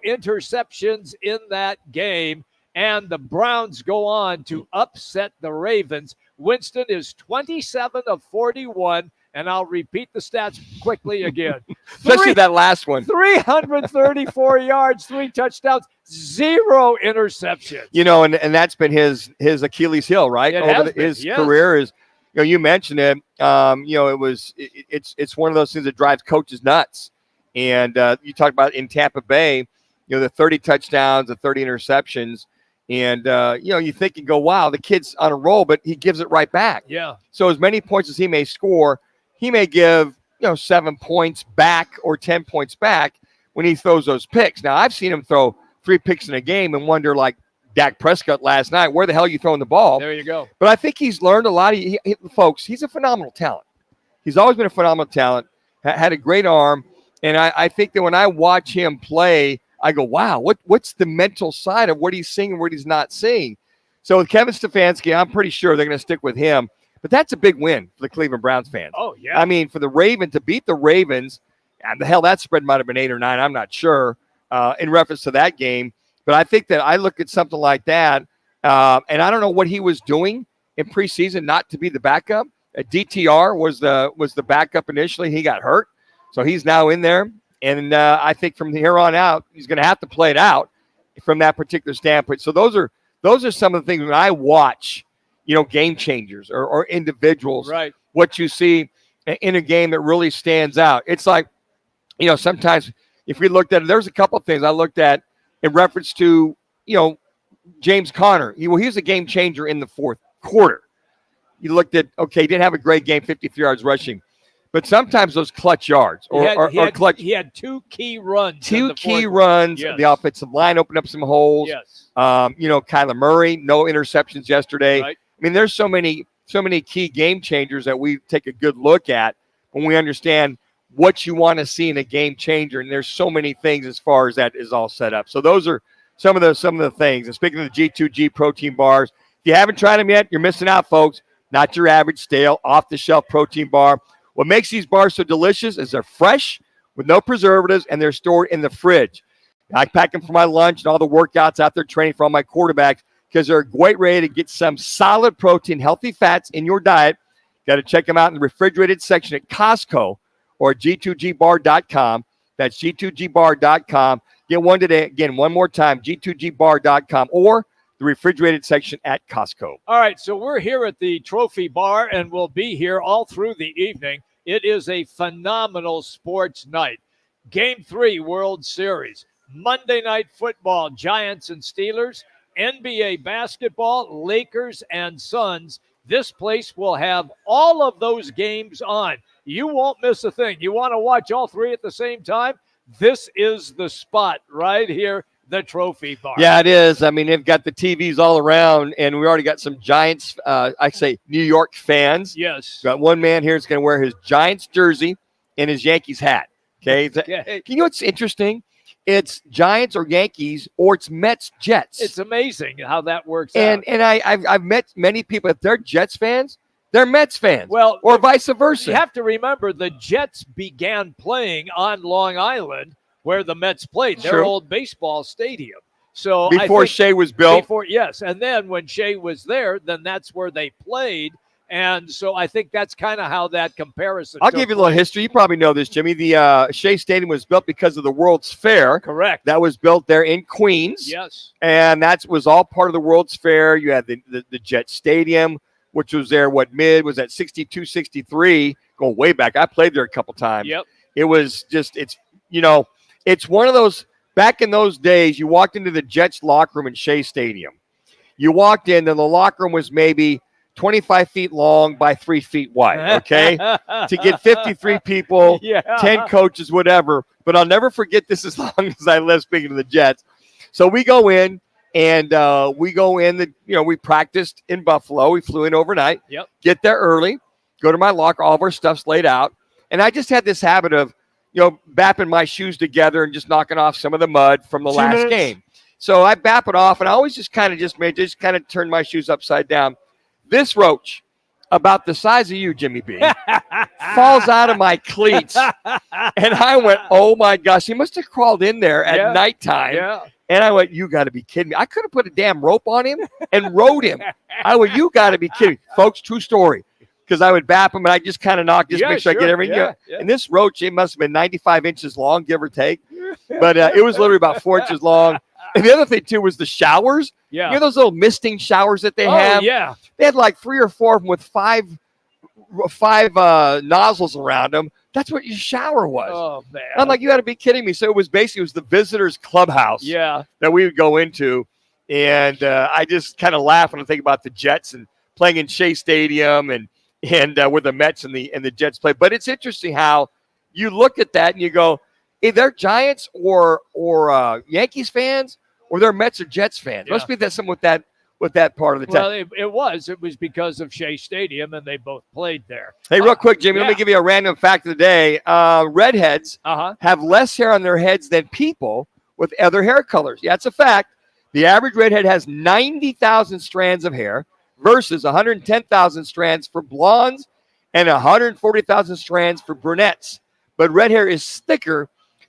interceptions in that game. And the Browns go on to upset the Ravens. Winston is 27 of 41, and I'll repeat the stats quickly again. Especially that last one. 334 yards, 3 touchdowns, 0 interceptions. You know, and that's been his Achilles heel, right? His career is, you know, you mentioned it. You know, it's one of those things that drives coaches nuts. And you talked about in Tampa Bay, you know, the 30 touchdowns, the 30 interceptions. And, you know, you think and go, wow, the kid's on a roll, but he gives it right back. Yeah. So as many points as he may score, he may give, 7 points back or 10 points back when he throws those picks. Now, I've seen him throw 3 picks in a game and wonder, like Dak Prescott last night, where the hell are you throwing the ball? There you go. But I think he's learned a lot. Folks, he's a phenomenal talent. He's always been a phenomenal talent, had a great arm. And I think that when I watch him play, I go, wow, what's the mental side of what he's seeing and what he's not seeing? So with Kevin Stefanski, I'm pretty sure they're going to stick with him. But that's a big win for the Cleveland Browns fans. Oh, yeah. I mean, for the Ravens to beat the Ravens, and the hell, that spread might have been 8 or 9. I'm not sure in reference to that game. But I think that I look at something like that, and I don't know what he was doing in preseason not to be the backup. DTR was the backup initially. He got hurt, so he's now in there. And I think from here on out, he's going to have to play it out from that particular standpoint. So those are some of the things when I watch, game changers or individuals, right? What you see in a game that really stands out. It's like, sometimes if we looked at it, there's a couple of things I looked at in reference to, James Conner. He was a game changer in the fourth quarter. You looked at, he didn't have a great game, 53 yards rushing. But sometimes those clutch yards clutch. He had 2 key runs. Yes. The offensive line opened up some holes. Yes. Kyler Murray, no interceptions yesterday. Right. I mean, there's so many key game changers that we take a good look at when we understand what you want to see in a game changer. And there's so many things as far as that is all set up. So those are some of the things. And speaking of the G2G protein bars, if you haven't tried them yet, you're missing out, folks. Not your average stale, off-the-shelf protein bar. What makes these bars so delicious is they're fresh with no preservatives, and they're stored in the fridge. I pack them for my lunch and all the workouts out there training for all my quarterbacks because they're a great way to get some solid protein, healthy fats in your diet. Got to check them out in the refrigerated section at Costco or G2GBar.com. That's G2GBar.com. Get one today. Again, one more time, G2GBar.com or the refrigerated section at Costco. All right, so we're here at the Trophy Bar, and we'll be here all through the evening. It is a phenomenal sports night. Game 3, World Series. Monday Night Football, Giants and Steelers. NBA basketball, Lakers and Suns. This place will have all of those games on. You won't miss a thing. You want to watch all 3 at the same time? This is the spot right here, the Trophy Bar. Yeah, it is. I mean, they've got the TVs all around, and we already got some Giants, New York fans. Yes. Got one man here that's going to wear his Giants jersey and his Yankees hat. Okay. You know what's interesting? It's Giants or Yankees, or it's Mets Jets. It's amazing how that works out. And I've met many people. If they're Jets fans, they're Mets fans. Well, or vice versa. You have to remember the Jets began playing on Long Island, where the Mets played, their old baseball stadium. So before Shea was built. Yes, and then when Shea was there, then that's where they played. And so I think that's kind of how that comparison. I'll give you a little history. You probably know this, Jimmy. The Shea Stadium was built because of the World's Fair. Correct. That was built there in Queens. Yes. And that was all part of the World's Fair. You had the Jet Stadium, which was there, was that 62, 63, going way back. I played there a couple times. Yep. It was just, it's one of those, back in those days, you walked into the Jets locker room in Shea Stadium. You walked in, and the locker room was maybe 25 feet long by 3 feet wide, okay? To get 53 people, 10 coaches, whatever. But I'll never forget this as long as I live, speaking of the Jets. So we go in, and we practiced in Buffalo. We flew in overnight. Yep. Get there early, go to my locker. All of our stuff's laid out. And I just had this habit of, bapping my shoes together and just knocking off some of the mud from the last game. So I bap it off, and I always just kind of turn my shoes upside down. This roach, about the size of you, Jimmy B, falls out of my cleats. And I went, oh, my gosh. He must have crawled in there at nighttime. Yeah. And I went, you got to be kidding me. I could have put a damn rope on him and rode him. I went, you got to be kidding me. Folks, true story. because I would bap them and I just kind of knock, just make sure I get everything. Yeah. And this roach, it must have been 95 inches long, give or take. But it was literally about 4 inches long. And the other thing, too, was the showers. Yeah. You know those little misting showers that they have? Yeah. They had like 3 or 4 of them with five nozzles around them. That's what your shower was. Oh, man. I'm like, you got to be kidding me. So it was the visitors clubhouse that we would go into. And I just kind of laugh when I think about the Jets and playing in Shea Stadium and where the Mets and the Jets play. But it's interesting how you look at that and you go, hey, they're Giants or Yankees fans, or they're Mets or Jets fans. Yeah. Must be that something with that part of the town. Well, it was because of Shea Stadium, and they both played there. Hey, real quick, Jimmy, let me give you a random fact of the day. Redheads have less hair on their heads than people with other hair colors. Yeah, it's a fact. The average redhead has 90,000 strands of hair versus 110,000 strands for blondes and 140,000 strands for brunettes. But red hair is thicker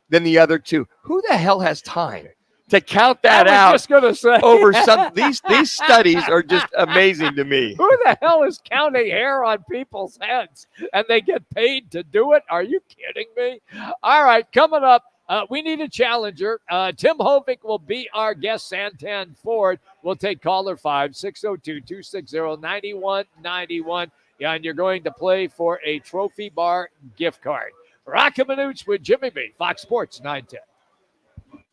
than the other two. Who the hell has time to count that out? I was just going to say. Over some these studies are just amazing to me. Who the hell is counting hair on people's heads and they get paid to do it? Are you kidding me? All right, coming up, we need a challenger. Tim Hovick will be our guest. Santan Ford will take caller 5-602-260-9191. Yeah, and you're going to play for a Trophy Bar gift card. Roc and Manuch with Jimmy B. Fox Sports 910.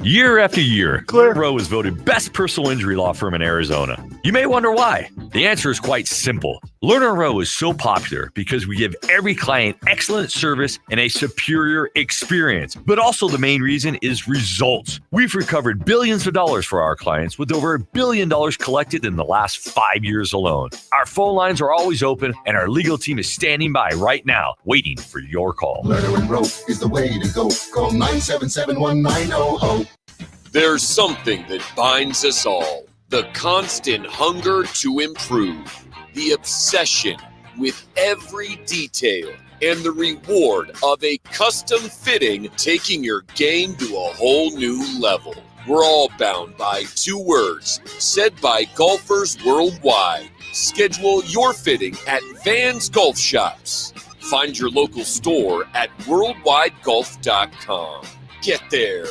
Year after year, Lerner & Rowe is voted best personal injury law firm in Arizona. You may wonder why. The answer is quite simple. Lerner & Rowe is so popular because we give every client excellent service and a superior experience. But also the main reason is results. We've recovered billions of dollars for our clients with over $1 billion collected in the last 5 years alone. Our phone lines are always open and our legal team is standing by right now, waiting for your call. Lerner & Rowe is the way to go. Call 977-1900. There's something that binds us all. The constant hunger to improve. The obsession with every detail. And the reward of a custom fitting taking your game to a whole new level. We're all bound by 2 words said by golfers worldwide. Schedule your fitting at Vans Golf Shops. Find your local store at worldwidegolf.com. Get there.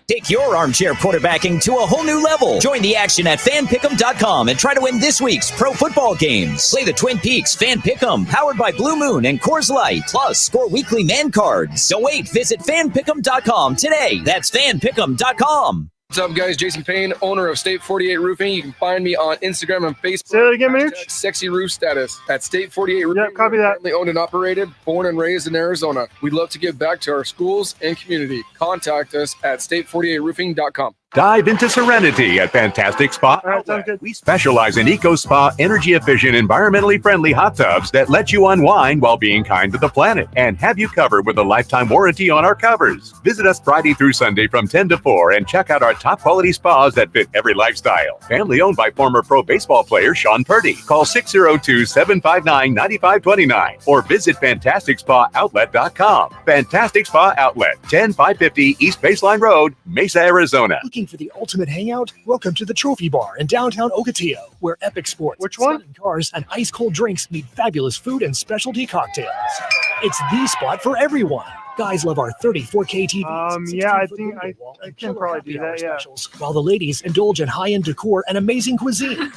Take your armchair quarterbacking to a whole new level. Join the action at fanpick'em.com and try to win this week's pro football games. Play the Twin Peaks Fan Pick'em, powered by Blue Moon and Coors Light. Plus, score weekly man cards. Don't wait. Visit fanpick'em.com today. That's fanpick'em.com. What's up, guys? Jason Payne, owner of State 48 Roofing. You can find me on Instagram and Facebook. Say that again, Manuch. Sexy Roof Status at State 48 Roofing. Yeah, copy that. Family owned and operated, born and raised in Arizona. We'd love to give back to our schools and community. Contact us at state48roofing.com. Dive into serenity at Fantastic Spa Outlet. We specialize in Eco Spa, energy-efficient, environmentally friendly hot tubs that let you unwind while being kind to the planet and have you covered with a lifetime warranty on our covers. Visit us Friday through Sunday from 10 to 4 and check out our top-quality spas that fit every lifestyle. Family owned by former pro baseball player Sean Purdy. Call 602-759-9529 or visit FantasticSpaOutlet.com. Fantastic Spa Outlet, 10550 East Baseline Road, Mesa, Arizona. Looking for the ultimate hangout? Welcome to the Trophy Bar in downtown Ocotillo, where epic sports, stunning cars, and ice-cold drinks meet fabulous food and specialty cocktails. It's the spot for everyone. Guys love our 34K TVs. Yeah, I think I can probably do that, yeah. Specials, while the ladies indulge in high-end decor and amazing cuisine.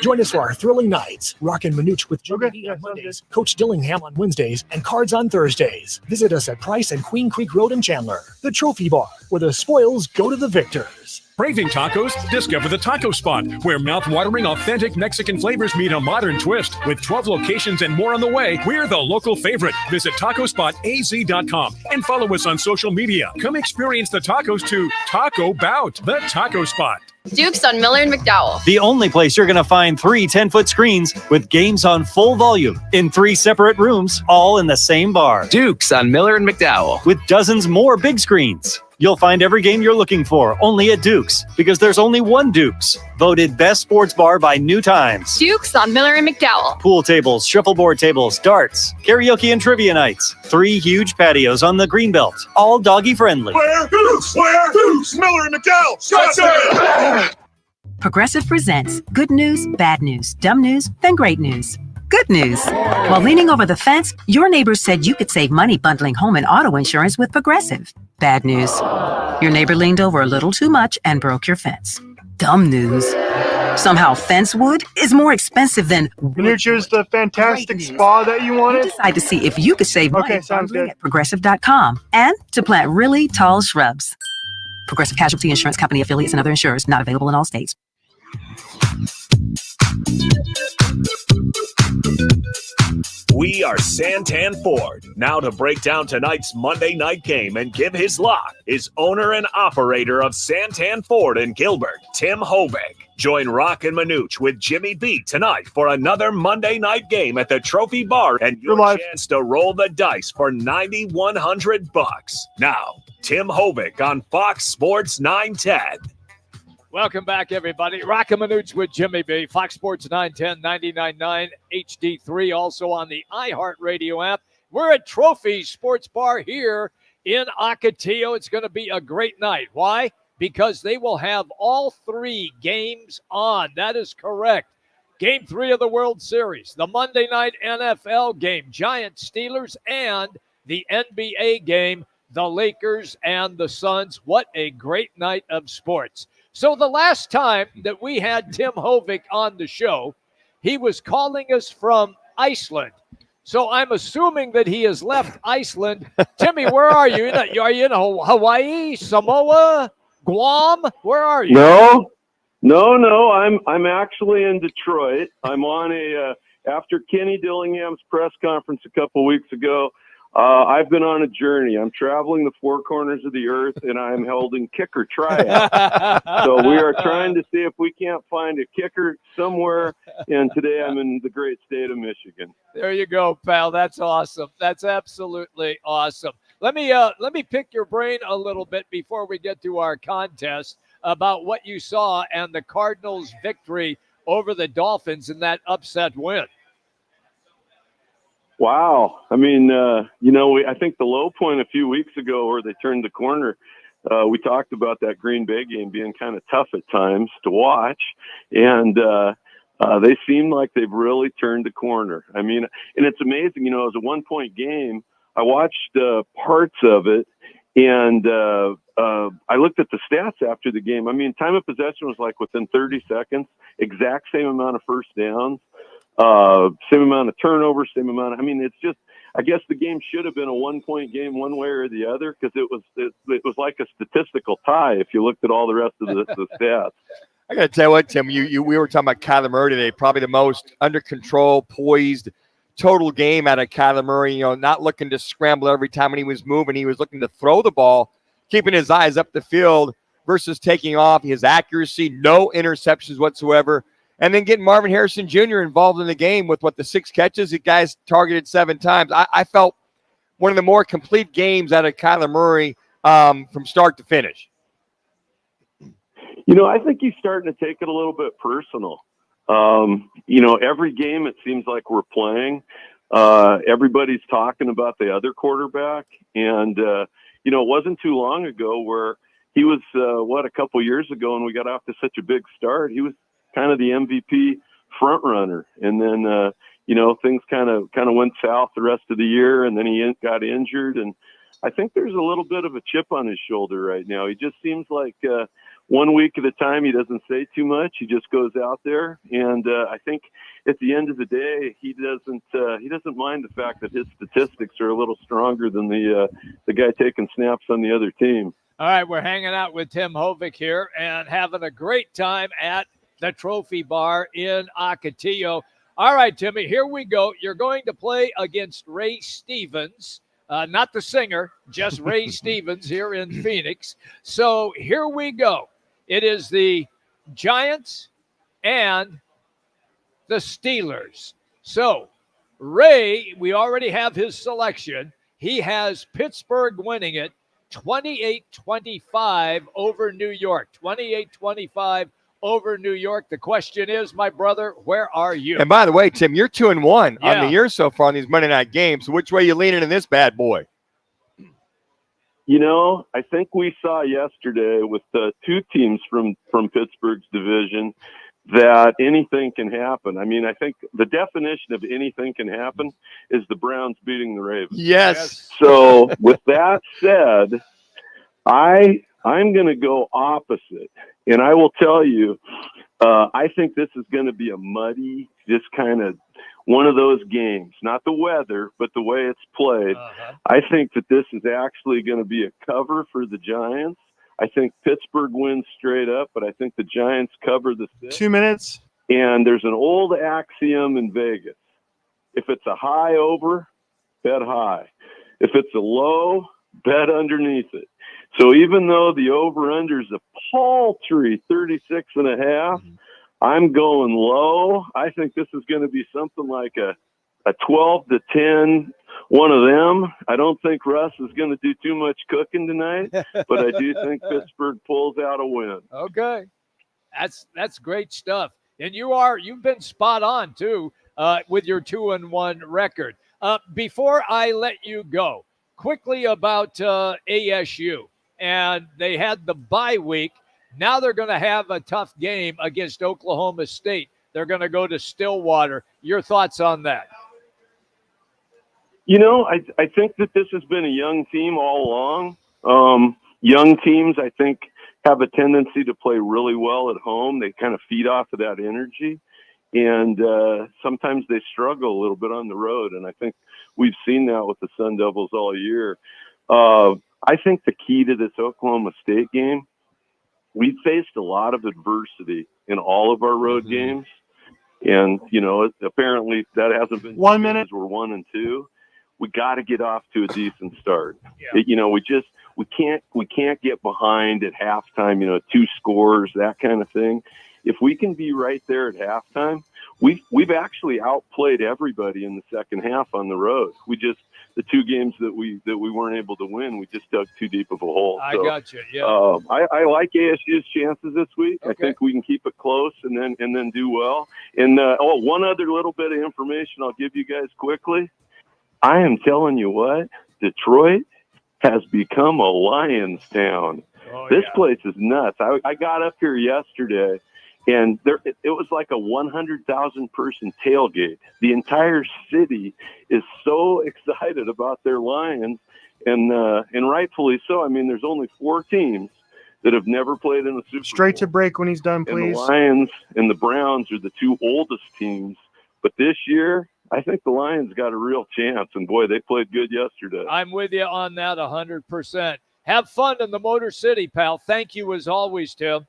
Join us for our thrilling nights. Roc and Manuch with Jimmy B on Mondays, Coach Dillingham on Wednesdays, and Cards on Thursdays. Visit us at Price and Queen Creek Road in Chandler. The Trophy Bar, where the spoils go to the victors. Craving tacos? Discover the Taco Spot, where mouth-watering, authentic Mexican flavors meet a modern twist. With 12 locations and more on the way, we're the local favorite. Visit TacoSpotAZ.com and follow us on social media. Come experience the tacos to Taco Bout, the Taco Spot. Dukes on Miller and McDowell. The only place you're going to find 3 10-foot screens with games on full volume in 3 separate rooms, all in the same bar. Dukes on Miller and McDowell. With dozens more big screens. You'll find every game you're looking for only at Dukes, because there's only one Dukes. Voted best sports bar by New Times. Dukes on Miller and McDowell. Pool tables, shuffleboard tables, darts, karaoke and trivia nights. 3 huge patios on the Greenbelt, all doggy friendly. Where Dukes? Where Dukes? Miller and McDowell. Scottsdale. Progressive presents Good News, Bad News, Dumb News, then Great News. Good news. While leaning over the fence, your neighbor said you could save money bundling home and auto insurance with Progressive. Bad news. Your neighbor leaned over a little too much and broke your fence. Dumb news. Somehow fence wood is more expensive than Manuch is the fantastic spa that you wanted. Decide to see if you could save money sounds bundling good. at Progressive.com and to plant really tall shrubs. Progressive Casualty Insurance Company affiliates and other insurers not available in all states. We are Santan Ford. Now to break down tonight's Monday night game and give his lock is owner and operator of Santan Ford in Gilbert, Tim Hobeck. Join Roc and Manuch with Jimmy B tonight for another Monday night game at the Trophy Bar and your chance to roll the dice for $9,100. Now, Tim Hobeck on Fox Sports 910. Welcome back, everybody. Roc and Manuch with Jimmy B. Fox Sports 910, 99.9 HD3, also on the iHeartRadio app. We're at Trophy Sports Bar here in Ocotillo. It's going to be a great night. Why? Because they will have all three games on. That is correct. Game 3 of the World Series, the Monday night NFL game, Giants, Steelers, and the NBA game, the Lakers and the Suns. What a great night of sports. So the last time that we had Tim Hobeck on the show, he was calling us from Iceland. So I'm assuming that he has left Iceland. Timmy, where are you? Are you in Hawaii, Samoa, Guam? Where are you? No. I'm actually in Detroit. I'm on after Kenny Dillingham's press conference a couple weeks ago. I've been on a journey. I'm traveling the four corners of the earth, and I'm holding kicker tryouts. So we are trying to see if we can't find a kicker somewhere. And today I'm in the great state of Michigan. There you go, pal. That's awesome. That's absolutely awesome. Let me pick your brain a little bit before we get to our contest about what you saw and the Cardinals' victory over the Dolphins in that upset win. Wow. I mean, I think the low point a few weeks ago where they turned the corner, we talked about that Green Bay game being kind of tough at times to watch. And they seem like they've really turned the corner. I mean, and it's amazing, it was a 1-point game. I watched parts of it, and I looked at the stats after the game. I mean, time of possession was like within 30 seconds, exact same amount of first downs. Same amount of turnovers, it's just, I guess the game should have been a 1-point game one way or the other, because it was like a statistical tie if you looked at all the rest of the stats. I got to tell you what, Tim, we were talking about Kyler Murray today, probably the most under control, poised, total game out of Kyler Murray, not looking to scramble every time when he was moving. He was looking to throw the ball, keeping his eyes up the field versus taking off. His accuracy, no interceptions whatsoever. And then getting Marvin Harrison Jr. involved in the game with the 6 catches. The guy's targeted 7 times. I felt one of the more complete games out of Kyler Murray from start to finish. I think he's starting to take it a little bit personal. Every game it seems like we're playing. Everybody's talking about the other quarterback. And, it wasn't too long ago where he was, a couple years ago, and we got off to such a big start. He was kind of the MVP front runner. And then, things kind of went south the rest of the year, and then he got injured. And I think there's a little bit of a chip on his shoulder right now. He just seems like 1 week at a time, he doesn't say too much. He just goes out there. And I think at the end of the day, he doesn't mind the fact that his statistics are a little stronger than the guy taking snaps on the other team. All right, we're hanging out with Tim Hobeck here and having a great time at the Trophy Bar in Ocotillo. All right, Timmy, here we go. You're going to play against Ray Stevens, not the singer, just Ray Stevens here in Phoenix. So here we go. It is the Giants and the Steelers. So Ray, we already have his selection. He has Pittsburgh winning it 28-25 over New York. 28-25 over New York. The question is, my brother, where are you? And by the way, Tim, you're 2-1 on the year so far on these Monday night games. So which way are you leaning in this bad boy? I think we saw yesterday with the 2 teams from Pittsburgh's division that anything can happen. I mean, I think the definition of anything can happen is the Browns beating the Ravens. Yes. So with that said, I'm going to go opposite. And I will tell you, I think this is going to be a muddy, just kind of one of those games, not the weather, but the way it's played. I think that this is actually going to be a cover for the Giants. I think Pittsburgh wins straight up, but I think the Giants cover the 6. 2 minutes. And there's an old axiom in Vegas. If it's a high over, bet high. If it's a low, bet underneath it. So even though the over-under is a paltry 36.5, I'm going low. I think this is going to be something like a 12-10, one of them. I don't think Russ is going to do too much cooking tonight, but I do think Pittsburgh pulls out a win. Okay. That's great stuff. And you've been spot on too with your 2-1 record. Before I let you go, quickly about ASU. And they had the bye week. Now they're going to have a tough game against Oklahoma State. They're going to go to Stillwater. Your thoughts on that? You know, I think that this has been a young team all along. Young teams, I think, have a tendency to play really well at home. They kind of feed off of that energy. And sometimes they struggle a little bit on the road. And I think we've seen that with the Sun Devils all year. I think the key to this Oklahoma State game, we've faced a lot of adversity in all of our road games. And, you know, apparently that hasn't been 1 minute. We're 1-2. We got to get off to a decent start. You know, we can't get behind at halftime, you know, 2 scores, that kind of thing. If we can be right there at halftime, we've actually outplayed everybody in the second half on the road. The 2 games that we weren't able to win, we just dug too deep of a hole. I got you. Yeah. I like ASU's chances this week. Okay. I think we can keep it close and then do well. And one other little bit of information I'll give you guys quickly. I am telling you what, Detroit has become a Lions town. This place is nuts. I got up here yesterday, and it was like a 100,000 person tailgate. The entire city is so excited about their Lions, and rightfully so. I mean, there's only 4 teams that have never played in a Super Bowl. Straight to break when he's done, please. And the Lions and the Browns are the 2 oldest teams. But this year, I think the Lions got a real chance, and boy, they played good yesterday. I'm with you on that 100%. Have fun in the Motor City, pal. Thank you as always, Tim.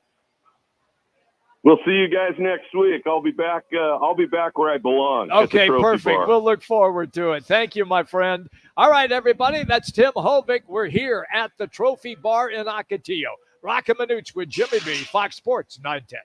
We'll see you guys next week. I'll be back where I belong. Okay, perfect. Bar. We'll look forward to it. Thank you, my friend. All right, everybody, that's Tim Hovick. We're here at the Trophy Bar in Ocotillo. Roc and Manuch with Jimmy B, Fox Sports 910.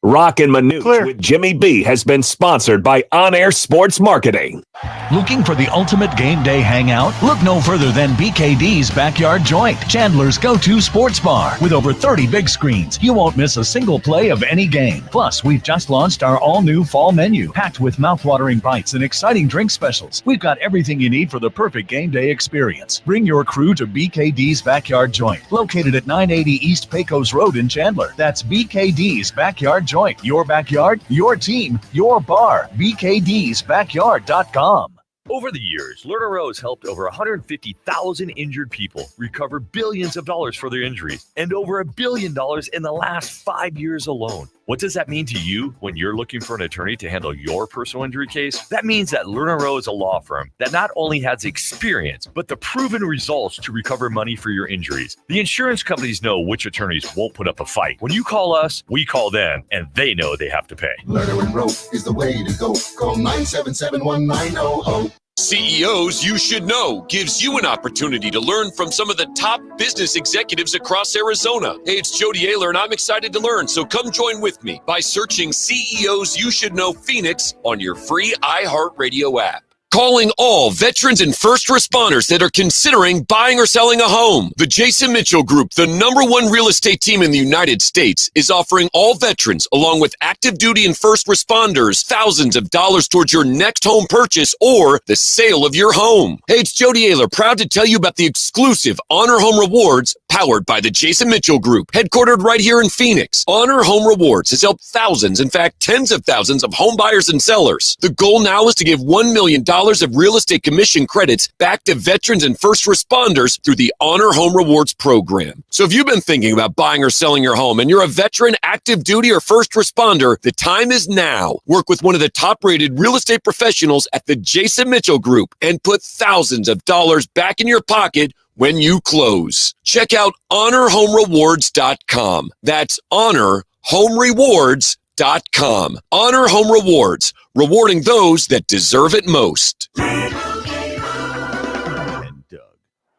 Roc and Manuch with Jimmy B has been sponsored by On Air Sports Marketing. Looking for the ultimate game day hangout? Look no further than BKD's Backyard Joint, Chandler's go-to sports bar. With over 30 big screens, you won't miss a single play of any game. Plus, we've just launched our all-new fall menu, packed with mouth-watering bites and exciting drink specials. We've got everything you need for the perfect game day experience. Bring your crew to BKD's Backyard Joint, located at 980 East Pecos Road in Chandler. That's BKD's Backyard Joint. Your backyard, your team, your bar. BKDsBackyard.com. Over the years, Lerner Rowe has helped over 150,000 injured people recover billions of dollars for their injuries and over $1 billion in the last 5 years alone. What does that mean to you when you're looking for an attorney to handle your personal injury case? That means that Lerner Rowe is a law firm that not only has experience, but the proven results to recover money for your injuries. The insurance companies know which attorneys won't put up a fight. When you call us, we call them, and they know they have to pay. Lerner and Rowe is the way to go. Call 977-1900. CEOs You Should Know gives you an opportunity to learn from some of the top business executives across Arizona. Hey, it's Jody Ayler, and I'm excited to learn, so come join with me by searching CEOs You Should Know Phoenix on your free iHeartRadio app. Calling all veterans and first responders that are considering buying or selling a home. The Jason Mitchell Group, the #1 real estate team in the United States, is offering all veterans, along with active duty and first responders, thousands of dollars towards your next home purchase or the sale of your home. Hey, it's Jody Ayler, proud to tell you about the exclusive Honor Home Rewards Powered by the Jason Mitchell Group, headquartered right here in Phoenix, Honor Home Rewards has helped thousands, in fact, tens of thousands of home buyers and sellers. The goal now is to give $1 million of real estate commission credits back to veterans and first responders through the Honor Home Rewards program. So if you've been thinking about buying or selling your home and you're a veteran, active duty, or first responder, the time is now. Work with one of the top-rated real estate professionals at the Jason Mitchell Group and put thousands of dollars back in your pocket when you close. Check out honorhomerewards.com. That's honorhomerewards.com. Honor Home Rewards, rewarding those that deserve it most.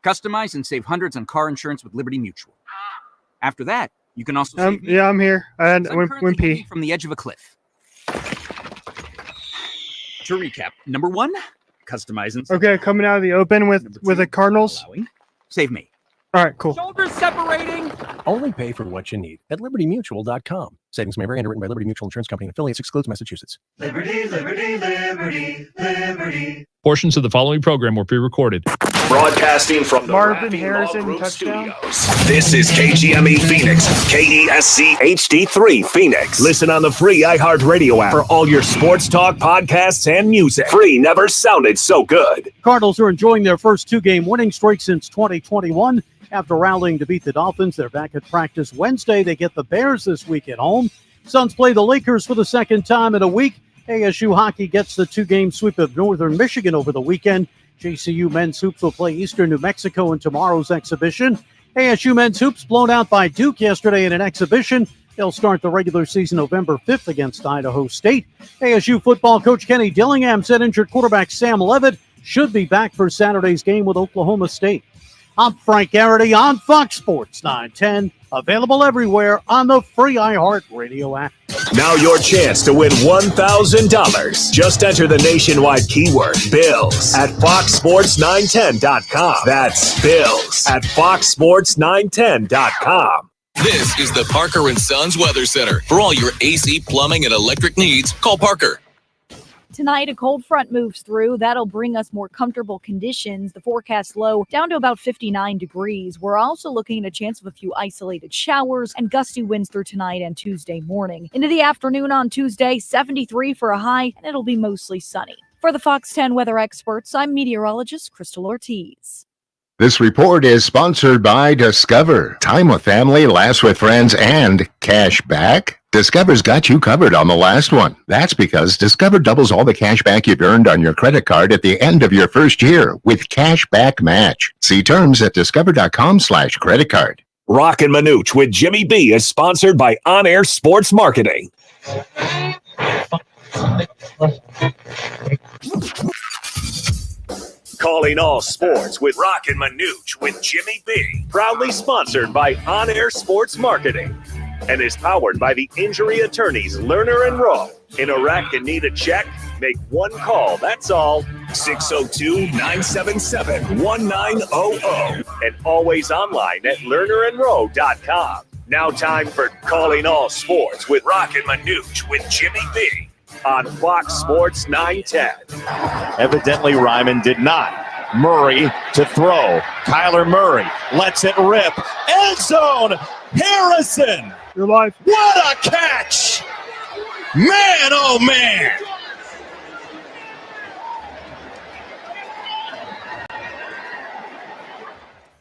Customize and save hundreds on car insurance with Liberty Mutual. After that, you can also save yeah, I'm here. And Wimpy from the edge of a cliff. To recap, number 1, customize and okay, coming out of the open with the Cardinals. Save me. All right, cool. Shoulders separating. Only pay for what you need at LibertyMutual.com. Savings may vary. Underwritten by Liberty Mutual Insurance Company and affiliates. Excludes Massachusetts. Liberty, liberty, liberty, liberty. Portions of the following program were pre-recorded. Broadcasting from the Marvin Raffy Harrison Law Group touchdown. Studios. This is KGME Phoenix, KESC HD3 Phoenix. Listen on the free iHeartRadio app for all your sports talk, podcasts, and music. Free never sounded so good. Cardinals are enjoying their first 2-game winning streak since 2021. After rallying to beat the Dolphins, they're back at practice Wednesday. They get the Bears this week at home. Suns play the Lakers for the second time in a week. ASU hockey gets the 2-game sweep of Northern Michigan over the weekend. JCU men's hoops will play Eastern New Mexico in tomorrow's exhibition. ASU men's hoops blown out by Duke yesterday in an exhibition. They'll start the regular season November 5th against Idaho State. ASU football coach Kenny Dillingham said injured quarterback Sam Levitt should be back for Saturday's game with Oklahoma State. I'm Frank Garrity on Fox Sports 910, available everywhere on the free iHeartRadio app. Now your chance to win $1,000. Just enter the nationwide keyword BILLS at foxsports910.com. That's BILLS at foxsports910.com. This is the Parker & Sons Weather Center. For all your AC, plumbing, and electric needs, call Parker. Tonight, a cold front moves through. That'll bring us more comfortable conditions. The forecast low down to about 59 degrees. We're also looking at a chance of a few isolated showers and gusty winds through tonight and Tuesday morning. Into the afternoon on Tuesday, 73 for a high, and it'll be mostly sunny. For the Fox 10 weather experts, I'm meteorologist Crystal Ortiz. This report is sponsored by Discover. Time with family, laughs with friends, and cash back. Discover's got you covered on the last one. That's because Discover doubles all the cash back you've earned on your credit card at the end of your first year with cash back match. See terms at discover.com/credit card. Roc and Manuch with Jimmy B is sponsored by On Air Sports Marketing. Calling all sports with Roc and Manuch with Jimmy B. Proudly sponsored by On Air Sports Marketing. And is powered by the injury attorneys Lerner and Rowe. In Iraq and need a check? Make one call, that's all. 602-977-1900. And always online at lernerandrowe.com. Now time for Calling All Sports with Roc and Manuch with Jimmy B on Fox Sports 910. Evidently, Ryman did not. Murray to throw. Kyler Murray lets it rip. End zone. Harrison. You're live. What a catch. Man, oh, man.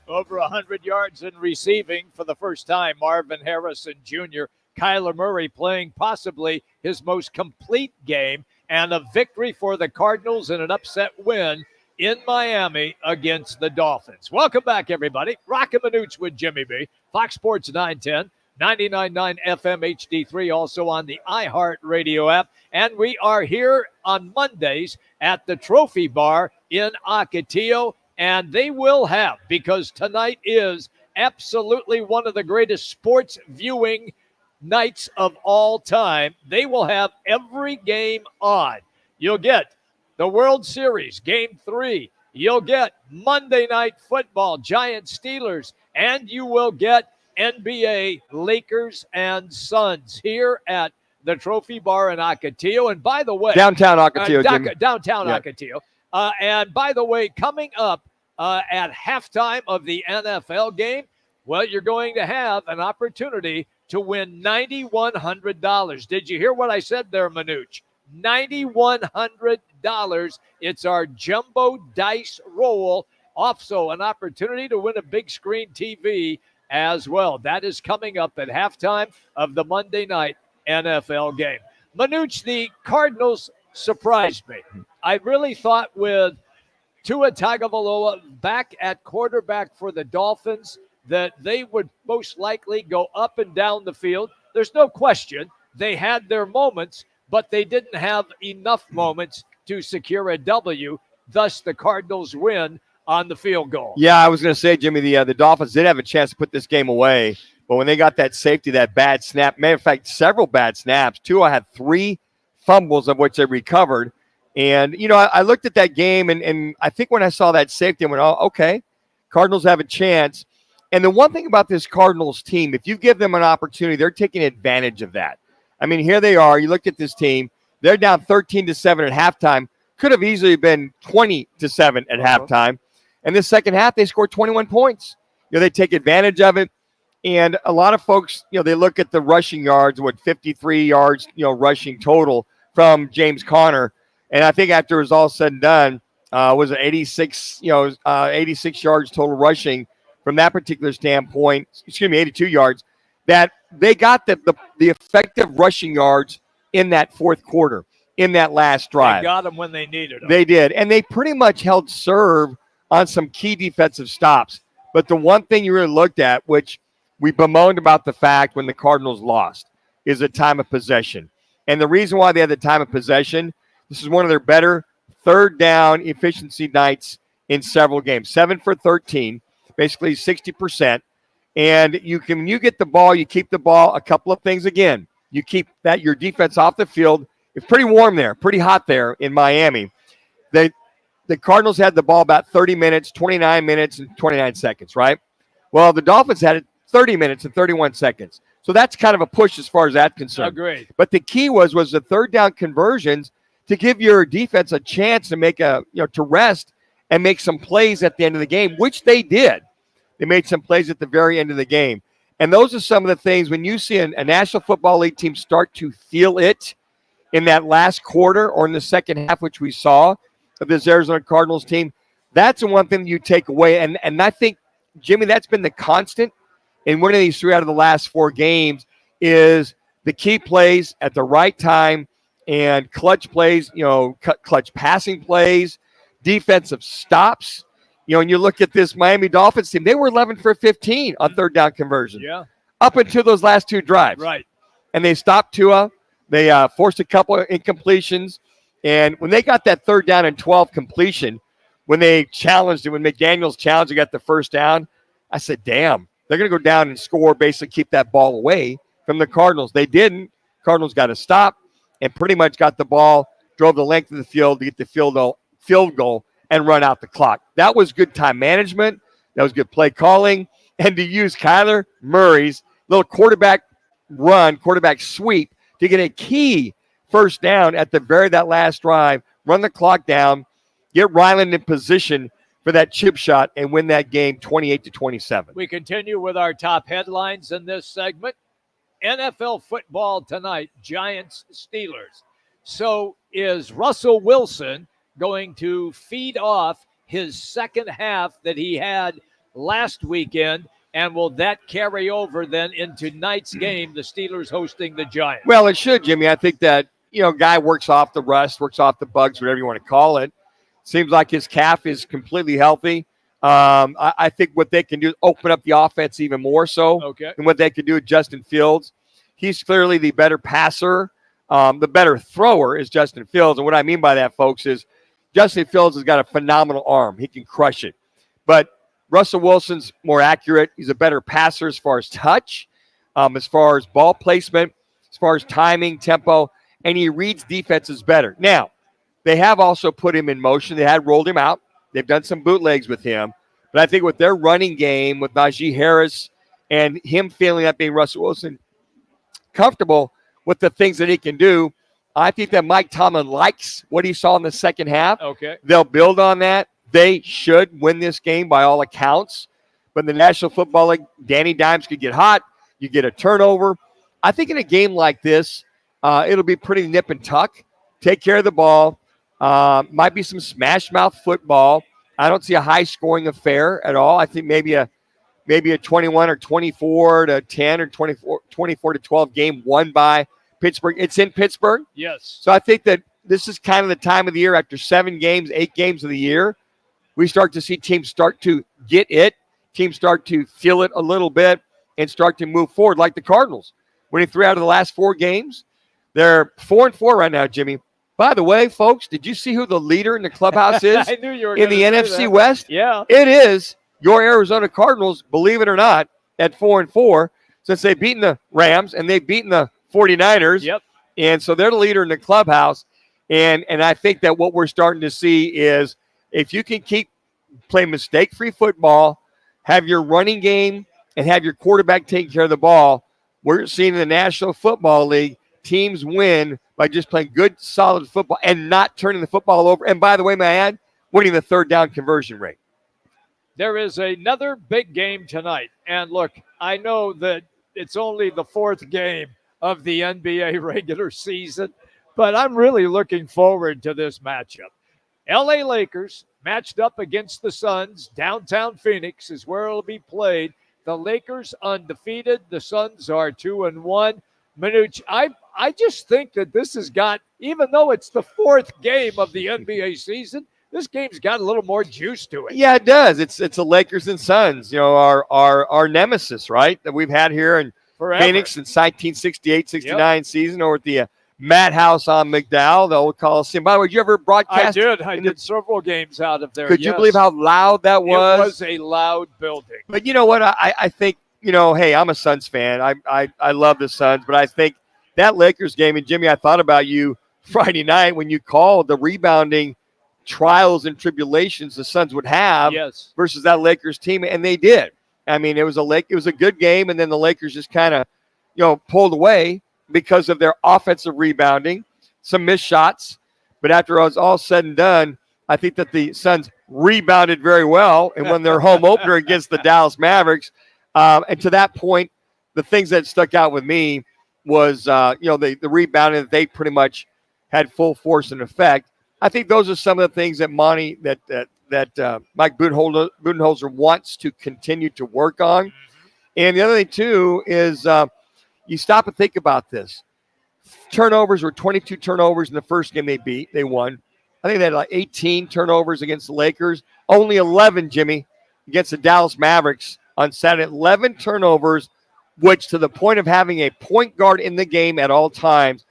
Over 100 yards in receiving for the first time, Marvin Harrison Jr. Kyler Murray playing possibly his most complete game, and a victory for the Cardinals in an upset win in Miami against the Dolphins. Welcome back, everybody. Roc and Manuch with Jimmy B. Fox Sports 910, 99.9 FM HD3, also on the iHeartRadio app. And we are here on Mondays at the Trophy Bar in Ocotillo, and they will have, because tonight is absolutely one of the greatest sports viewing nights of all time. They will have every game on. You'll get the World Series, Game 3. You'll get Monday Night Football, Giants, Steelers, and you will get NBA, Lakers, and Suns here at the Trophy Bar in Ocotillo. And by the way, Downtown Ocotillo, Downtown Ocotillo. And by the way, coming up at halftime of the NFL game, Well, you're going to have an opportunity to win $9,100. Did you hear what I said there, Manuch? $9,100. It's our jumbo dice roll. Also, an opportunity to win a big screen TV as well. That is coming up at halftime of the Monday night NFL game. Manuch, the Cardinals surprised me. I really thought with Tua Tagovailoa back at quarterback for the Dolphins that they would most likely go up and down the field. There's no question they had their moments, but they didn't have enough moments to secure a W. Thus, the Cardinals win on the field goal. Yeah, I was going to say, Jimmy, the Dolphins did have a chance to put this game away, but when they got that safety, that bad snap, matter of fact, several bad snaps. Tua had 3 fumbles of which they recovered. And, I looked at that game, and I think when I saw that safety, I went, oh, okay, Cardinals have a chance. And the one thing about this Cardinals team, if you give them an opportunity, they're taking advantage of that. I mean, here they are. You look at this team. They're down 13-7 at halftime. Could have easily been 20-7 at halftime. And the second half, they scored 21 points. They take advantage of it. And a lot of folks, they look at the rushing yards, 53 yards, rushing total from James Conner. And I think after it was all said and done, was it 86 yards total rushing from that particular standpoint, 82 yards, that they got the effective rushing yards in that fourth quarter, in that last drive. They got them when they needed them. They did. And they pretty much held serve on some key defensive stops. But the one thing you really looked at, which we bemoaned about the fact when the Cardinals lost, is the time of possession. And the reason why they had the time of possession, this is one of their better third down efficiency nights in several games. 7 for 13, basically 60%. And when you get the ball, you keep the ball. A couple of things again. You keep your defense off the field. It's pretty warm there, pretty hot there in Miami. The Cardinals had the ball about 30 minutes, 29 minutes, and 29 seconds, right? Well, the Dolphins had it 30 minutes and 31 seconds. So that's kind of a push as far as that's concerned. Agreed. But the key was the third down conversions to give your defense a chance to make to rest and make some plays at the end of the game, which they did. They made some plays at the very end of the game. And those are some of the things when you see a National Football League team start to feel it in that last quarter or in the second half, which we saw of this Arizona Cardinals team, that's the one thing you take away. And I think, Jimmy, that's been the constant in one of these 3 out of the last 4 games is the key plays at the right time and clutch plays, clutch passing plays, defensive stops. And you look at this Miami Dolphins team, they were 11 for 15 on third down conversion. Yeah. Up until those last 2 drives. Right. And they stopped Tua. They forced a couple of incompletions. And when they got that third down and 12 completion, when they challenged it, when McDaniels challenged and got the first down, I said, damn, they're going to go down and score, basically keep that ball away from the Cardinals. They didn't. Cardinals got to stop and pretty much got the ball, drove the length of the field to get the field goal and run out the clock. That was good time management. That was good play calling. And to use Kyler Murray's little quarterback sweep to get a key first down at that last drive, run the clock down, get Ryland in position for that chip shot, and win that game 28-27. We continue with our top headlines in this segment. NFL football tonight, Giants, Steelers. So is Russell Wilson going to feed off his second half that he had last weekend, and will that carry over then into tonight's game, the Steelers hosting the Giants? Well, it should, Jimmy. I think that, guy works off the rust, works off the bugs, whatever you want to call it. Seems like his calf is completely healthy. I think what they can do is open up the offense even more so than what they could do with Justin Fields. He's clearly the better passer. The better thrower is Justin Fields. And what I mean by that, folks, is Justin Fields has got a phenomenal arm. He can crush it. But Russell Wilson's more accurate. He's a better passer as far as touch, as far as ball placement, as far as timing, tempo, and he reads defenses better. Now, they have also put him in motion. They had rolled him out. They've done some bootlegs with him. But I think with their running game, with Najee Harris and him feeling that being Russell Wilson comfortable with the things that he can do, I think that Mike Tomlin likes what he saw in the second half. Okay. They'll build on that. They should win this game by all accounts. But in the National Football League, Danny Dimes could get hot. You get a turnover. I think in a game like this, it'll be pretty nip and tuck. Take care of the ball. Might be some smash mouth football. I don't see a high scoring affair at all. I think maybe a 21 or 24 to 10 or 24 to 12 game won by Pittsburgh. It's in Pittsburgh. Yes. So I think that this is kind of the time of the year after 7 games, 8 games of the year, we start to see teams start to get it. Teams start to feel it a little bit and start to move forward, like the Cardinals. Winning 3 out of the last 4 games. They're 4-4 right now, Jimmy. By the way, folks, did you see who the leader in the clubhouse is I knew you were in the gonna NFC say that. West? Yeah. It is your Arizona Cardinals, believe it or not, at 4-4, since they've beaten the Rams and they've beaten the 49ers. Yep. And so they're the leader in the clubhouse. And I think that what we're starting to see is if you can keep playing mistake-free football, have your running game, and have your quarterback taking care of the ball, we're seeing in the National Football League teams win by just playing good, solid football and not turning the football over. And by the way, may I add, winning the 3rd down conversion rate. There is another big game tonight. And look, I know that it's only the 4th game of the NBA regular season, but I'm really looking forward to this matchup. LA Lakers matched up against the Suns. Downtown Phoenix is where it'll be played. The Lakers undefeated. The Suns are 2-1. Manuch, I just think that this has got, even though it's the 4th game of the NBA season, this game's got a little more juice to it. Yeah, it does. It's the Lakers and Suns, our nemesis, right, that we've had here in Forever. Phoenix since 1968-69 season, or at the Matt House on McDowell, the old Coliseum. By the way, did you ever broadcast? I did several games out of there. Could you believe how loud that was? It was a loud building. But you know what? I think, hey, I'm a Suns fan. I love the Suns, but I think that Lakers game, and Jimmy, I thought about you Friday night when you called the rebounding trials and tribulations the Suns would have versus that Lakers team, and they did. I mean, it was a good game, and then the Lakers just kind of, pulled away because of their offensive rebounding, some missed shots. But after it was all said and done, I think that the Suns rebounded very well and won their home opener against the Dallas Mavericks. And to that point, the things that stuck out with me was, the rebounding that they pretty much had full force and effect. I think those are some of the things that Mike Budenholzer wants to continue to work on. And the other thing, too, is you stop and think about this. Turnovers were 22 turnovers in the first game they won. I think they had like 18 turnovers against the Lakers. Only 11, Jimmy, against the Dallas Mavericks on Saturday. 11 turnovers, which to the point of having a point guard in the game at all times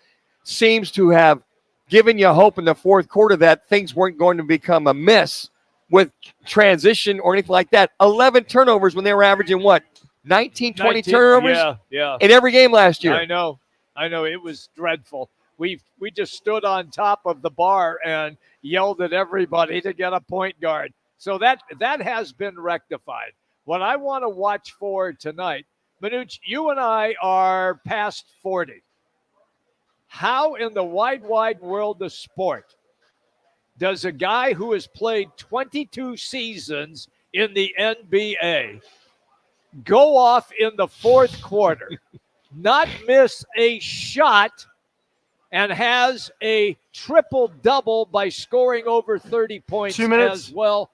seems to have given you hope in the 4th quarter that things weren't going to become a miss with transition or anything like that. 11 turnovers when they were averaging what? 19, 20 turnovers in every game last year. I know. It was dreadful. We just stood on top of the bar and yelled at everybody to get a point guard. So that has been rectified. What I want to watch for tonight, Manuch, you and I are past 40. How in the wide world of sport does a guy who has played 22 seasons in the NBA go off in the 4th quarter, not miss a shot, and has a triple-double by scoring over 30 points 2 minutes. as well?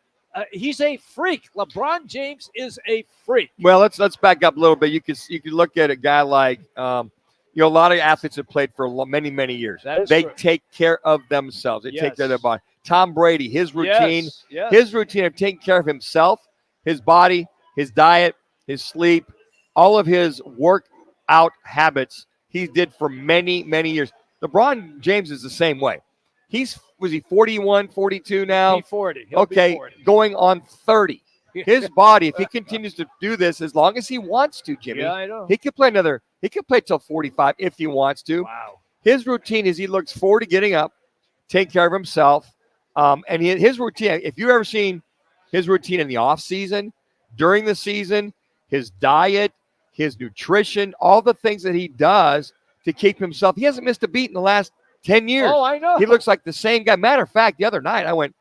He's a freak. LeBron James is a freak. Well, let's back up a little bit. You could look at a guy like a lot of athletes have played for many, many years. They take care of themselves. They take care of their body. Tom Brady, his routine, his routine of taking care of himself, his body, his diet, his sleep, all of his workout habits he did for many, many years. LeBron James is the same way. Was he 41, 42 now? He'll be 40. Okay, 40. going on 30. His body, if he continues to do this, as long as he wants to, Jimmy, Yeah, I know. he could play till 45 if he wants to. Wow. His routine is he looks forward to getting up, take care of himself. And his routine, if you've ever seen his routine in the off season, during the season, his diet, his nutrition, all the things that he does to keep himself. He hasn't missed a beat in the last 10 years. Oh, I know. He looks like the same guy. Matter of fact, the other night I went,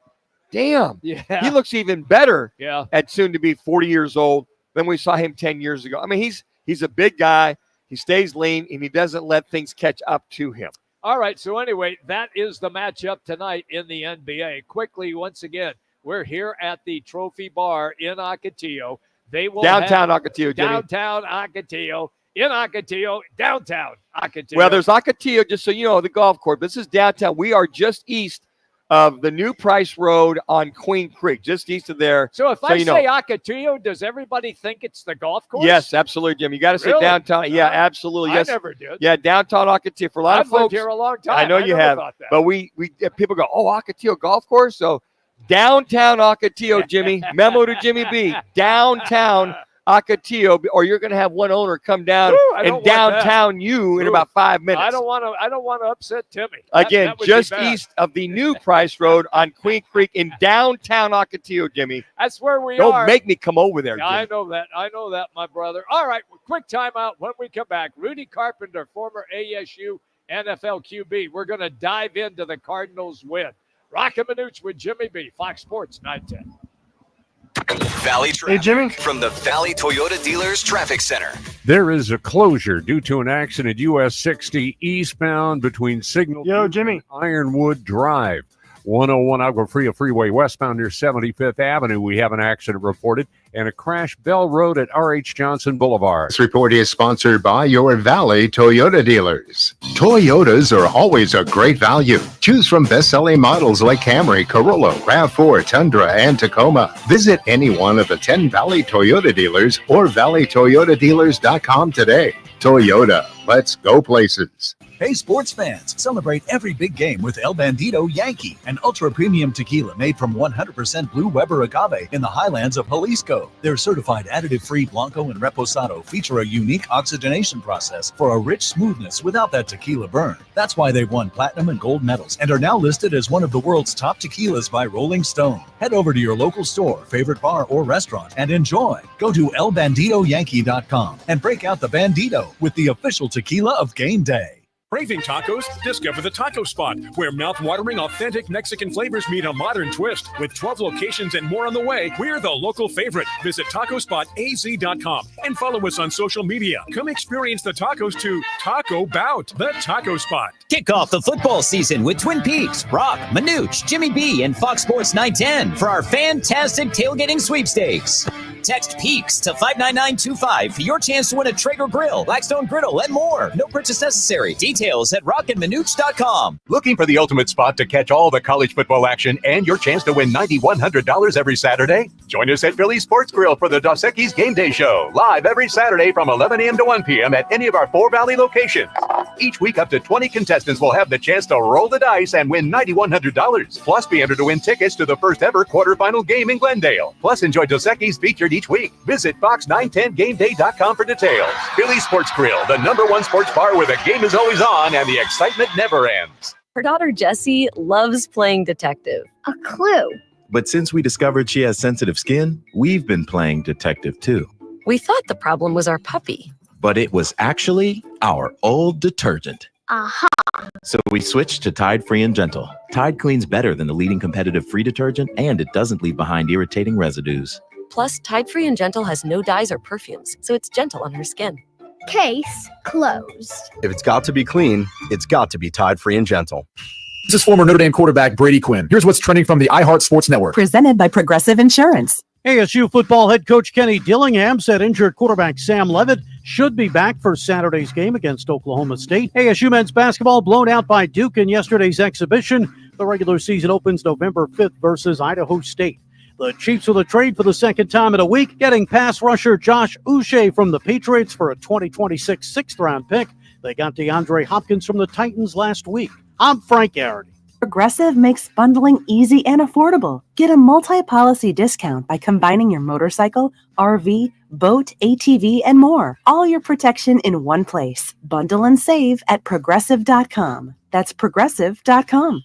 damn, Yeah. he looks even better Yeah. at soon to be 40 years old than we saw him 10 years ago. I mean, he's a big guy. He stays lean, and he doesn't let things catch up to him. All right, so anyway, that is the matchup tonight in the NBA. Quickly, once again, we're here at the Trophy Bar in Ocotillo. They will Downtown Ocotillo, Jimmy. Downtown Ocotillo. In Ocotillo, downtown Ocotillo. Well, there's Ocotillo, just so you know, the golf course. This is downtown. We are just east of the new Price Road on Queen Creek, just east of there. So if I say Ocotillo, does everybody think it's the golf course? Yes, absolutely, Jim. You got to say downtown. Yeah, absolutely. Yes. I never did. Yeah, downtown Ocotillo. For a lot of I've lived folks, here a long time. I know you have. But we people go, oh, Ocotillo golf course. So downtown Ocotillo, Jimmy. Memo to Jimmy B. Downtown Ocotillo, or you're going to have one owner come down and downtown you in about 5 minutes. I don't want to upset Timmy. Again, that would just be bad. east of the new Price Road on Queen Creek in downtown Ocotillo, Jimmy. That's where we Don't are. make me come over there, Yeah, Jimmy. I know that, my brother. All right, quick timeout. When we come back, Rudy Carpenter, former ASU NFL QB. We're going to dive into the Cardinals' win. Roc and Manuch with Jimmy B. Fox Sports 910. Valley Traffic from the Valley Toyota Dealers Traffic Center. There is a closure due to an accident US 60 eastbound between Signal and Ironwood Drive. 101 Agua Fria Freeway westbound near 75th Avenue. We have an accident reported and a crash Bell Road at R.H. Johnson Boulevard. This report is sponsored by your Valley Toyota dealers. Toyotas are always a great value. Choose from best-selling models like Camry, Corolla, RAV4, Tundra, and Tacoma. Visit any one of the 10 Valley Toyota dealers or valleytoyotadealers.com today. Toyota, let's go places. Hey, sports fans, celebrate every big game with El Bandito Yankee, an ultra-premium tequila made from 100% Blue Weber agave in the highlands of Jalisco. Their certified additive-free Blanco and Reposado feature a unique oxygenation process for a rich smoothness without that tequila burn. That's why they've won platinum and gold medals and are now listed as one of the world's top tequilas by Rolling Stone. Head over to your local store, favorite bar, or restaurant and enjoy. Go to elbanditoyankee.com and break out the Bandito with the official tequila of game day. Craving tacos? Discover the Taco Spot, where mouth-watering, authentic Mexican flavors meet a modern twist. With 12 locations and more on the way, we're the local favorite. Visit TacoSpotAZ.com and follow us on social media. Come experience the tacos to Taco Bout, the Taco Spot. Kick off the football season with Twin Peaks, Roc, Manuch, Jimmy B, and Fox Sports 910 for our fantastic tailgating sweepstakes. Text PEAKS to 59925 for your chance to win a Traeger grill, Blackstone griddle, and more. No purchase necessary. Details at rockandmanuch.com. Looking for the ultimate spot to catch all the college football action and your chance to win $9,100 every Saturday? Join us at Philly Sports Grill for the Dos Equis Game Day Show, live every Saturday from 11 a.m. to 1 p.m. at any of our 4 Valley locations. Each week, up to 20 contestants will have the chance to roll the dice and win $9,100. Plus, be entered to win tickets to the first ever quarterfinal game in Glendale. Plus, enjoy Dos Equis featured each week. Visit fox910gameday.com for details. Philly Sports Grill, the #1 sports bar where the game is always on and the excitement never ends. Her daughter Jessie loves playing detective. A clue. But since we discovered she has sensitive skin, we've been playing detective too. We thought the problem was our puppy. But it was actually our old detergent. Aha! So we switched to Tide Free and Gentle. Tide cleans better than the leading competitive free detergent, and it doesn't leave behind irritating residues. Plus, Tide Free and Gentle has no dyes or perfumes, so it's gentle on her skin. Case closed. If it's got to be clean, it's got to be Tide Free and Gentle. This is former Notre Dame quarterback Brady Quinn. Here's what's trending from the iHeart Sports Network. Presented by Progressive Insurance. ASU football head coach Kenny Dillingham said injured quarterback Sam Levitt should be back for Saturday's game against Oklahoma State. ASU men's basketball blown out by Duke in yesterday's exhibition. The regular season opens November 5th versus Idaho State. The Chiefs with a trade for the second time in a week, getting pass rusher Josh Uche from the Patriots for a 2026 sixth-round pick. They got DeAndre Hopkins from the Titans last week. I'm Frank Garrity. Progressive makes bundling easy and affordable. Get a multi-policy discount by combining your motorcycle, RV, boat, ATV, and more. All your protection in one place. Bundle and save at Progressive.com. That's Progressive.com.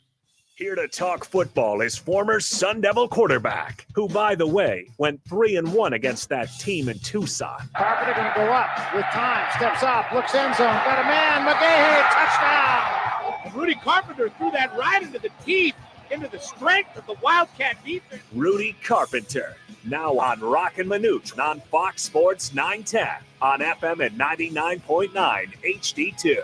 Here to talk football is former Sun Devil quarterback, who, by the way, went 3-1 against that team in Tucson. Carpenter going to go up with time, steps up, looks end zone, got a man, McGahee, touchdown! And Rudy Carpenter threw that right into the teeth into the strength of the Wildcat defense. Rudy Carpenter, now on Roc and Manuch on Fox Sports 910 on FM at 99.9 HD2.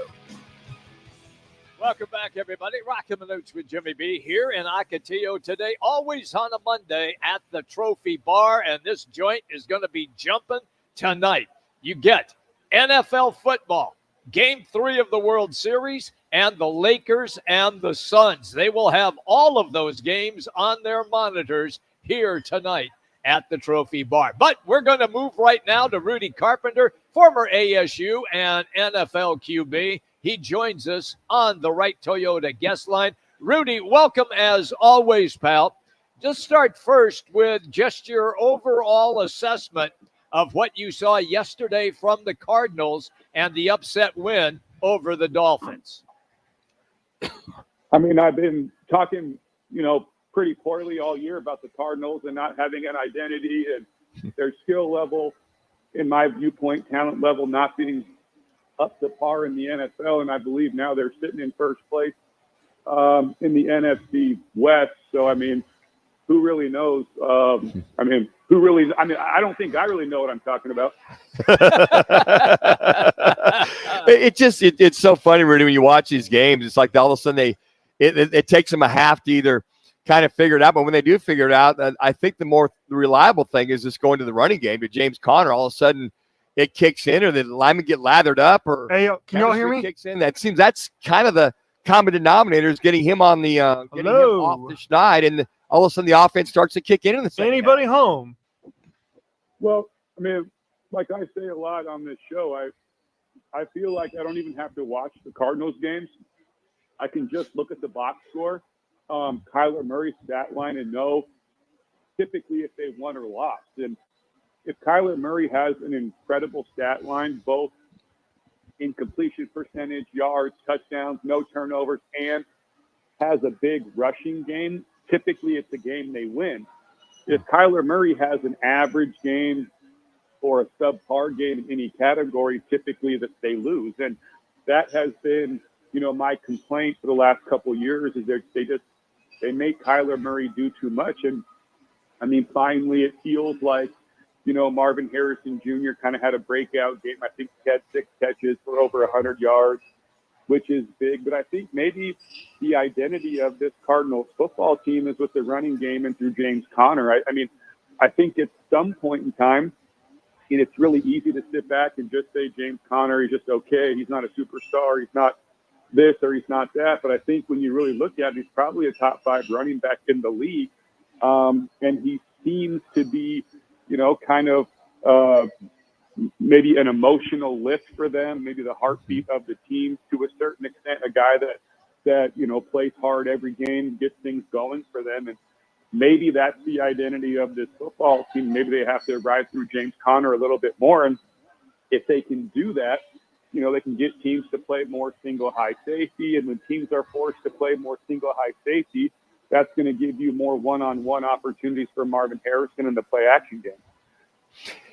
Welcome back, everybody. Roc and Manuch with Jimmy B here in Ocotillo today, always on a Monday at the Trophy Bar, and this joint is going to be jumping tonight. You get NFL football, Game 3 of the World Series, and the Lakers and the Suns. They will have all of those games on their monitors here tonight at the Trophy Bar. But we're going to move right now to Rudy Carpenter, former ASU and NFL QB. He joins us on the Right Toyota guest line. Rudy, welcome as always, pal. Just start first with just your overall assessment of what you saw yesterday from the Cardinals and the upset win over the Dolphins. I mean, I've been talking, pretty poorly all year about the Cardinals and not having an identity and their skill level, in my viewpoint, talent level not being up to par in the NFL. And I believe now they're sitting in first place in the NFC West. So, I mean, who really knows? I don't think I really know what I'm talking about. It's so funny, Rudy, when you watch these games. It's like all of a sudden it takes them a half to either kind of figure it out. But when they do figure it out, I think the reliable thing is just going to the running game to James Conner. All of a sudden it kicks in, or the linemen get lathered up, or hey, can y'all hear me? Kicks in. That's kind of the common denominator is getting him on the getting him off the schneid, and all of a sudden the offense starts to kick in the second. Anybody half. home? Well, I mean, like I say a lot on this show, I feel like I don't even have to watch the Cardinals games. I can just look at the box score, Kyler Murray's stat line, and know typically if they won or lost. And if Kyler Murray has an incredible stat line, both in completion percentage, yards, touchdowns, no turnovers, and has a big rushing game, typically it's a game they win. If Kyler Murray has an average game or a subpar game in any category, typically that they lose. And that has been, my complaint for the last couple of years is they make Kyler Murray do too much. And I mean, finally it feels like, Marvin Harrison Jr. kind of had a breakout game. I think he had 6 catches for over 100 yards, which is big. But I think maybe the identity of this Cardinals football team is with the running game and through James Conner. I mean, I think at some point in time, and it's really easy to sit back and just say James Conner, he's just okay. He's not a superstar. He's not this or he's not that. But I think when you really look at it, he's probably a top 5 running back in the league. And he seems to be, kind of maybe an emotional lift for them, maybe the heartbeat of the team to a certain extent, a guy that plays hard every game, gets things going for them. And maybe that's the identity of this football team. Maybe they have to ride through James Conner a little bit more. And if they can do that, they can get teams to play more single high safety. And when teams are forced to play more single high safety, that's going to give you more one-on-one opportunities for Marvin Harrison in the play action game.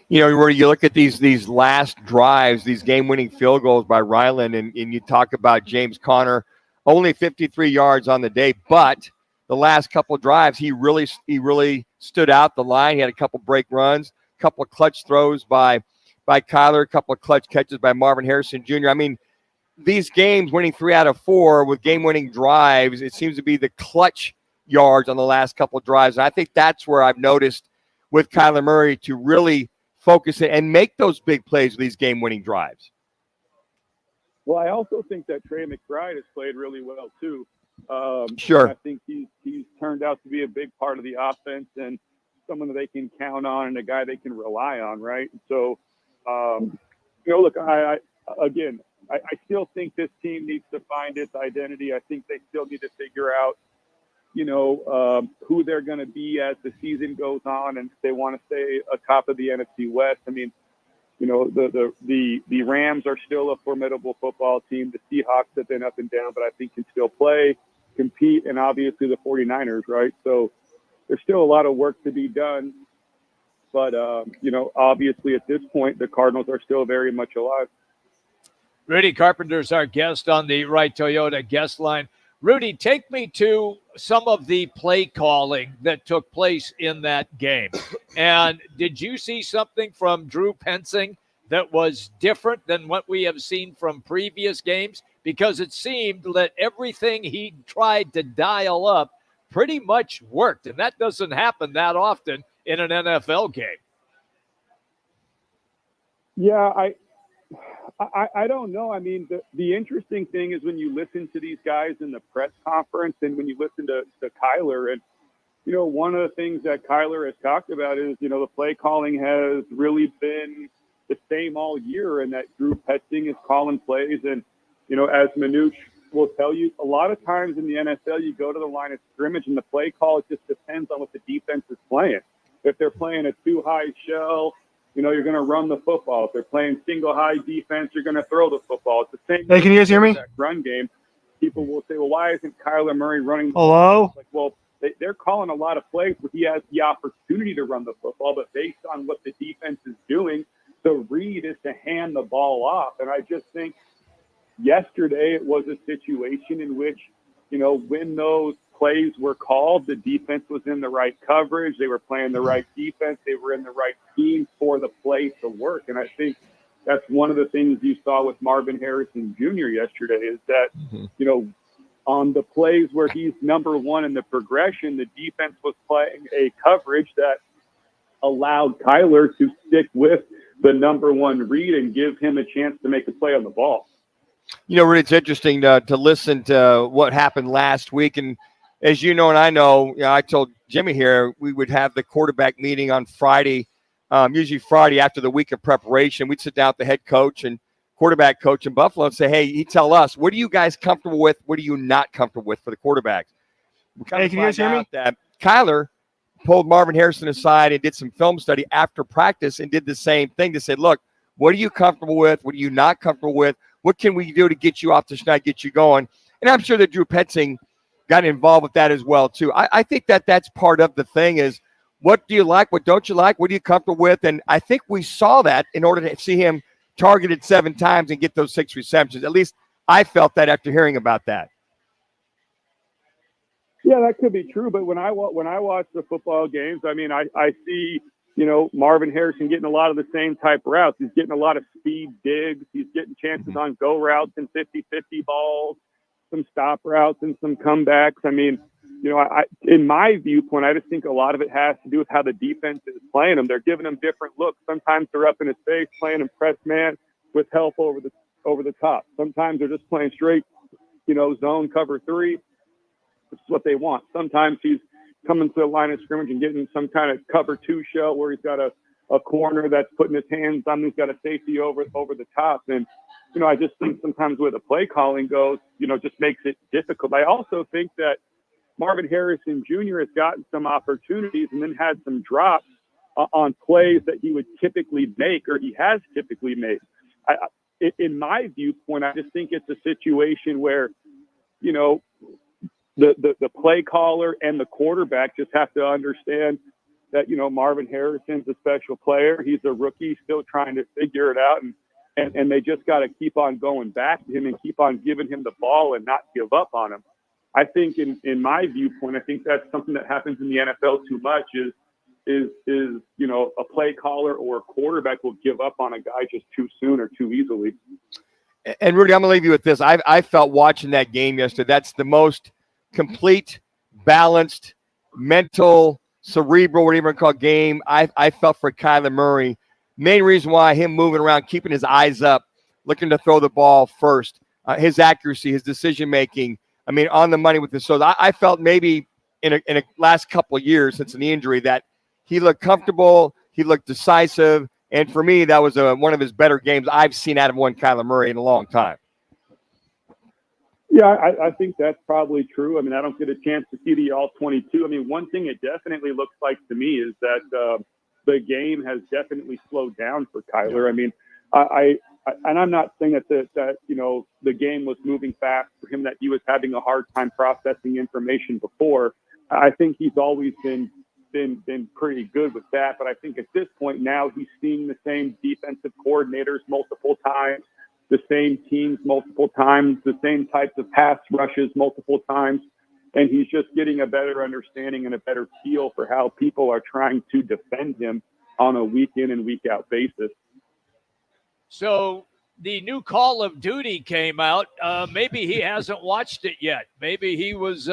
Where you look at these last drives, these game-winning field goals by Ryland, and you talk about James Conner, only 53 yards on the day, but the last couple drives, he really stood out the line. He had a couple break runs, a couple of clutch throws by Kyler, a couple of clutch catches by Marvin Harrison Jr. I mean, these games winning 3 out of 4 with game-winning drives, it seems to be the clutch yards on the last couple of drives. And I think that's where I've noticed with Kyler Murray to really focus it and make those big plays with these game-winning drives. Well, I also think that Trey McBride has played really well too. Sure. I think he's turned out to be a big part of the offense and someone that they can count on and a guy they can rely on, right? So, look, I still think this team needs to find its identity. I think they still need to figure out, who they're going to be as the season goes on, and if they want to stay atop of the NFC West. I mean, the Rams are still a formidable football team. The Seahawks have been up and down, but I think can still play, compete, and obviously the 49ers, right? So there's still a lot of work to be done. But, obviously at this point, the Cardinals are still very much alive. Rudy Carpenter's our guest on the Right Toyota guest line. Rudy, take me to some of the play calling that took place in that game. And did you see something from Drew Pensing that was different than what we have seen from previous games? Because it seemed that everything he tried to dial up pretty much worked, and that doesn't happen that often in an NFL game. Yeah, I don't know. I mean, the interesting thing is when you listen to these guys in the press conference and when you listen to Kyler, and, one of the things that Kyler has talked about is, the play calling has really been the same all year, and that Drew Petzing is calling plays. And, as Manuch will tell you, a lot of times in the NFL, you go to the line of scrimmage and the play call, it just depends on what the defense is playing. If they're playing a too high shell, you're going to run the football. If they're playing single high defense, you're going to throw the football. It's the same. Hey, can you guys hear me? Run game. People will say, well, why isn't Kyler Murray running? Hello? Like, well, they're calling a lot of plays where he has the opportunity to run the football, but based on what the defense is doing, the read is to hand the ball off. And I just think yesterday it was a situation in which, when those plays were called, the defense was in the right coverage. They were playing the right defense. They were in the right scheme for the play to work. And I think that's one of the things you saw with Marvin Harrison Jr. yesterday is that, on the plays where he's number one in the progression, the defense was playing a coverage that allowed Kyler to stick with the number one read and give him a chance to make a play on the ball. Really, it's interesting to listen to what happened last week. And as you know, and I know, I told Jimmy here, we would have the quarterback meeting on Friday, usually Friday after the week of preparation. We'd sit down with the head coach and quarterback coach in Buffalo and say, hey, he'd tell us, what are you guys comfortable with? What are you not comfortable with for the quarterbacks? Hey, can you guys hear me? That Kyler pulled Marvin Harrison aside and did some film study after practice and did the same thing to say, look, what are you comfortable with? What are you not comfortable with? What can we do to get you off the schneid, get you going? And I'm sure that Drew Petzing got involved with that as well, too. I think that's part of the thing is, what do you like? What don't you like? What are you comfortable with? And I think we saw that in order to see him targeted 7 times and get those 6 receptions. At least I felt that after hearing about that. Yeah, that could be true. But when I watch the football games, I mean, I see, Marvin Harrison getting a lot of the same type routes. He's getting a lot of speed digs. He's getting chances on go routes and 50-50 balls, some stop routes and some comebacks. I mean, in my viewpoint, I just think a lot of it has to do with how the defense is playing him. They're giving him different looks. Sometimes they're up in his face playing him press man with help over the top. Sometimes they're just playing straight, zone cover 3. This is what they want. Sometimes he's coming to the line of scrimmage and getting some kind of cover 2 shell where he's got a corner that's putting his hands on, he's got a safety over the top. And, I just think sometimes where the play calling goes, just makes it difficult. I also think that Marvin Harrison Jr. has gotten some opportunities and then had some drops on plays that he would typically make or he has typically made. In my viewpoint, I just think it's a situation where, the play caller and the quarterback just have to understand that, Marvin Harrison's a special player. He's a rookie still trying to figure it out. And they just got to keep on going back to him and keep on giving him the ball and not give up on him. I think in my viewpoint, I think that's something that happens in the NFL too much is a play caller or a quarterback will give up on a guy just too soon or too easily. And Rudy, I'm going to leave you with this. I felt watching that game yesterday, that's the most complete, balanced, mental, cerebral, whatever you call game I felt for Kyler Murray. Main reason why him moving around, keeping his eyes up, looking to throw the ball first, his accuracy, his decision-making, on the money with this. So I felt maybe in a last couple of years since the injury that he looked comfortable, he looked decisive, and for me, that was one of his better games I've seen out of one Kyler Murray in a long time. Yeah, I think that's probably true. I don't get a chance to see the all-22. One thing it definitely looks like to me is that the game has definitely slowed down for Kyler. And I'm not saying that the game was moving fast for him, that he was having a hard time processing information before. I think he's always been pretty good with that. But I think at this point now he's seeing the same defensive coordinators multiple times. the same teams multiple times, the same types of pass rushes multiple times. And he's just getting a better understanding and a better feel for how people are trying to defend him on a week in and week out basis. So the new Call of Duty came out. Maybe he hasn't watched it yet. Maybe he was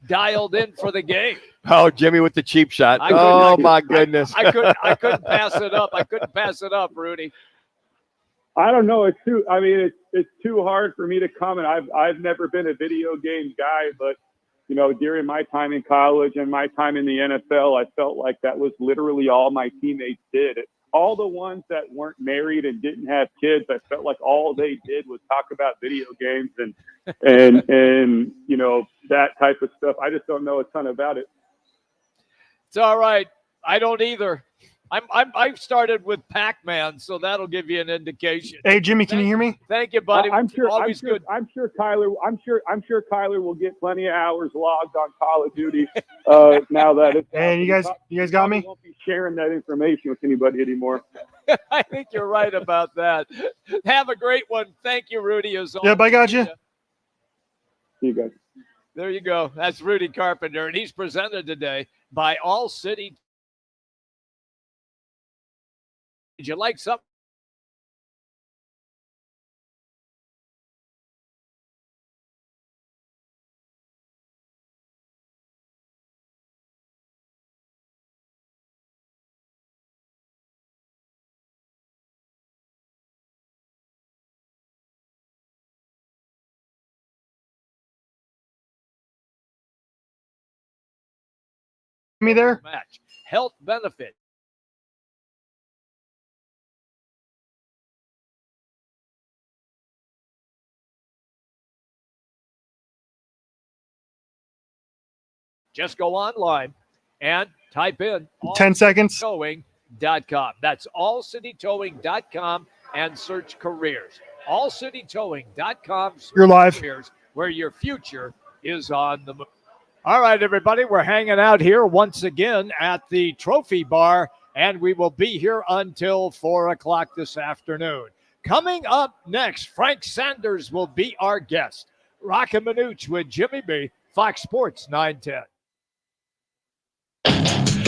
dialed in for the game. Oh, Jimmy with the cheap shot. My goodness. I couldn't pass it up. I couldn't pass it up, Rudy. I don't know. It's too hard for me to comment. I've never been a video game guy, but you know, during my time in college and my time in the NFL, I felt like that was literally all my teammates did. All the ones that weren't married and didn't have kids, I felt like all they did was talk about video games and you know, that type of stuff. I just don't know a ton about it. It's all right. I don't either. I started with Pac-Man, so that'll give you an indication. Hey, Jimmy, can you hear me? Thank you, buddy. I'm sure Good. Kyler will get plenty of hours logged on Call of Duty now that it's. And you guys got me? Won't be sharing that information with anybody anymore. I think you're right about that. Have a great one. Thank you, Rudy. Yep, I got you. See you guys. There you go. That's Rudy Carpenter, and he's presented today by All City. Did you like something? Me there? Match. Health benefit. Just go online and type in 10 seconds. allcitytowing.com. That's allcitytowing.com and search careers. Allcitytowing.com. You're live. Careers, where your future is on the move. All right, everybody, we're hanging out here once again at the Trophy Bar, and we will be here until 4 o'clock this afternoon. Coming up next, Frank Sanders will be our guest. Roc and Manuch with Jimmy B, Fox Sports 910.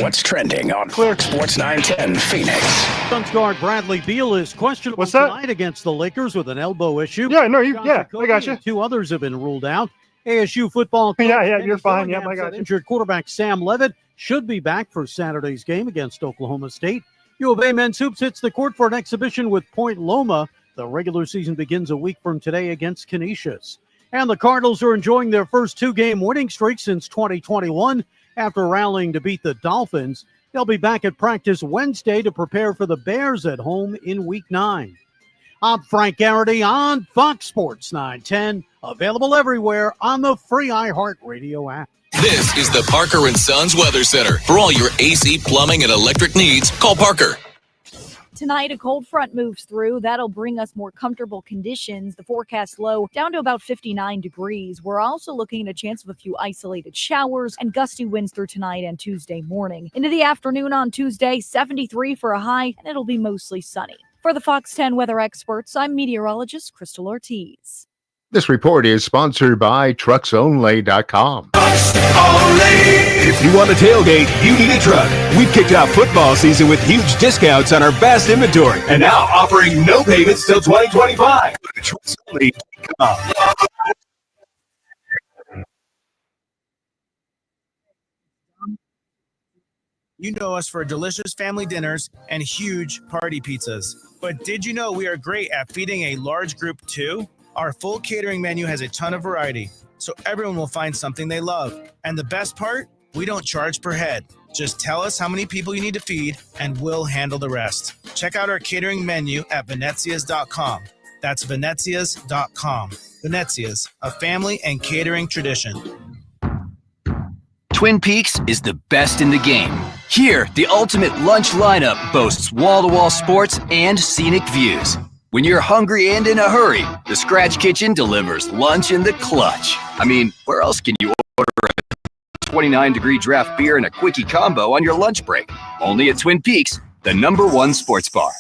What's trending on Fox Sports 910 Phoenix? Suns guard Bradley Beal is questionable tonight against the Lakers with an elbow issue. Yeah, no, I got you. Two others have been ruled out. ASU football coach you're fine. Yeah, I got you. Injured quarterback Sam Levitt should be back for Saturday's game against Oklahoma State. U of A men's hoops hits the court for an exhibition with Point Loma. The regular season begins a week from today against Canisius. And the Cardinals are enjoying their first two-game winning streak since 2021. After rallying to beat the Dolphins, they'll be back at practice Wednesday to prepare for the Bears at home in Week 9. I'm Frank Garrity on Fox Sports 910, available everywhere on the free iHeartRadio app. This is the Parker & Sons Weather Center. For all your AC, plumbing, and electric needs, call Parker. Tonight, a cold front moves through. That'll bring us more comfortable conditions. The forecast low down to about 59 degrees. We're also looking at a chance of a few isolated showers and gusty winds through tonight and Tuesday morning. Into the afternoon on Tuesday, 73 for a high, and it'll be mostly sunny. For the Fox 10 weather experts, I'm meteorologist Crystal Ortiz. This report is sponsored by TrucksOnly.com. If you want a tailgate, you need a truck. We've kicked out football season with huge discounts on our vast inventory, and now offering no payments till 2025. TrucksOnly.com. You know us for delicious family dinners and huge party pizzas. But did you know we are great at feeding a large group too? Our full catering menu has a ton of variety, so everyone will find something they love. And the best part? We don't charge per head. Just tell us how many people you need to feed, and we'll handle the rest. Check out our catering menu at Venezias.com. That's Venezias.com. Venezias, a family and catering tradition. Twin Peaks is the best in the game. Here, the ultimate lunch lineup boasts wall-to-wall sports and scenic views. When you're hungry and in a hurry, the Scratch Kitchen delivers lunch in the clutch. I mean, where else can you order a 29-degree draft beer and a quickie combo on your lunch break? Only at Twin Peaks, the #1 sports bar.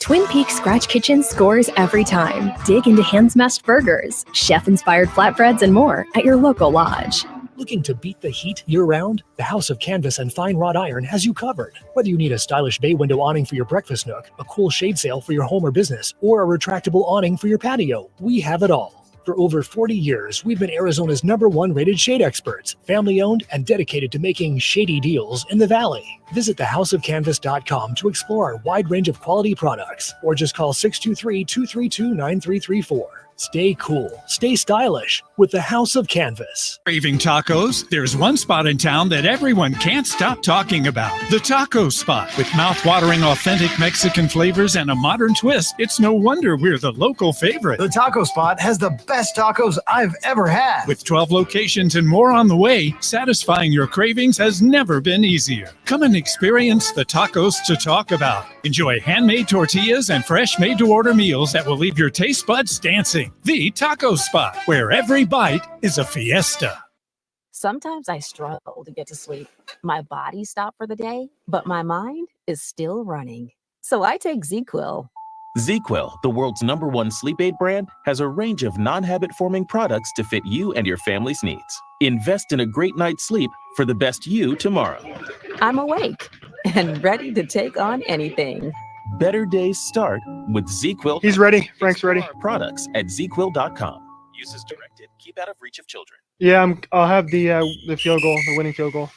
Twin Peaks Scratch Kitchen scores every time. Dig into hand-smashed burgers, chef-inspired flatbreads, and more at your local lodge. Looking to beat the heat year-round? The House of Canvas and Fine Wrought Iron has you covered. Whether you need a stylish bay window awning for your breakfast nook, a cool shade sail for your home or business, or a retractable awning for your patio, we have it all. For over 40 years, we've been Arizona's #1 rated shade experts, family-owned and dedicated to making shady deals in the Valley. Visit thehouseofcanvas.com to explore our wide range of quality products, or just call 623-232-9334. Stay cool, stay stylish with the House of Canvas. Craving tacos? There's one spot in town that everyone can't stop talking about. The Taco Spot. With mouth-watering authentic Mexican flavors and a modern twist, it's no wonder we're the local favorite. The Taco Spot has the best tacos I've ever had. With 12 locations and more on the way, satisfying your cravings has never been easier. Come and experience the tacos to talk about. Enjoy handmade tortillas and fresh made-to-order meals that will leave your taste buds dancing. The Taco Spot, where every bite is a fiesta. Sometimes I struggle to get to sleep. My body stopped for the day, but my mind is still running. So I take ZQuil. ZQuil, the world's #1 sleep aid brand, has a range of non-habit-forming products to fit you and your family's needs. Invest in a great night's sleep for the best you tomorrow. I'm awake and ready to take on anything. Better days start with ZQuil. He's ready. Frank's ready. Products at ZQuil.com. Use as directed. Keep out of reach of children. Yeah, I'll have the field goal, the winning field goal.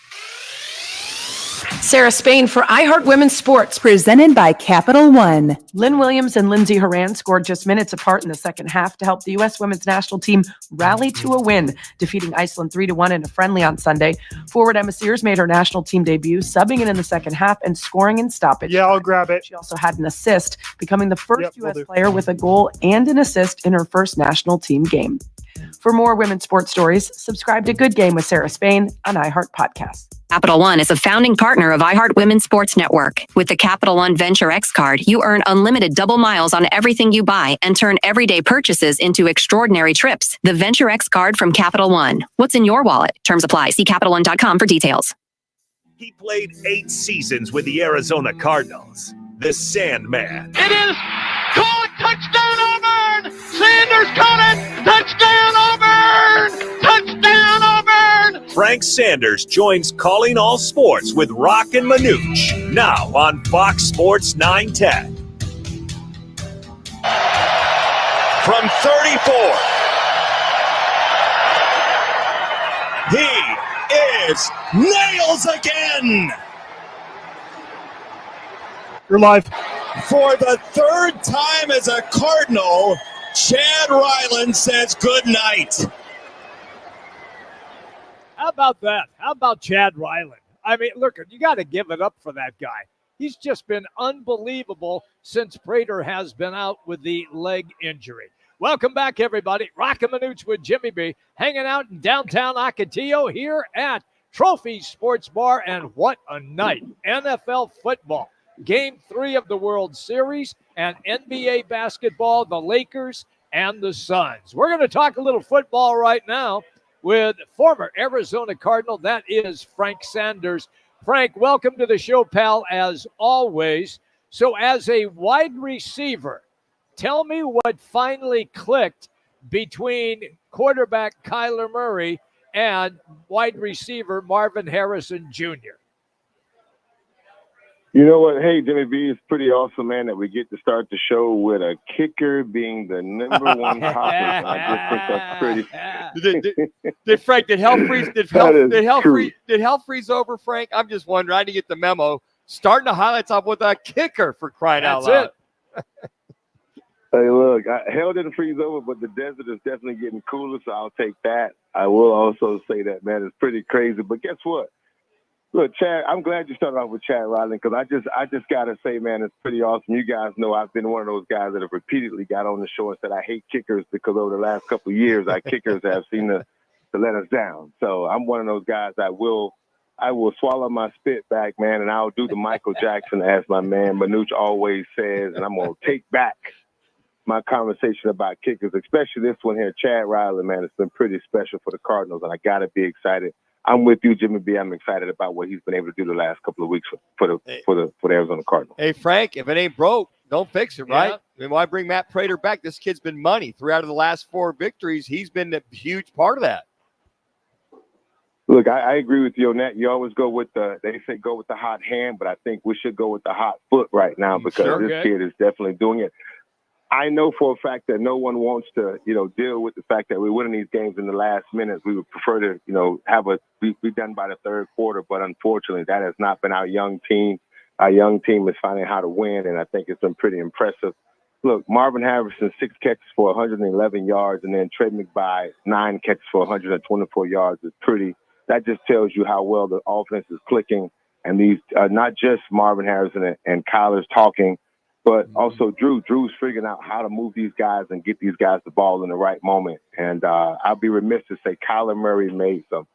Sarah Spain for iHeart Women's Sports. Presented by Capital One. Lynn Williams and Lindsey Horan scored just minutes apart in the second half to help the U.S. women's national team rally to a win, defeating Iceland 3-1 in a friendly on Sunday. Forward Emma Sears made her national team debut, subbing in the second half and scoring in stoppage. Yeah, I'll grab it. She also had an assist, becoming the first U.S. player with a goal and an assist in her first national team game. For more women's sports stories, subscribe to Good Game with Sarah Spain on iHeart Podcasts. Capital One is a founding partner of iHeart Women's Sports Network. With the Capital One Venture X card, you earn unlimited double miles on everything you buy and turn everyday purchases into extraordinary trips. The Venture X card from Capital One. What's in your wallet? Terms apply. See CapitalOne.com for details. He played 8 seasons with the Arizona Cardinals. The Sandman. It is caught. Touchdown Auburn! Sanders caught it! Touchdown Auburn! Touchdown Auburn! Frank Sanders joins Calling All Sports with Roc and Manuch, now on Fox Sports 910. From 34, he is nails again! You're live. For the 3rd time as a Cardinal, Chad Ryland says good night. How about that? How about Chad Ryland? I mean, look, you got to give it up for that guy. He's just been unbelievable since Prater has been out with the leg injury. Welcome back, everybody. Roc and Manuch with Jimmy B, hanging out in downtown Ocotillo here at Trophy Sports Bar, and what a night. NFL football. Game 3 of the World Series, and NBA basketball, the Lakers and the Suns. We're going to talk a little football right now with former Arizona Cardinal, that is Frank Sanders. Frank, welcome to the show, pal, as always. So as a wide receiver, tell me what finally clicked between quarterback Kyler Murray and wide receiver Marvin Harrison Jr. You know what? Hey, Jimmy B, it's pretty awesome, man, that we get to start the show with a kicker being the #1 topic. I just think that's pretty. Did Frank? Did hell freeze? Did hell freeze over, Frank? I'm just wondering. I didn't get the memo. Starting the highlights off with a kicker for crying out loud. Hey, look, hell didn't freeze over, but the desert is definitely getting cooler, so I'll take that. I will also say that, man, it's pretty crazy. But guess what? Look, Chad, I'm glad you started off with Chad Ryland, because I just got to say, man, it's pretty awesome. You guys know I've been one of those guys that have repeatedly got on the show and said I hate kickers because over the last couple of years, our kickers have seemed to let us down. So I'm one of those guys that I will swallow my spit back, man, and I'll do the Michael Jackson, as my man Manuch always says, and I'm going to take back my conversation about kickers, especially this one here, Chad Ryland, man. It's been pretty special for the Cardinals, and I got to be excited. I'm with you, Jimmy B. I'm excited about what he's been able to do the last couple of weeks for the Arizona Cardinals. Hey, Frank, if it ain't broke, don't fix it, right? I mean, why bring Matt Prater back? This kid's been money. 3 out of the last 4 victories, he's been a huge part of that. Look, I agree with you on that. You always go with they say go with the hot hand, but I think we should go with the hot foot right now because this kid is definitely doing it. I know for a fact that no one wants to, deal with the fact that we're winning these games in the last minutes. We would prefer to, be done by the third quarter, but unfortunately that has not been our young team. Our young team is finding how to win, and I think it's been pretty impressive. Look, Marvin Harrison, 6 catches for 111 yards, and then Trey McBride, 9 catches for 124 yards is pretty. That just tells you how well the offense is clicking, and these not just Marvin Harrison and Kyler's talking, but also Drew. Drew's figuring out how to move these guys and get these guys the ball in the right moment. And I'll be remiss to say Kyler Murray made some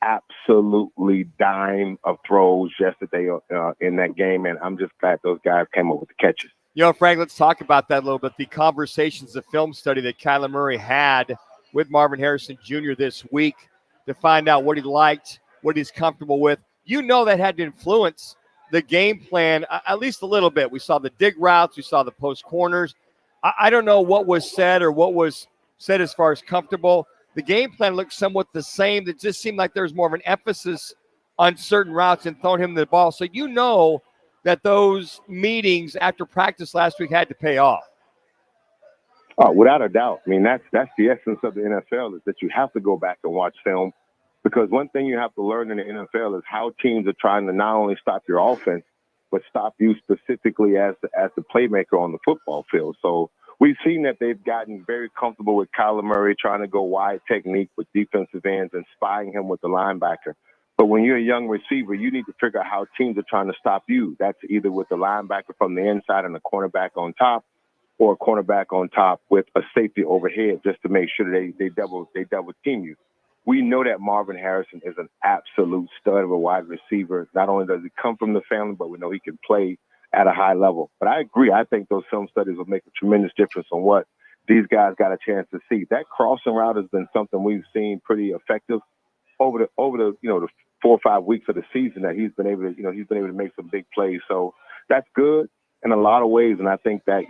absolutely dime of throws yesterday in that game, and I'm just glad those guys came up with the catches. Frank, let's talk about that a little bit. The conversations, the film study that Kyler Murray had with Marvin Harrison Jr. this week to find out what he liked, what he's comfortable with. That had to influence the game plan at least a little bit. We saw the dig routes. We saw the post corners. I don't know what was said or what was said as far as comfortable. The game plan looked somewhat the same. It just seemed like there was more of an emphasis on certain routes and throwing him the ball. So that those meetings after practice last week had to pay off. Oh, without a doubt. I mean, that's the essence of the NFL is that you have to go back and watch film, because one thing you have to learn in the NFL is how teams are trying to not only stop your offense, but stop you specifically as the playmaker on the football field. So we've seen that they've gotten very comfortable with Kyler Murray trying to go wide technique with defensive ends and spying him with the linebacker. But when you're a young receiver, you need to figure out how teams are trying to stop you. That's either with the linebacker from the inside and the cornerback on top, or a cornerback on top with a safety overhead just to make sure they double team you. We know that Marvin Harrison is an absolute stud of a wide receiver. Not only does he come from the family, but we know he can play at a high level. But I agree. I think those film studies will make a tremendous difference on what these guys got a chance to see. That crossing route has been something we've seen pretty effective over the 4 or 5 weeks of the season that he's been able to make some big plays. So that's good in a lot of ways. And I think that,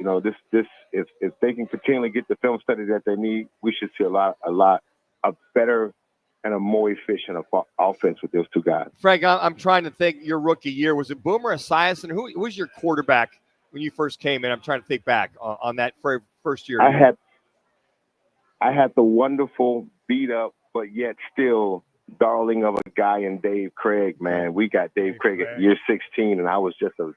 this if they can continually get the film study that they need, we should see a lot of better and a more efficient offense with those two guys. Frank, I'm trying to think your rookie year. Was it Boomer Esiason? Who was your quarterback when you first came in? I'm trying to think back on that first year. I had the wonderful, beat up, but yet still darling of a guy in Dave Craig, man. We got Dave Craig at year 16, and I was just a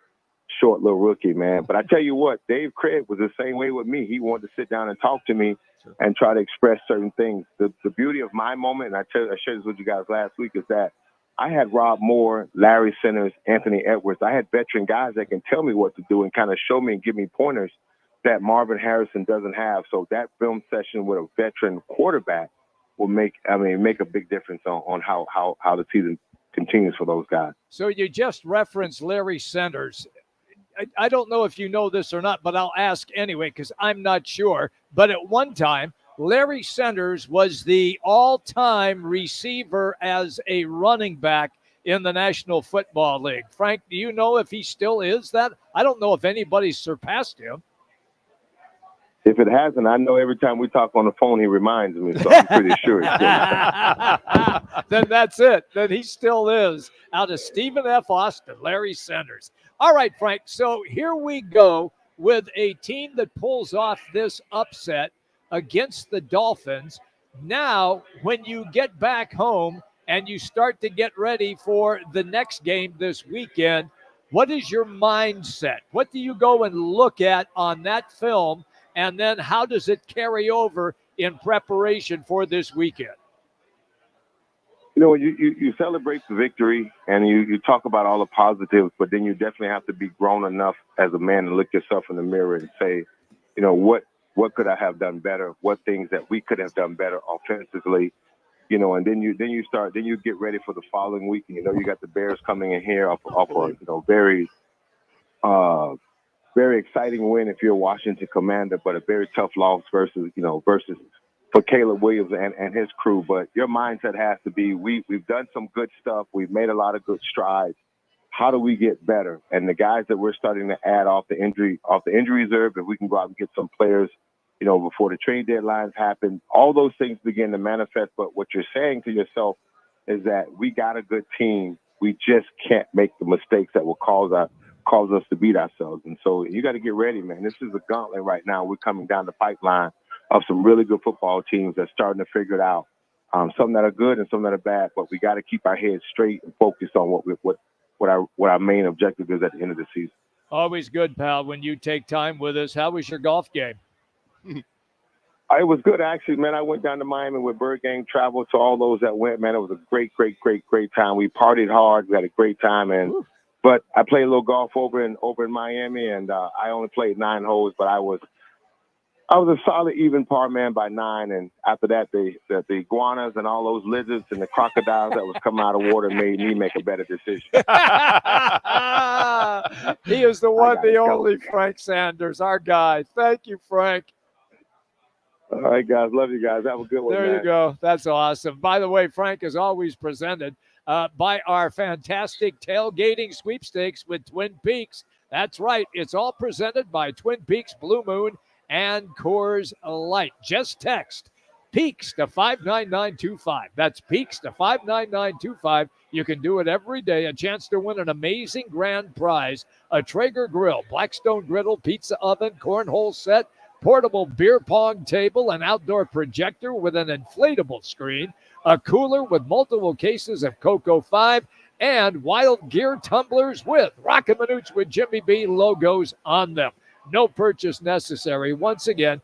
short little rookie, man. But I tell you what, Dave Craig was the same way with me. He wanted to sit down and talk to me and try to express certain things. The beauty of my moment, and I shared this with you guys last week, is that I had Rob Moore, Larry Centers, Anthony Edwards. I had veteran guys that can tell me what to do and kind of show me and give me pointers that Marvin Harrison doesn't have. So that film session with a veteran quarterback will make a big difference on how the season continues for those guys. So you just referenced Larry Centers. I don't know if you know this or not, but I'll ask anyway because I'm not sure. But at one time, Larry Centers was the all-time receiver as a running back in the National Football League. Frank, do you know if he still is that? I don't know if anybody's surpassed him. If it hasn't, I know every time we talk on the phone, he reminds me, so I'm pretty sure. Then that's it. Then he still is. Out of Stephen F. Austin, Larry Centers. All right, Frank, so here we go with a team that pulls off this upset against the Dolphins. Now, when you get back home and you start to get ready for the next game this weekend, what is your mindset? What do you go and look at on that film? And then how does it carry over in preparation for this weekend? You celebrate the victory and you talk about all the positives, but then you definitely have to be grown enough as a man to look yourself in the mirror and say, what could I have done better? What things that we could have done better offensively? And then you get ready for the following week. And you got the Bears coming in here off a very very exciting win if you're a Washington Commander, but a very tough loss versus for Caleb Williams and his crew. But your mindset has to be, we've done some good stuff. We've made a lot of good strides. how do we get better? And the guys that we're starting to add off the injury reserve, if we can go out and get some players, before the trade deadlines happen, all those things begin to manifest. But what you're saying to yourself is that we got a good team. We just can't make the mistakes that will cause us to beat ourselves. And so you got to get ready, man. This is a gauntlet right now. We're coming down the pipeline of some really good football teams that's starting to figure it out. Some that are good and some that are bad, but we got to keep our heads straight and focused on what our main objective is at the end of the season. Always good, pal, when you take time with us. How was your golf game? It was good, actually, man. I went down to Miami with Bird Gang, traveled to all those that went, man. It was a great time. We partied hard. We had a great time. But I played a little golf over in Miami, and I only played 9 holes, but I was a solid even par man by 9. And after that, the iguanas and all those lizards and the crocodiles that was coming out of water made me make a better decision. He is the one, the only Frank Sanders, our guy. Thank you, Frank. All right, guys. Love you guys. Have a good one, There man. you go. That's awesome. By the way, Frank is always presented by our fantastic tailgating sweepstakes with Twin Peaks. That's right. It's all presented by Twin Peaks Blue Moon and Coors Light. Just text Peaks to 59925. That's Peaks to 59925. You can do it every day. A chance to win an amazing grand prize, a Traeger grill, Blackstone griddle, pizza oven, cornhole set, portable beer pong table, an outdoor projector with an inflatable screen, a cooler with multiple cases of Cocoa 5, and Wild Gear tumblers with Roc and Manuch with Jimmy B logos on them. No purchase necessary. Once again,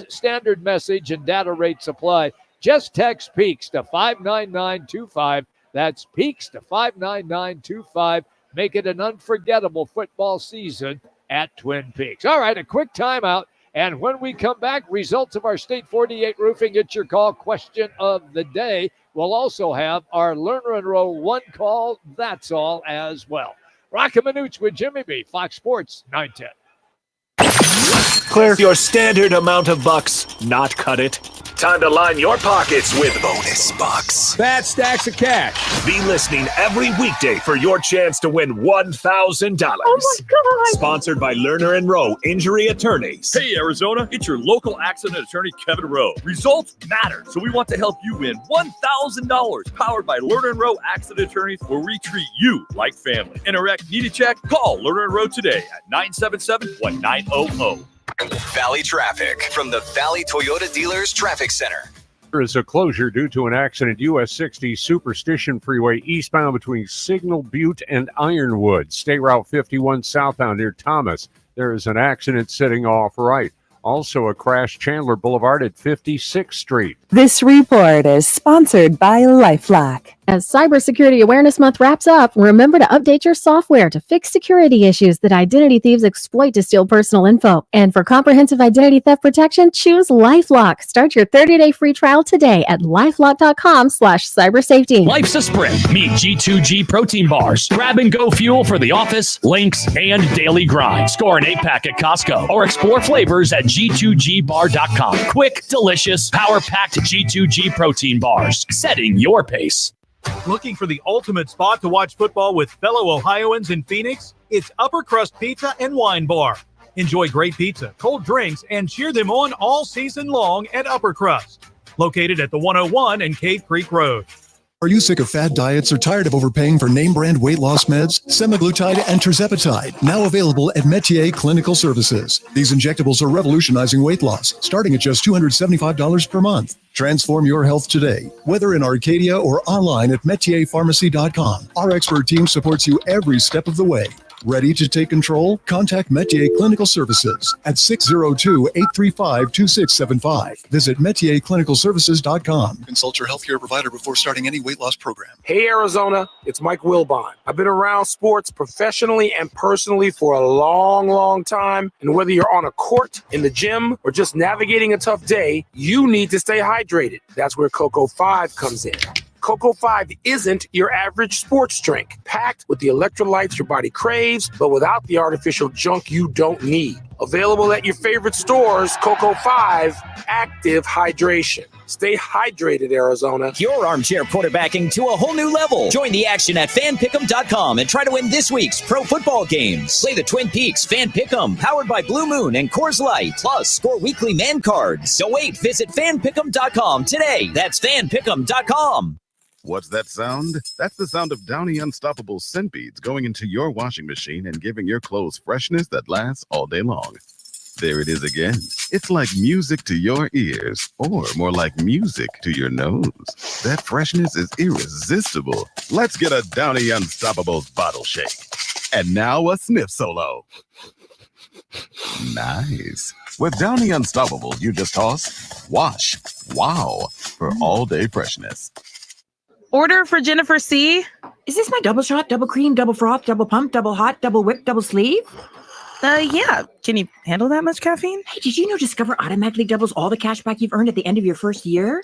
standard message and data rates apply. Just text Peaks to 59925. That's Peaks to 59925. Make it an unforgettable football season at Twin Peaks. All right, a quick timeout. And when we come back, results of our State 48 Roofing It's Your Call question of the day. We'll also have our Lerner and Rowe one call, that's all as well. Roc and Manuch with Jimmy B, Fox Sports 910. Clear your standard amount of bucks, not cut it. Time to line your pockets with bonus bucks. Fat stacks of cash. Be listening every weekday for your chance to win $1,000. Oh my God. Sponsored by Lerner and Rowe Injury Attorneys. Hey, Arizona, it's your local accident attorney, Kevin Rowe. Results matter, so we want to help you win $1,000. Powered by Lerner and Rowe Accident Attorneys, where we treat you like family. Interact, need a check? Call Lerner and Rowe today at 977-1900. Valley traffic from the Valley Toyota Dealers Traffic Center. There is a closure due to an accident. US 60 Superstition Freeway eastbound between Signal Butte and Ironwood. State Route 51 southbound near Thomas. There is an accident sitting off right. Also a crash Chandler Boulevard at 56th Street. This report is sponsored by LifeLock. As Cybersecurity Awareness Month wraps up, remember to update your software to fix security issues that identity thieves exploit to steal personal info. And for comprehensive identity theft protection, choose LifeLock. Start your 30-day free trial today at lifelock.com/cybersafety. Life's a sprint. Meet G2G protein bars. Grab and go fuel for the office, links, and daily grind. Score an 8-pack at Costco or explore flavors at G2GBar.com. Quick, delicious, power-packed G2G protein bars. Setting your pace. Looking for the ultimate spot to watch football with fellow Ohioans in Phoenix? It's Upper Crust Pizza and Wine Bar. Enjoy great pizza, cold drinks, and cheer them on all season long at Upper Crust. Located at the 101 and Cave Creek Road. Are you sick of fad diets or tired of overpaying for name brand weight loss meds? Semaglutide and tirzepatide, now available at Metier Clinical Services. These injectables are revolutionizing weight loss, starting at just $275 per month. Transform your health today, whether in Arcadia or online at metierpharmacy.com. Our expert team supports you every step of the way. Ready to take control? Contact Metier Clinical Services at 602-835-2675. Visit metierclinicalservices.com. Consult your healthcare provider before starting any weight loss program. Hey, Arizona, it's Mike Wilbon. I've been around sports professionally and personally for a long, long time. And whether you're on a court, in the gym, or just navigating a tough day, you need to stay hydrated. That's where Cocoa 5 comes in. Cocoa 5 isn't your average sports drink, packed with the electrolytes your body craves, but without the artificial junk you don't need. Available at your favorite stores. Cocoa 5 Active Hydration. Stay hydrated, Arizona. Your armchair quarterbacking to a whole new level. Join the action at fanpick'em.com and try to win this week's pro football games. Play the Twin Peaks Fan Pick'em, powered by Blue Moon and Coors Light. Plus, score weekly man cards. So wait, visit fanpick'em.com today. That's fanpick'em.com. What's that sound? That's the sound of Downy Unstoppable scent beads going into your washing machine and giving your clothes freshness that lasts all day long. There it is again. It's like music to your ears, or more like music to your nose. That freshness is irresistible. Let's get a Downy Unstoppables bottle shake. And now a sniff solo. Nice. With Downy Unstoppables, you just toss, wash, wow, for all-day freshness. Order for Jennifer C. Is this my double shot, double cream, double froth, double pump, double hot, double whip, double sleeve? Yeah. Can you handle that much caffeine? Hey, did you know Discover automatically doubles all the cash back you've earned at the end of your first year?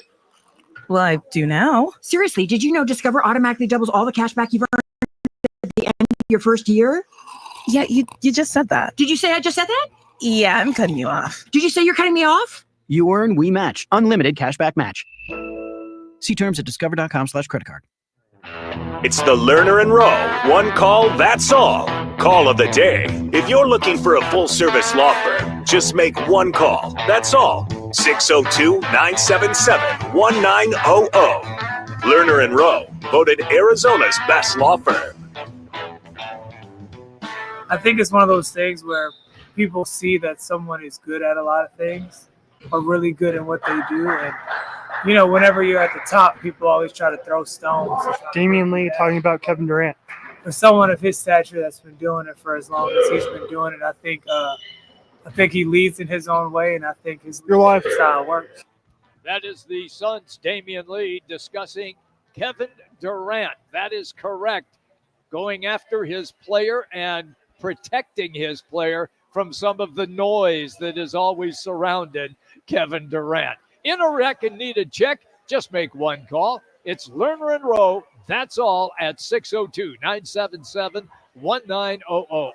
Well, I do now. Seriously, did you know Discover automatically doubles all the cash back you've earned at the end of your first year? Yeah, you just said that. Did you say I just said that? Yeah, I'm cutting you off. Did you say you're cutting me off? You earn, we match. Unlimited cashback match. See terms at discover.com/creditcard. It's the Lerner and Rowe. One call, that's all. Call of the day. If you're looking for a full-service law firm, just make one call. That's all. 602-977-1900. Lerner and Rowe, voted Arizona's best law firm. I think it's one of those things where people see that someone is good at a lot of things or really good in what they do. And, you know, whenever you're at the top, people always try to throw stones. Damian Lee talking about Kevin Durant. For someone of his stature that's been doing it for as long as he's been doing it, I think he leads in his own way, and I think his style works. That is the Suns' Damian Lee discussing Kevin Durant. That is correct. Going after his player and protecting his player from some of the noise that is always surrounded Kevin Durant. In a wreck and need a check, just make one call. It's Lerner and Rowe. That's all at 602-977-1900.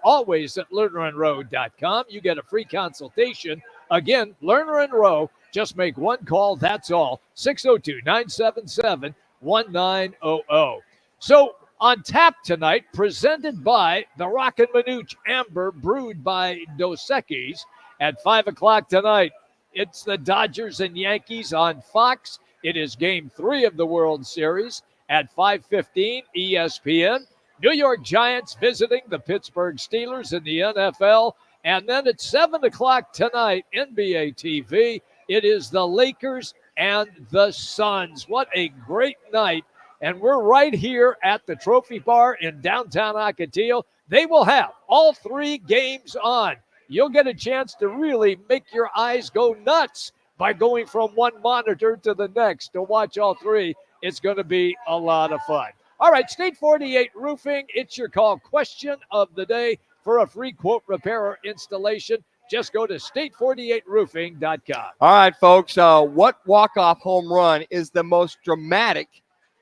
Always at lernerandrowe.com. You get a free consultation. Again, Lerner and Rowe. Just make one call. That's all. 602-977-1900. So on tap tonight, presented by the Roc and Manuch Amber, brewed by Dos Equis at 5 o'clock tonight. It's the Dodgers and Yankees on Fox. It is Game 3 of the World Series at 5:15 ESPN. New York Giants visiting the Pittsburgh Steelers in the NFL. And then at 7 o'clock tonight, NBA TV, it is the Lakers and the Suns. What a great night. And we're right here at the Trophy Bar in downtown Ocotillo. They will have all three games on. You'll get a chance to really make your eyes go nuts by going from one monitor to the next to watch all three. It's going to be a lot of fun. All right, State 48 Roofing, it's your call question of the day for a free quote repair or installation. Just go to state48roofing.com. All right, folks, what walk-off home run is the most dramatic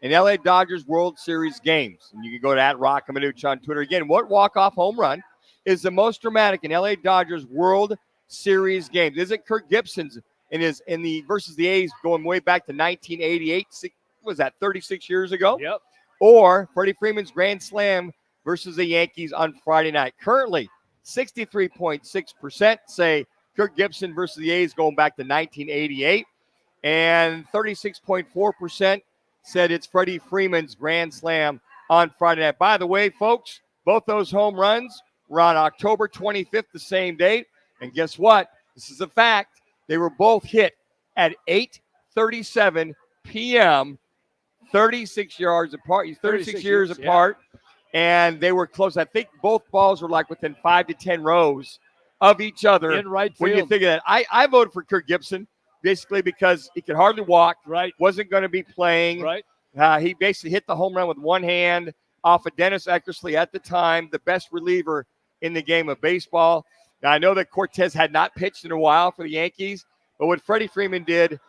in LA Dodgers World Series games? And you can go to @Roc and Manuch on Twitter. Again, what walk-off home run is the most dramatic in LA Dodgers World Series games? Is it Kirk Gibson's in the versus the A's going way back to 1988? Was that 36 years ago? Yep. Or Freddie Freeman's grand slam versus the Yankees on Friday night? Currently, 63.6% say Kirk Gibson versus the A's going back to 1988, and 36.4% said it's Freddie Freeman's grand slam on Friday night. By the way, folks, both those home runs were on October 25th, the same date. And guess what? This is a fact. They were both hit at 8:37 p.m., 36 yards apart, 36 years apart. And they were close. I think both balls were like within 5 to 10 rows of each other. In right When you field. think of that, I voted for Kirk Gibson basically because he could hardly walk. Right. Wasn't going to be playing. Right. He basically hit the home run with one hand off of Dennis Eckersley at the time, the best reliever in the game of baseball. Now, I know that Cortez had not pitched in a while for the Yankees, but what Freddie Freeman did,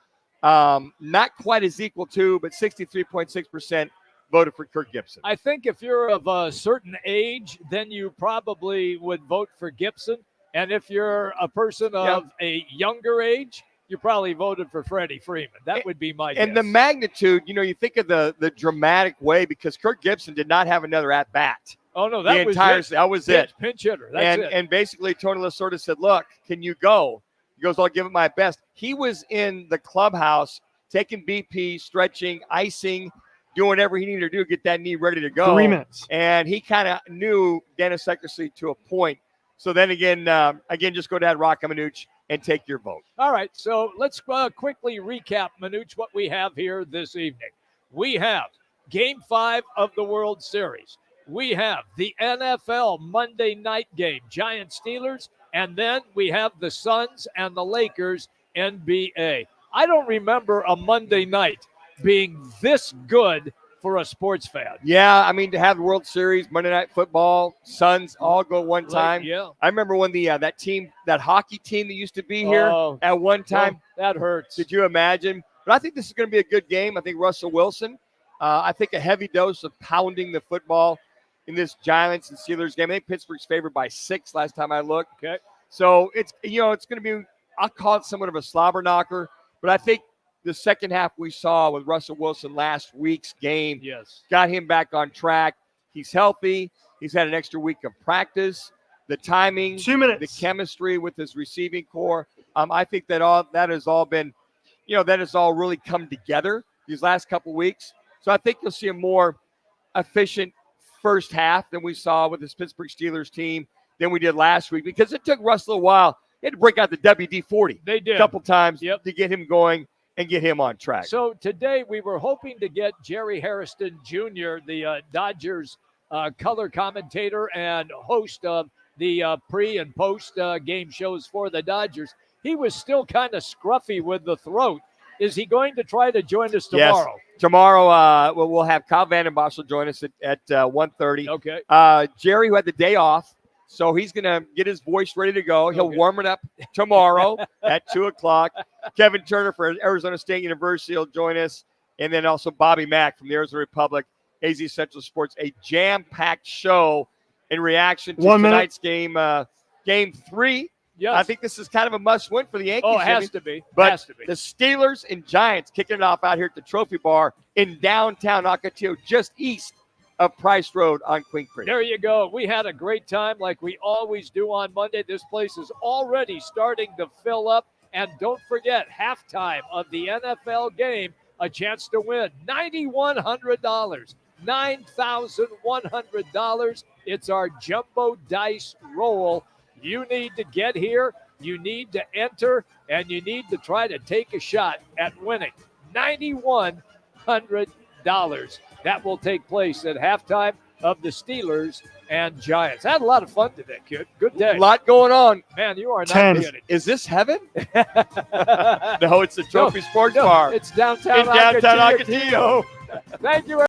not quite as equal to, but 63.6% voted for Kirk Gibson. I think if you're of a certain age, then you probably would vote for Gibson. And if you're a person of a younger age, you probably voted for Freddie Freeman. That would be my guess. And the magnitude, you think of the dramatic way, because Kirk Gibson did not have another at-bat. Oh, no, that was it. Pinch hitter. That's it. And basically, Tony Lasorda said, look, can you go? He goes, I'll give it my best. He was in the clubhouse taking BP, stretching, icing, doing whatever he needed to do to get that knee ready to go. 3 minutes. And he kind of knew Dennis Eckersley to a point. So then again, just go to Roc and Manuch and take your vote. All right, so let's quickly recap, Manuch, what we have here this evening. We have Game 5 of the World Series. We have the NFL Monday night game, Giants-Steelers, and then we have the Suns and the Lakers NBA. I don't remember a Monday night being this good for a sports fan. Yeah, I mean, to have the World Series, Monday Night Football, Suns all go one time. Yeah. I remember when that hockey team that used to be here at one time. That hurts. Did you imagine? But I think this is going to be a good game. I think Russell Wilson, I think a heavy dose of pounding the football in this Giants and Steelers game. I think Pittsburgh's favored by 6 last time I looked. Okay. So it's going to be, I'll call it somewhat of a slobber knocker, but I think the second half we saw with Russell Wilson last week's game got him back on track. He's healthy. He's had an extra week of practice. The timing, 2 minutes, the chemistry with his receiving core. I think that has all been, that has all really come together these last couple weeks. So I think you'll see a more efficient first half than we saw with this Pittsburgh Steelers team than we did last week, because it took Russell a while. He had to break out the WD-40 They did. a couple times to get him going and get him on track. So today we were hoping to get Jerry Hairston Jr., the Dodgers color commentator and host of the pre and post game shows for the Dodgers. He was still kind of scruffy with the throat. Is he going to try to join us tomorrow? Yes. Tomorrow we'll have Kyle Vandenbosch join us at 1:30. Okay. Jerry, who had the day off, so he's going to get his voice ready to go. He'll warm it up tomorrow at 2 o'clock. Kevin Turner for Arizona State University will join us. And then also Bobby Mack from the Arizona Republic, AZ Central Sports. A jam-packed show in reaction to tonight's game, Game 3. Yes. I think this is kind of a must-win for the Yankees. Oh, it has Jimmy. to be. But has to be. The Steelers and Giants kicking it off out here at the Trophy Bar in downtown Ocotillo, just east of Price Road on Queen Creek. There you go. We had a great time like we always do on Monday. This place is already starting to fill up. And don't forget, halftime of the NFL game, a chance to win $9,100, $9,100. It's our jumbo dice roll. You need to get here, you need to enter, and you need to try to take a shot at winning $9,100. That will take place at halftime of the Steelers and Giants. I had a lot of fun today, kid. Good day. A lot going on. Man, you are not 10. kidding. Is this heaven? No, it's the Trophy Sports Bar. It's downtown in downtown Ocotillo. Thank you,